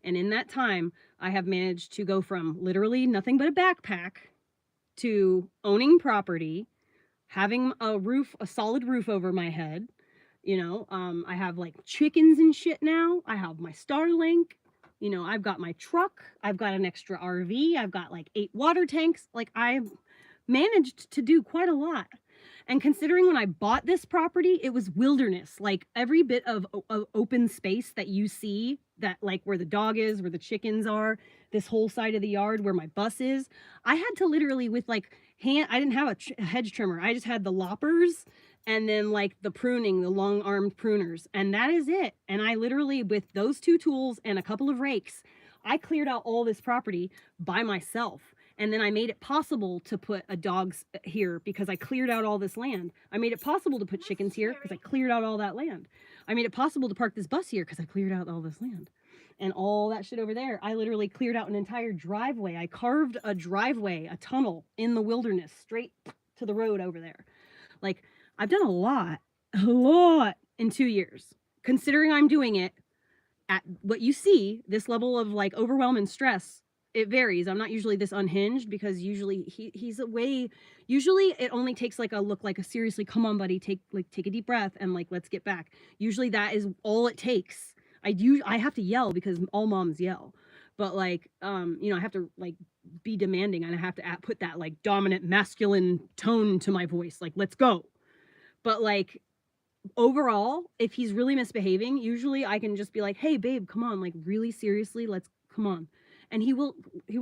And in that time, I have managed to go from literally nothing but a backpack to owning property, having a solid roof over my head. You know, I have like chickens and shit now. I have my Starlink. You know, I've got my truck. I've got an extra RV. I've got like 8 water tanks. Like I've managed to do quite a lot. And considering when I bought this property, it was wilderness. Like every bit of open space that you see, that like where the dog is, where the chickens are, this whole side of the yard where my bus is, I had to literally with like I didn't have a hedge trimmer. I just had the loppers and then like the pruning, the long armed pruners. And that is it. And I literally, with those 2 tools and a couple of rakes, I cleared out all this property by myself. And then I made it possible to put a dog's here because I cleared out all this land. I made it possible to put chickens here because I cleared out all that land. I made it possible to park this bus here because I cleared out all this land. And all that shit over there, I literally cleared out an entire driveway. I carved a driveway, a tunnel in the wilderness straight to the road over there. Like, I've done a lot in 2 years. Considering I'm doing it at what you see, this level of like overwhelm and stress, it varies. I'm not usually this unhinged because usually he's usually it only takes like a seriously, come on buddy, take a deep breath and like let's get back. Usually that is all it takes. I have to yell because all moms yell. But like you know, I have to like be demanding and I have to put that like dominant masculine tone to my voice, like let's go. But like overall, if he's really misbehaving, usually I can just be like, hey babe, come on, like really seriously, let's come on. And he will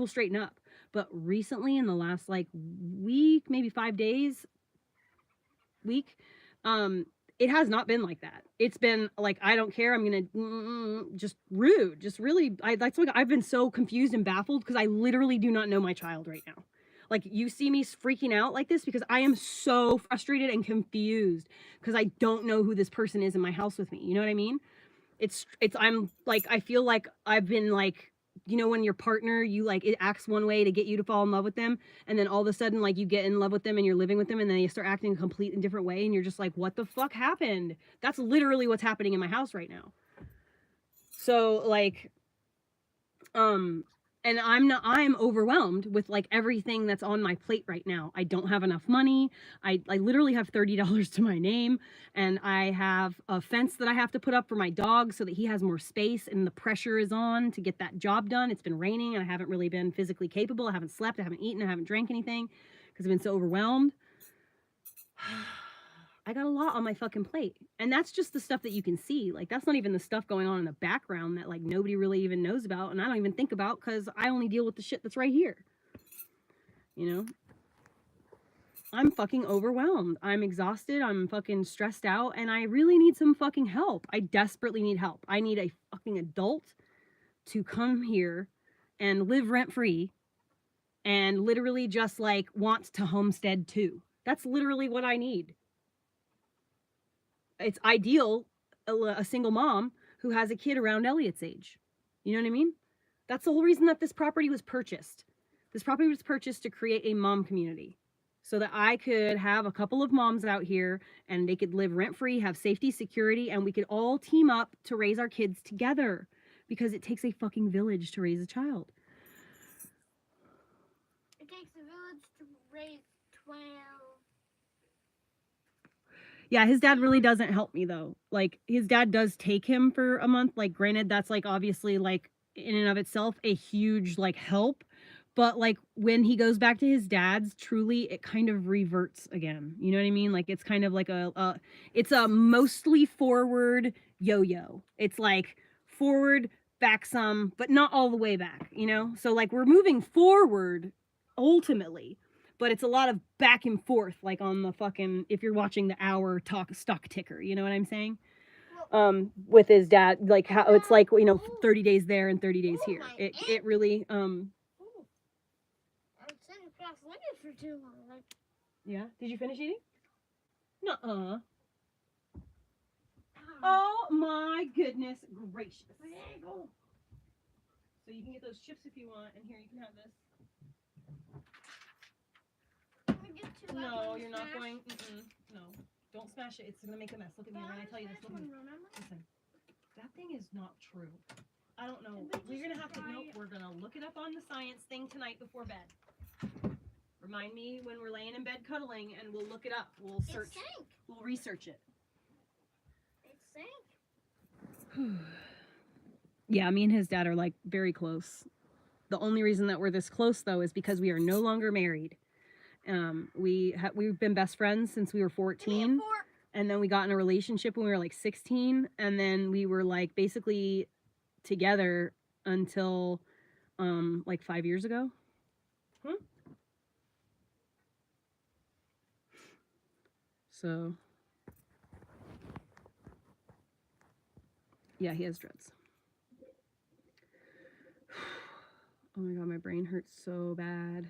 straighten up. But recently in the last like week, maybe 5 days, it has not been like that. It's been like, I don't care, I'm gonna just rude, just really, that's like, I've been so confused and baffled because I literally do not know my child right now. Like you see me freaking out like this because I am so frustrated and confused because I don't know who this person is in my house with me. You know what I mean? I'm like, I feel like I've been like, you know, when your partner, you like, it acts one way to get you to fall in love with them. And then all of a sudden, like you get in love with them and you're living with them and then you start acting a completely different way. And you're just like, what the fuck happened? That's literally what's happening in my house right now. So like, and and I'm overwhelmed with like everything that's on my plate right now. I don't have enough money. I literally have $30 to my name, and I have a fence that I have to put up for my dog so that he has more space, and the pressure is on to get that job done. It's been raining and I haven't really been physically capable. I haven't slept, I haven't eaten, I haven't drank anything because I've been so overwhelmed. I got a lot on my fucking plate. And that's just the stuff that you can see. Like, that's not even the stuff going on in the background that, like, nobody really even knows about. And I don't even think about because I only deal with the shit that's right here. You know? I'm fucking overwhelmed. I'm exhausted. I'm fucking stressed out. And I really need some fucking help. I desperately need help. I need a fucking adult to come here and live rent free and literally just, like, wants to homestead too. That's literally what I need. It's ideal a single mom who has a kid around Elliot's age. You know what I mean? That's the whole reason that this property was purchased. This property was purchased to create a mom community so that I could have a couple of moms out here and they could live rent-free, have safety, security, and we could all team up to raise our kids together because it takes a fucking village to raise a child. It takes a village to raise 12. Yeah, his dad really doesn't help me though. Like, his dad does take him for a month. Like, granted, that's like obviously like in and of itself a huge like help. But like when he goes back to his dad's, truly it kind of reverts again. You know what I mean? Like, it's kind of like it's a mostly forward yo-yo. It's like forward, back some, but not all the way back, you know? So like we're moving forward ultimately, but it's a lot of back and forth, like on the fucking, if you're watching the hour stock ticker, you know what I'm saying? With his dad, like how it's like, you know, 30 days there and 30 days here. It really, I was sitting across limit for too long. Like, yeah. Did you finish eating? Nuh-uh. Oh my goodness gracious. So you can get those chips if you want, and here you can have this. No, you're not going. No, don't smash it. It's gonna make a mess. Look at me when I tell you this. Look at me. Listen, that thing is not true. I don't know. We're gonna have to. Nope. We're gonna look it up on the science thing tonight before bed. Remind me when we're laying in bed cuddling, and we'll look it up. We'll search. We'll research it. It sank. Yeah, me and his dad are like very close. The only reason that we're this close though is because we are no longer married. We've been best friends since we were 14, and then we got in a relationship when we were like 16, and then we were like basically together until like 5 years ago. So yeah, he has dreads. Oh my god, my brain hurts so bad.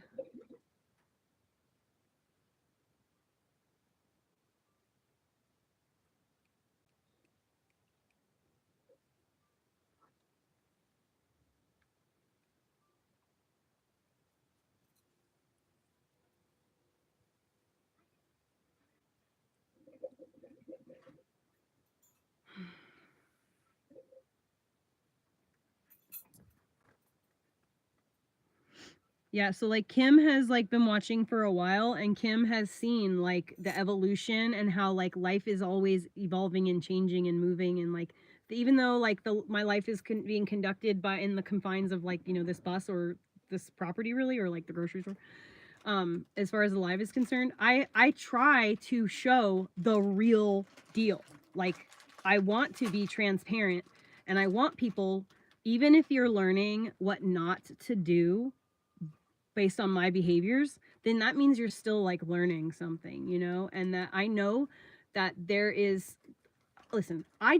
Yeah, so like Kim has like been watching for a while, and Kim has seen like the evolution and how like life is always evolving and changing and moving, and like even though like my life is being conducted by in the confines of like, you know, this bus or this property really, or like the grocery store, as far as the live is concerned, I try to show the real deal. Like, I want to be transparent, and I want people, even if you're learning what not to do based on my behaviors, then that means you're still like learning something, you know? And that I know that there is, listen, I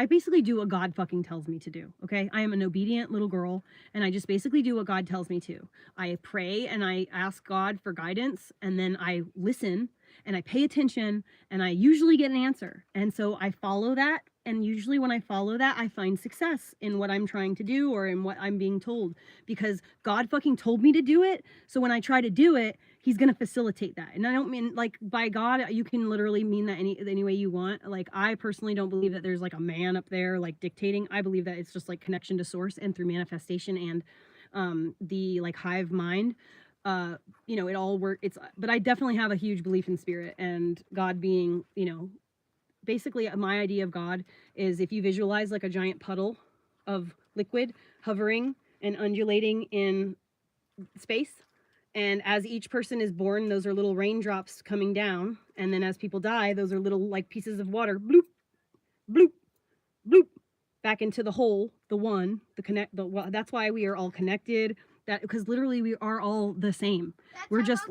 basically do what God fucking tells me to do. Okay. I am an obedient little girl, and I just basically do what God tells me to. I pray and I ask God for guidance, and then I listen and I pay attention, and I usually get an answer. And so I follow that. And usually when I follow that, I find success in what I'm trying to do or in what I'm being told, because God fucking told me to do it. So when I try to do it, he's going to facilitate that. And I don't mean like by God, you can literally mean that any way you want. Like, I personally don't believe that there's like a man up there like dictating. I believe that it's just like connection to source and through manifestation and the like hive mind. You know, it all work. But I definitely have a huge belief in spirit and God being, you know, basically my idea of God is if you visualize like a giant puddle of liquid hovering and undulating in space. And as each person is born, those are little raindrops coming down. And then as people die, those are little like pieces of water, bloop, bloop, bloop, back into the whole, the one, the connect. That's why we are all connected. That because literally we are all the same. We're just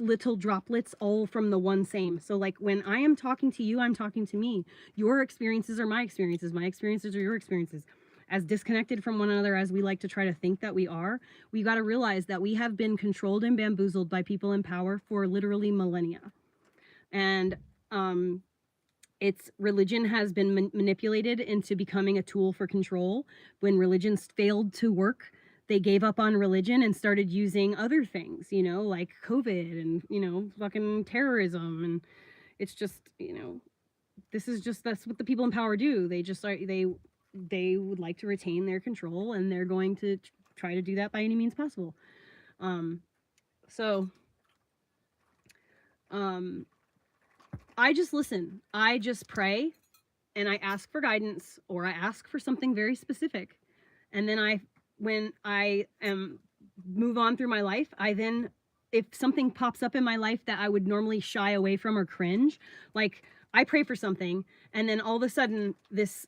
little droplets, all from the one same. So like when I am talking to you, I'm talking to me. Your experiences are my experiences. My experiences are your experiences. As disconnected from one another as we like to try to think that we are, we got to realize that we have been controlled and bamboozled by people in power for literally millennia. And its religion has been manipulated into becoming a tool for control. When religions failed to work, they gave up on religion and started using other things, you know, like COVID and, you know, fucking terrorism. And it's just, you know, that's what the people in power do. They just are, they would like to retain their control, and they're going to try to do that by any means possible. So I just listen. I just pray, and I ask for guidance, or I ask for something very specific. And then when I move on through my life, I then, if something pops up in my life that I would normally shy away from or cringe, like I pray for something, and then all of a sudden this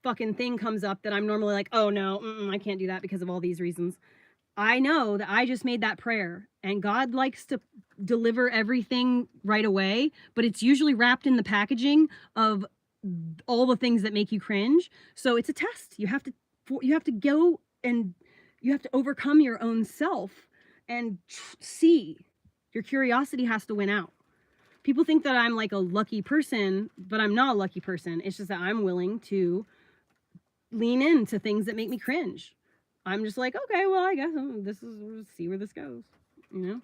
fucking thing comes up that I'm normally like, oh no, I can't do that because of all these reasons. I know that I just made that prayer, and God likes to deliver everything right away, but it's usually wrapped in the packaging of all the things that make you cringe. So it's a test. You have to go and you have to overcome your own self and see. Your curiosity has to win out. People think that I'm like a lucky person, but I'm not a lucky person. It's just that I'm willing to lean into things that make me cringe. I'm just like, okay, well, I guess we'll see where this goes, you know?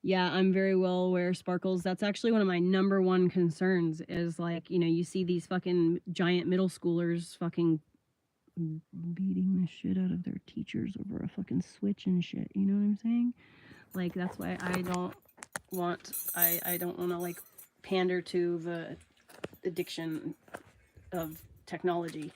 Yeah, I'm very well aware, Sparkles. That's actually one of my number one concerns is like, you know, you see these fucking giant middle schoolers fucking beating the shit out of their teachers over a fucking switch and shit. You know what I'm saying? Like, that's why I don't want to like pander to the addiction of technology.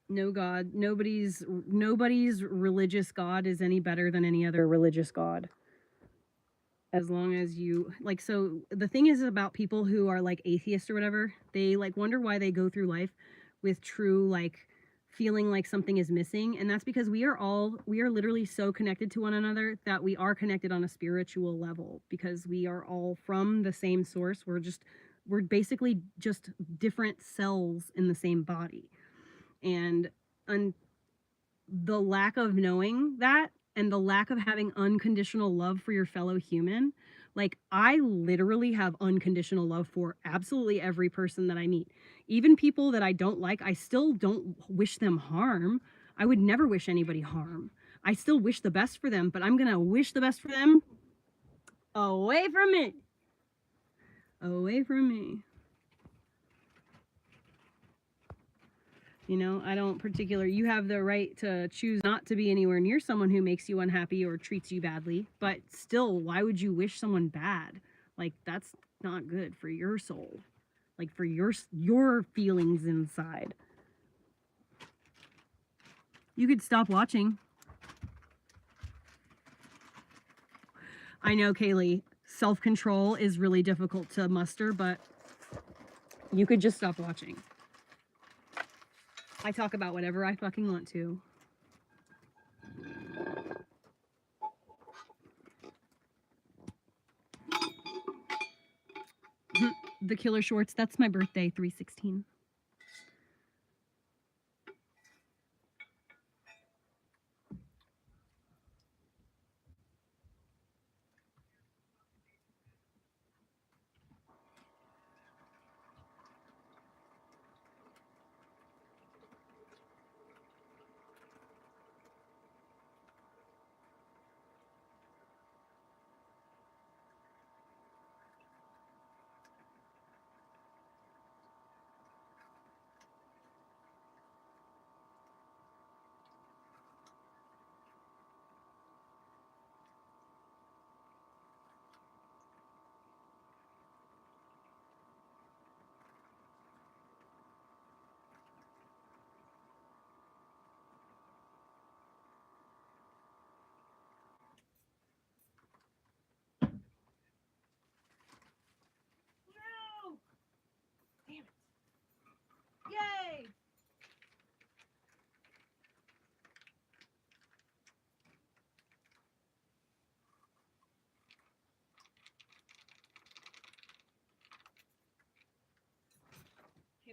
No God, nobody's religious God is any better than any other religious God. As long as you like, so the thing is about people who are like atheists or whatever, they like wonder why they go through life with true like feeling like something is missing. And that's because we are literally so connected to one another that we are connected on a spiritual level, because we are all from the same source. We're basically just different cells in the same body. And the lack of knowing that, and the lack of having unconditional love for your fellow human, like I literally have unconditional love for absolutely every person that I meet. Even people that I don't like, I still don't wish them harm. I would never wish anybody harm. I still wish the best for them, but I'm gonna wish the best for them away from me. Away from me. You know, I don't you have the right to choose not to be anywhere near someone who makes you unhappy or treats you badly, but still, why would you wish someone bad? Like, that's not good for your soul, like for your feelings inside. You could stop watching. I know, Kaylee, self-control is really difficult to muster, but you could just stop watching. I talk about whatever I fucking want to. The Killer Shorts, that's my birthday, 3/16.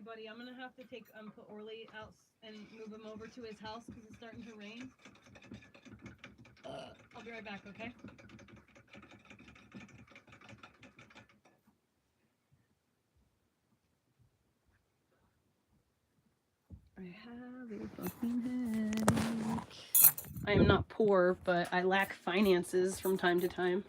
Hey, buddy, I'm gonna have to take put Orly out and move him over to his house because it's starting to rain. I'll be right back, okay? I have a fucking headache. I am not poor, but I lack finances from time to time.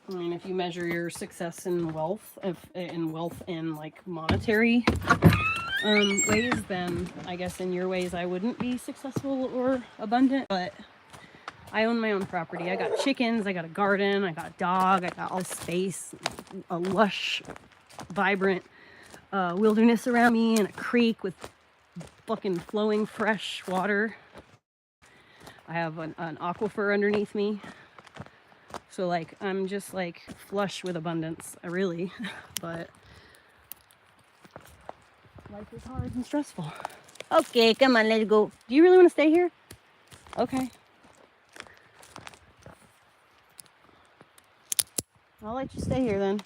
I mean, if you measure your success in wealth, in like monetary ways, then I guess in your ways I wouldn't be successful or abundant, but I own my own property. I got chickens, I got a garden, I got a dog, I got all this space, a lush, vibrant wilderness around me, and a creek with fucking flowing fresh water. I have an aquifer underneath me. So like I'm just like flush with abundance, really, but life is hard and stressful. Okay, come on, let's go. Do you really want to stay here? Okay. I'll let you stay here then.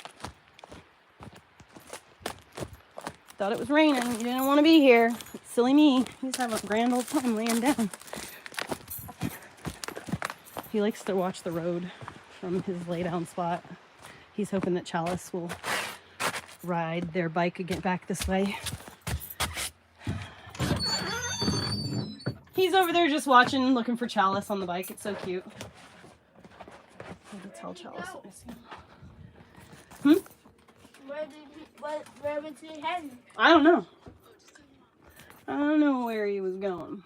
Thought it was raining. You didn't want to be here. Silly me. He's having a grand old time laying down. He likes to watch the road from his lay down spot. He's hoping that Chalice will ride their bike and get back this way. He's over there just watching, looking for Chalice on the bike. It's so cute. I can tell Chalice when I see him. Where was he heading? I don't know. I don't know where he was going.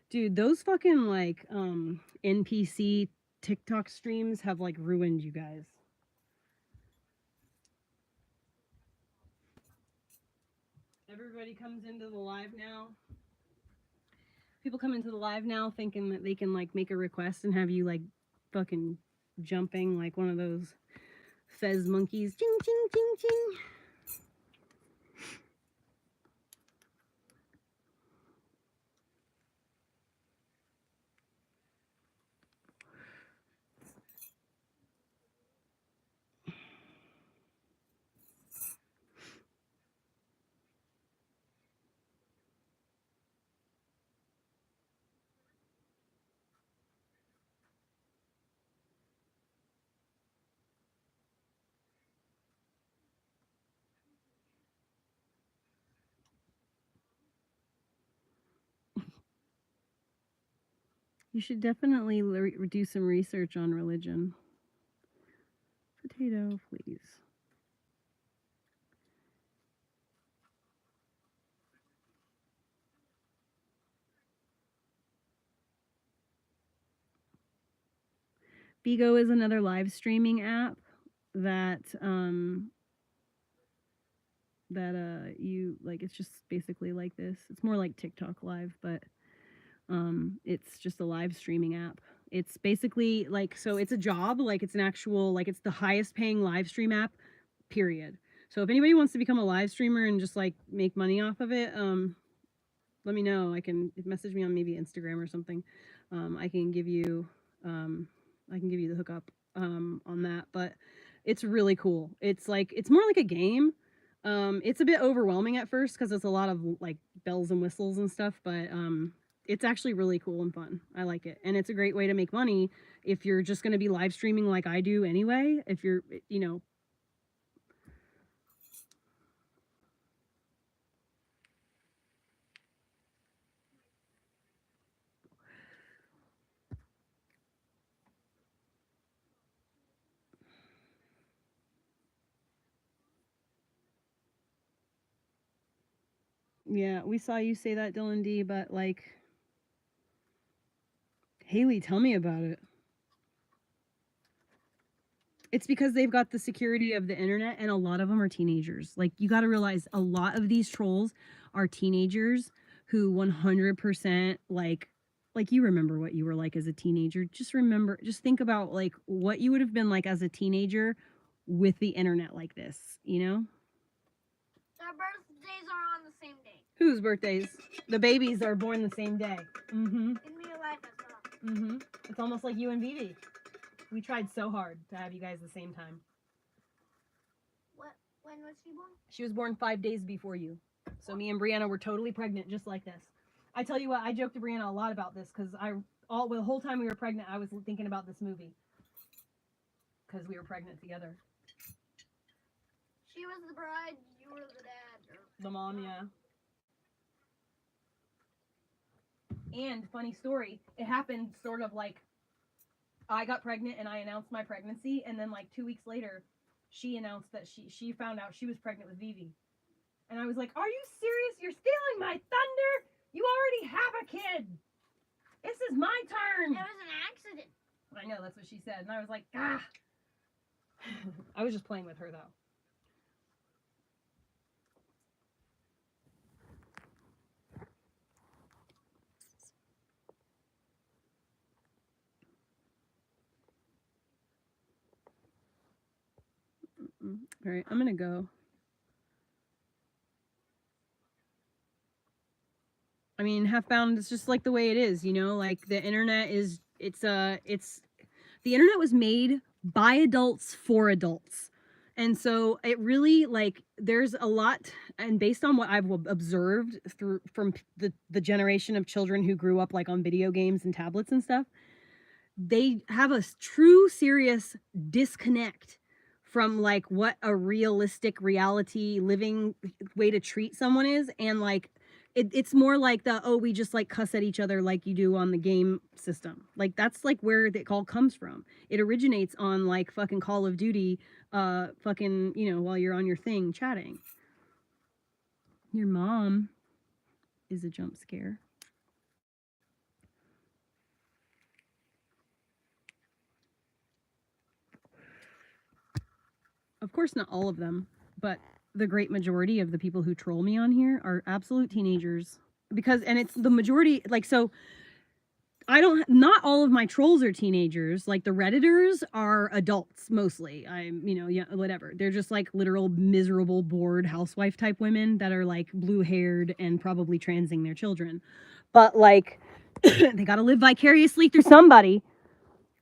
Dude, those fucking like NPC TikTok streams have like ruined you guys. Everybody comes into the live now. People come into the live now thinking that they can like make a request and have you like fucking jumping like one of those fez monkeys. Ching, ching, ching, ching. You should definitely do some research on religion. Potato, please. Bigo is another live streaming app that you like. It's just basically like this. It's more like TikTok live, but it's just a live streaming app. It's basically like, so it's a job, like it's an actual, like it's the highest paying live stream app, period. So if anybody wants to become a live streamer and just like make money off of it, let me know. I can message me on maybe Instagram or something. I can give you the hookup on that, but it's really cool. It's like, it's more like a game. It's a bit overwhelming at first because it's a lot of like bells and whistles and stuff, but it's actually really cool and fun. I like it. And it's a great way to make money if you're just going to be live streaming like I do anyway. If you're, you know. Yeah, we saw you say that, Dylan D, but like, Haley, tell me about it. It's because they've got the security of the internet, and a lot of them are teenagers. Like, you got to realize a lot of these trolls are teenagers who 100% like like you remember what you were like as a teenager. Just think about like what you would have been like as a teenager with the internet like this, you know? Our birthdays are on the same day. Whose birthdays? The babies are born the same day. Mm-hmm. In real life as well. Mm-hmm. It's almost like you and Vivi. We tried so hard to have you guys the same time. When was she born? She was born 5 days before you. So me and Brianna were totally pregnant just like this. I tell you what, I joked to Brianna a lot about this because the whole time we were pregnant, I was thinking about this movie. Because we were pregnant together. She was the bride, you were the dad. The mom, yeah. And funny story, it happened sort of like I got pregnant and I announced my pregnancy, and then like 2 weeks later, she announced that she found out she was pregnant with Vivi. And I was like, are you serious? You're stealing my thunder? You already have a kid. This is my turn. It was an accident. I know, that's what she said. And I was like, ah. I was just playing with her though. All right, I'm gonna go. I mean, half bound is just like the way it is, you know, like the internet is, the internet was made by adults for adults. And so it really like, there's a lot, and based on what I've observed from the generation of children who grew up like on video games and tablets and stuff, they have a true serious disconnect from like what a realistic reality living way to treat someone is. And like, it's more like we just like cuss at each other like you do on the game system. Like that's like where it all comes from. It originates on like fucking Call of Duty, fucking, you know, while you're on your thing chatting. Your mom is a jump scare. Of course, not all of them, but the great majority of the people who troll me on here are absolute teenagers. And it's the majority, like, so not all of my trolls are teenagers. Like the Redditors are adults mostly. Yeah, whatever. They're just like literal miserable, bored housewife type women that are like blue haired and probably transing their children. But like, they got to live vicariously through somebody.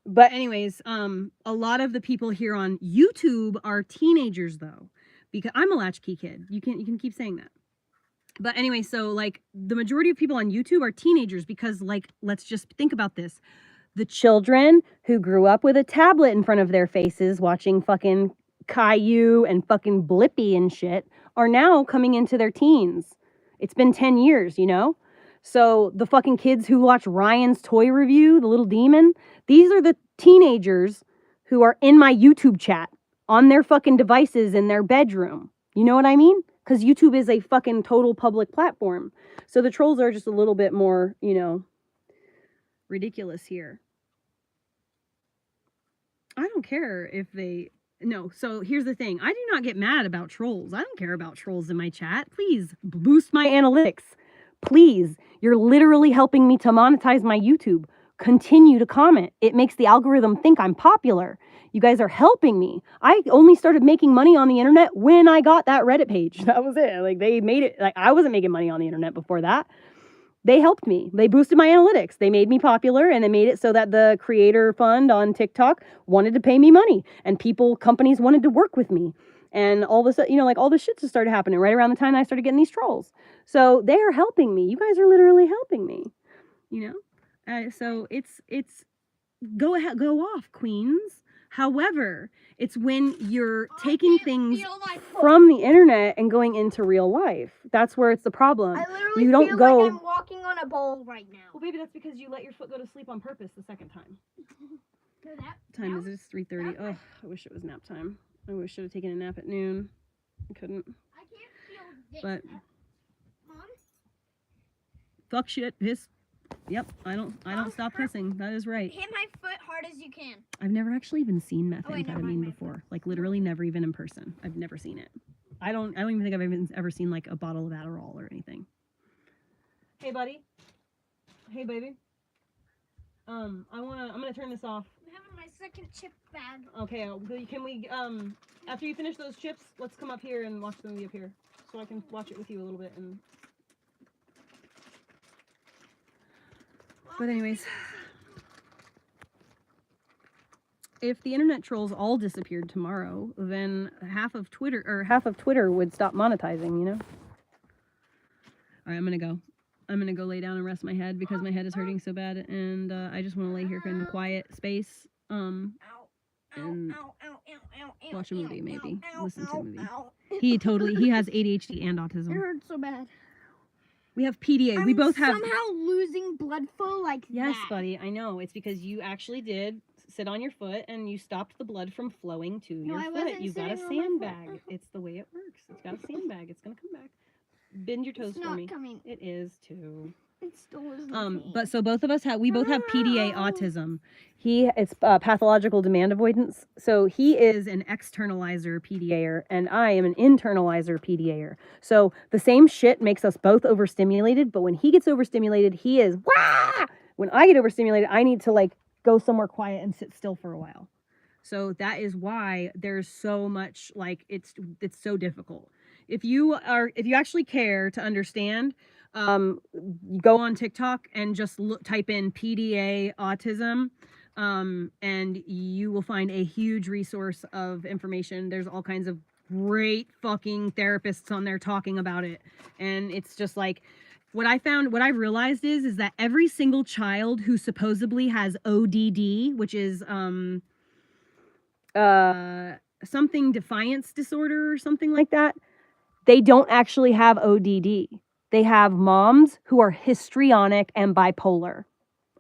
But anyways, a lot of the people here on YouTube are teenagers though, because I'm a latchkey kid. You can keep saying that. But anyway, so like the majority of people on YouTube are teenagers because like, let's just think about this. The children who grew up with a tablet in front of their faces watching fucking Caillou and fucking Blippi and shit are now coming into their teens. It's been 10 years, you know? So the fucking kids who watch Ryan's toy review, the little demon, these are the teenagers who are in my YouTube chat on their fucking devices in their bedroom. You know what I mean? Because YouTube is a fucking total public platform. So the trolls are just a little bit more, you know, ridiculous here. I don't care if so here's the thing. I do not get mad about trolls. I don't care about trolls in my chat. Please boost my analytics. Please. You're literally helping me to monetize my YouTube. Continue to comment. It makes the algorithm think I'm popular. You guys are helping me. I only started making money on the internet when I got that Reddit page. That was it. Like they made it, like I wasn't making money on the internet before that. They helped me. They boosted my analytics. They made me popular and they made it so that the creator fund on TikTok wanted to pay me money and companies wanted to work with me. And all this, you know, like all this shit just started happening right around the time I started getting these trolls. So they are helping me. You guys are literally helping me, you know? So it's go ahead, go off, queens. However, it's when you're taking things from the internet and going into real life. That's where it's the problem. I literally you don't feel go. like I'm walking on a ball right now. Well, baby, that's because you let your foot go to sleep on purpose the second time. No, that Time is it? 3:30. Oh, I wish it was nap time. I wish I should have taken a nap at noon. I couldn't. I can't feel this. But Mom? fuck shit, piss. Yep, I don't stop pissing. That is right. Hit my foot hard as you can. I've never actually even seen wait, never methamphetamine mind, before. Like literally never even in person. I've never seen it. I don't even think I've ever seen like a bottle of Adderall or anything. Hey buddy. Hey baby. I'm gonna turn this off. I'm having my second chip bag. Okay, can we, after you finish those chips, let's come up here and watch the movie up here. So I can watch it with you a little bit and... But anyways, if the internet trolls all disappeared tomorrow, then half of Twitter would stop monetizing, you know? All right, I'm gonna go lay down and rest my head because my head is hurting so bad, and I just want to lay here in a quiet space, and watch a movie, maybe listen to a movie. He has ADHD and It autism. hurts so bad. We have PDA. We both have. Somehow losing blood flow like Yes, that. buddy, I know. It's because you actually did sit on your foot and you stopped the blood from flowing to your I foot. wasn't You got a sitting on my foot. sandbag. It's the way it works. It's got a sandbag. It's gonna come back. Bend your toes It's for not me. coming. It is too. It still isn't. But so both of us we both have PDA autism. It's pathological demand avoidance. So he is an externalizer PDAer and I am an internalizer PDAer. So the same shit makes us both overstimulated, but when he gets overstimulated, he is wah! When I get overstimulated, I need to like go somewhere quiet and sit still for a while. So that is why there's so much like it's so difficult. If you actually care to understand, go on TikTok and just type in PDA autism, and you will find a huge resource of information. There's all kinds of great fucking therapists on there talking about it, and it's just like what I realized is that every single child who supposedly has ODD, which is something defiance disorder or something like that, they don't actually have ODD. They have moms who are histrionic and bipolar,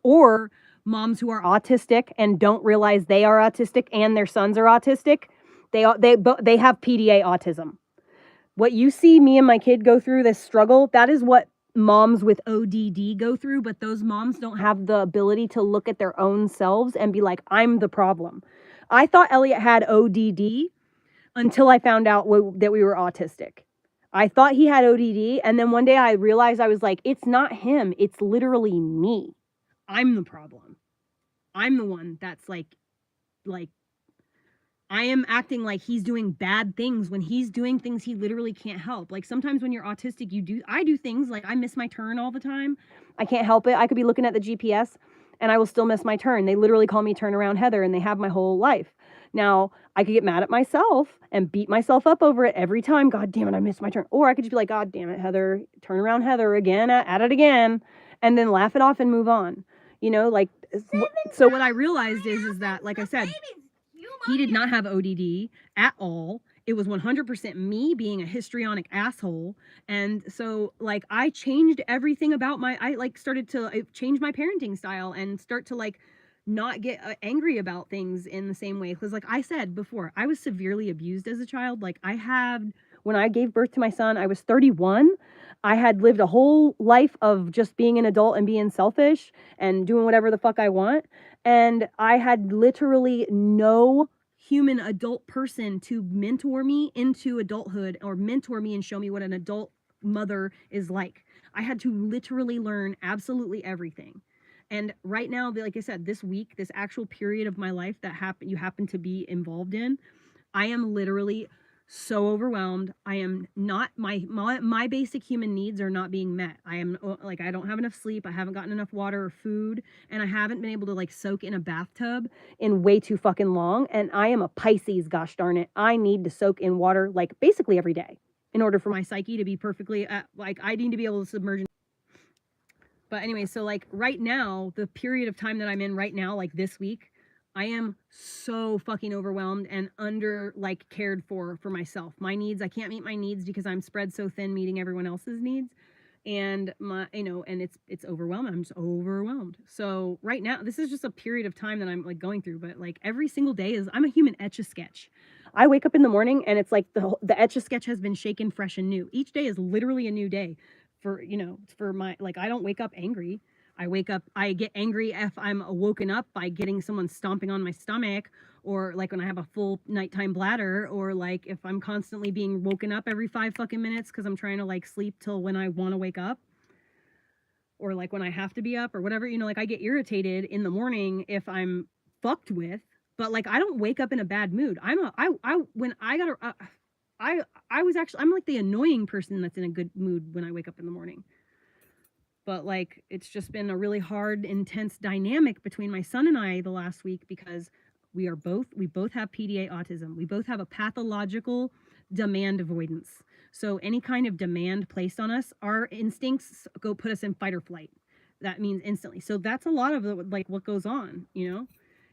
or moms who are autistic and don't realize they are autistic and their sons are autistic. They have PDA autism. What you see me and my kid go through, this struggle, that is what moms with ODD go through, but those moms don't have the ability to look at their own selves and be like, I'm the problem. I thought Elliot had ODD until I found out that we were autistic. I thought he had ODD, and then one day I realized, I was like, it's not him, it's literally me. I'm the problem. I'm the one that's like I am acting like he's doing bad things when he's doing things he literally can't help. Like sometimes when you're autistic, I do things like I miss my turn all the time. I can't help it. I could be looking at the GPS and I will still miss my turn. They literally call me Turnaround Heather, and they have my whole life. Now, I could get mad at myself and beat myself up over it every time. God damn it, I missed my turn. Or I could just be like, God damn it, Heather, Turnaround Heather again, at it again, and then laugh it off and move on. You know, like, so what I realized is that, like I said, he did not have ODD at all. It was 100% me being a histrionic asshole. And so like I changed everything about I started to change my parenting style and start to like not get angry about things in the same way. Because like I said before, I was severely abused as a child. Like when I gave birth to my son, I was 31. I had lived a whole life of just being an adult and being selfish and doing whatever the fuck I want. And I had literally no human adult person to mentor me into adulthood or mentor me and show me what an adult mother is like. I had to literally learn absolutely everything. And right now, like I said, this week, this actual period of my life that you happen to be involved in, I am literally so overwhelmed. I am not, my basic human needs are not being met. I am like, I don't have enough sleep. I haven't gotten enough water or food, and I haven't been able to like soak in a bathtub in way too fucking long. And I am a Pisces, gosh darn it. I need to soak in water like basically every day in order for my psyche to be perfectly, like I need to be able to submerge. But anyway, so like right now, the period of time that I'm in right now, like this week, I am so fucking overwhelmed and under like cared for myself. My needs, I can't meet my needs because I'm spread so thin meeting everyone else's needs. And and it's overwhelming. I'm just overwhelmed. So right now, this is just a period of time that I'm like going through, but like every single day I'm a human Etch-a-Sketch. I wake up in the morning and it's like the Etch-a-Sketch has been shaken fresh and new. Each day is literally a new day for my, like, I don't wake up angry. I get angry if I'm woken up by getting someone stomping on my stomach, or like when I have a full nighttime bladder, or like if I'm constantly being woken up every 5 fucking minutes because I'm trying to like sleep till when I want to wake up. or like when I have to be up or whatever, you know, like I get irritated in the morning if I'm fucked with, but like I don't wake up in a bad mood. When I got I was actually, I'm like the annoying person that's in a good mood when I wake up in the morning. But like it's just been a really hard, intense dynamic between my son and I the last week because we both have PDA autism. We both have a pathological demand avoidance. So any kind of demand placed on us, our instincts go put us in fight or flight. That means instantly. So that's a lot of like what goes on, you know?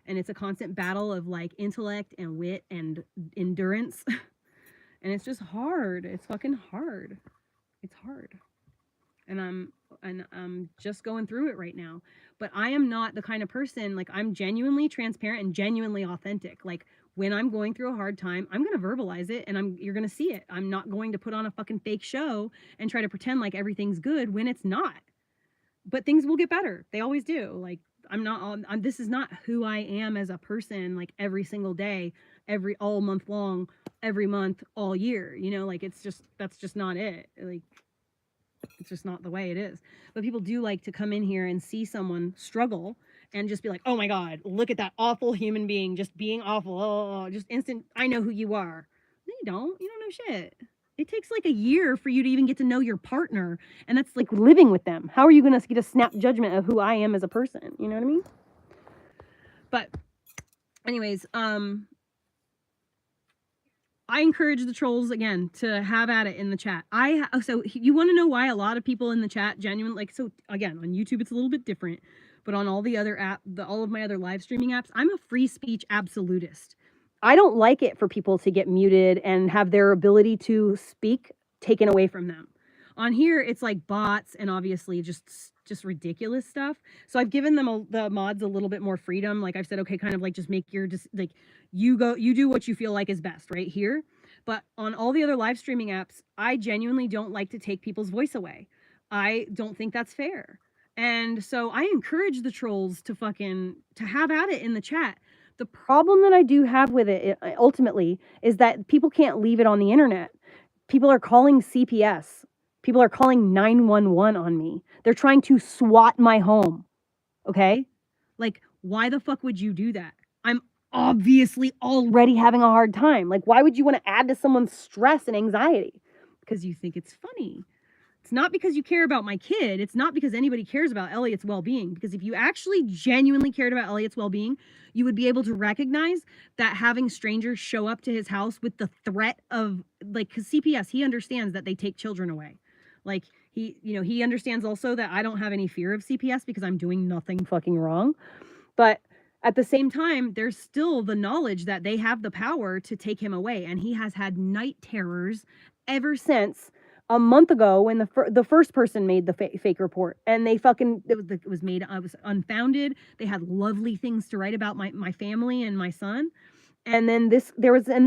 And it's a constant battle of like intellect and wit and endurance. And it's just hard. It's fucking hard. It's hard. And I'm just going through it right now. But I am not the kind of person, like I'm genuinely transparent and genuinely authentic. Like when I'm going through a hard time, I'm going to verbalize it and you're going to see it. I'm not going to put on a fucking fake show and try to pretend like everything's good when it's not. But things will get better. They always do. Like this is not who I am as a person, like every single day, all month long, every month, all year, you know, like that's just not it. Like, it's just not the way it is. But people do like to come in here and see someone struggle and just be like, oh my God, look at that awful human being just being awful. Oh, just instant, I know who you are. No, you don't. You don't know shit. It takes like a year for you to even get to know your partner. And that's like living with them. How are you going to get a snap judgment of who I am as a person? You know what I mean? But anyways, I encourage the trolls again to have at it in the chat. So you want to know why a lot of people in the chat genuinely like, so again, on YouTube, it's a little bit different, but on all the other all of my other live streaming apps, I'm a free speech absolutist. I don't like it for people to get muted and have their ability to speak taken away from them. On here, it's like bots and obviously just ridiculous stuff. So I've given them the mods a little bit more freedom. Like I've said, okay, kind of like just make your like you do what you feel like is best right here. But on all the other live streaming apps, I genuinely don't like to take people's voice away. I don't think that's fair. And so I encourage the trolls to have at it in the chat. The problem that I do have with it ultimately is that people can't leave it on the internet. People are calling CPS. People are calling 911 on me. They're trying to SWAT my home. Okay? Like, why the fuck would you do that? I'm obviously already having a hard time. Like, why would you want to add to someone's stress and anxiety? Because you think it's funny. It's not because you care about my kid. It's not because anybody cares about Elliot's well-being. Because if you actually genuinely cared about Elliot's well-being, you would be able to recognize that having strangers show up to his house with the threat of, like, because CPS, he understands that they take children away. Like, he understands also that I don't have any fear of CPS because I'm doing nothing fucking wrong. But at the same time, there's still the knowledge that they have the power to take him away. And he has had night terrors ever since a month ago when the first person made the fake report. And they it was unfounded. They had lovely things to write about my family and my son. And then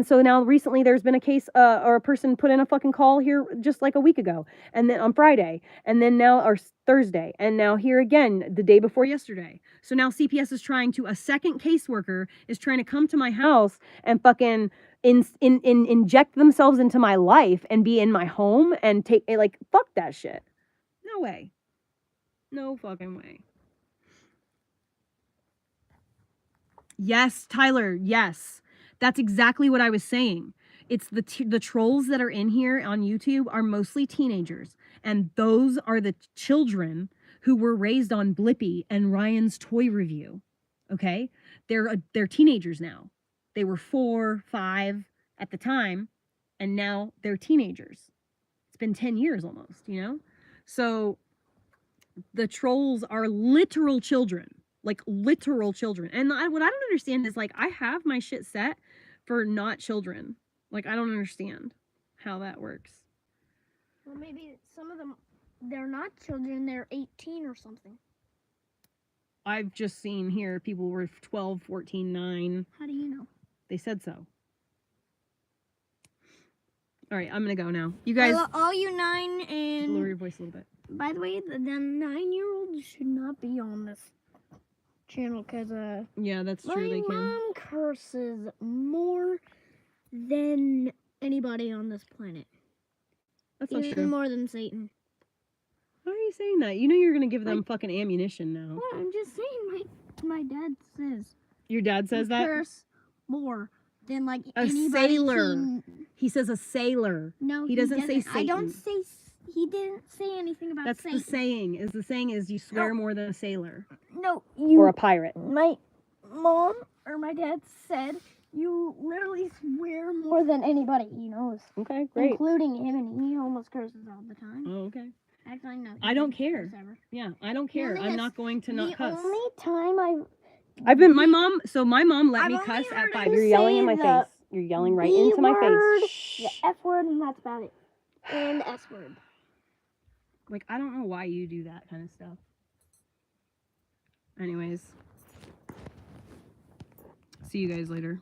so now recently there's been a case or a person put in a fucking call here just like a week ago, and then on Friday, and then now or Thursday, and now here again the day before yesterday. So now CPS is a second caseworker is trying to come to my house and fucking inject themselves into my life and be in my home and take like fuck that shit. No way. No fucking way. Yes, Tyler, yes. That's exactly what I was saying. It's the trolls that are in here on YouTube are mostly teenagers. And those are the children who were raised on Blippi and Ryan's Toy Review. Okay? They're teenagers now. They were 4, 5 at the time, and now they're teenagers. It's been 10 years almost, you know? So the trolls are literal children. Like literal children. And what I don't understand is like I have my shit set for not children. Like I don't understand how that works. Well, maybe some of them, they're not children, they're 18 or something. I've just seen here people were 12, 14, 9. How do you know? They said so. All right, I'm going to go now. You guys. All you 9 and... Lower your voice a little bit. By the way, the 9-year-olds should not be on this channel because yeah, that's true. They can. My mom curses more than anybody on this planet. That's not Even true. more than Satan. Why are you saying that? You know you're gonna give them fucking ammunition now. What? I'm just saying. My dad says. Your dad says that? Curse more than like A anybody sailor. can- He says a sailor. No, He doesn't say I don't Satan. say. He didn't say anything about That's Satan. the saying. The saying is you swear more than a sailor No, you. or a pirate. My mom or my dad said you literally swear more than anybody he knows, Okay, great. including him, and he almost curses all the time. Oh, okay. Actually, no. I don't care. Yeah, I don't care. only I'm has- not going to not cuss. The only time I've been my mom. So my mom let I've me only cuss heard at 5. him You're yelling in say my the face. You're yelling right B into my word, face. Shh. the F word, and that's about it. And the S word. Like I don't know why you do that kind of stuff. Anyways, see you guys later.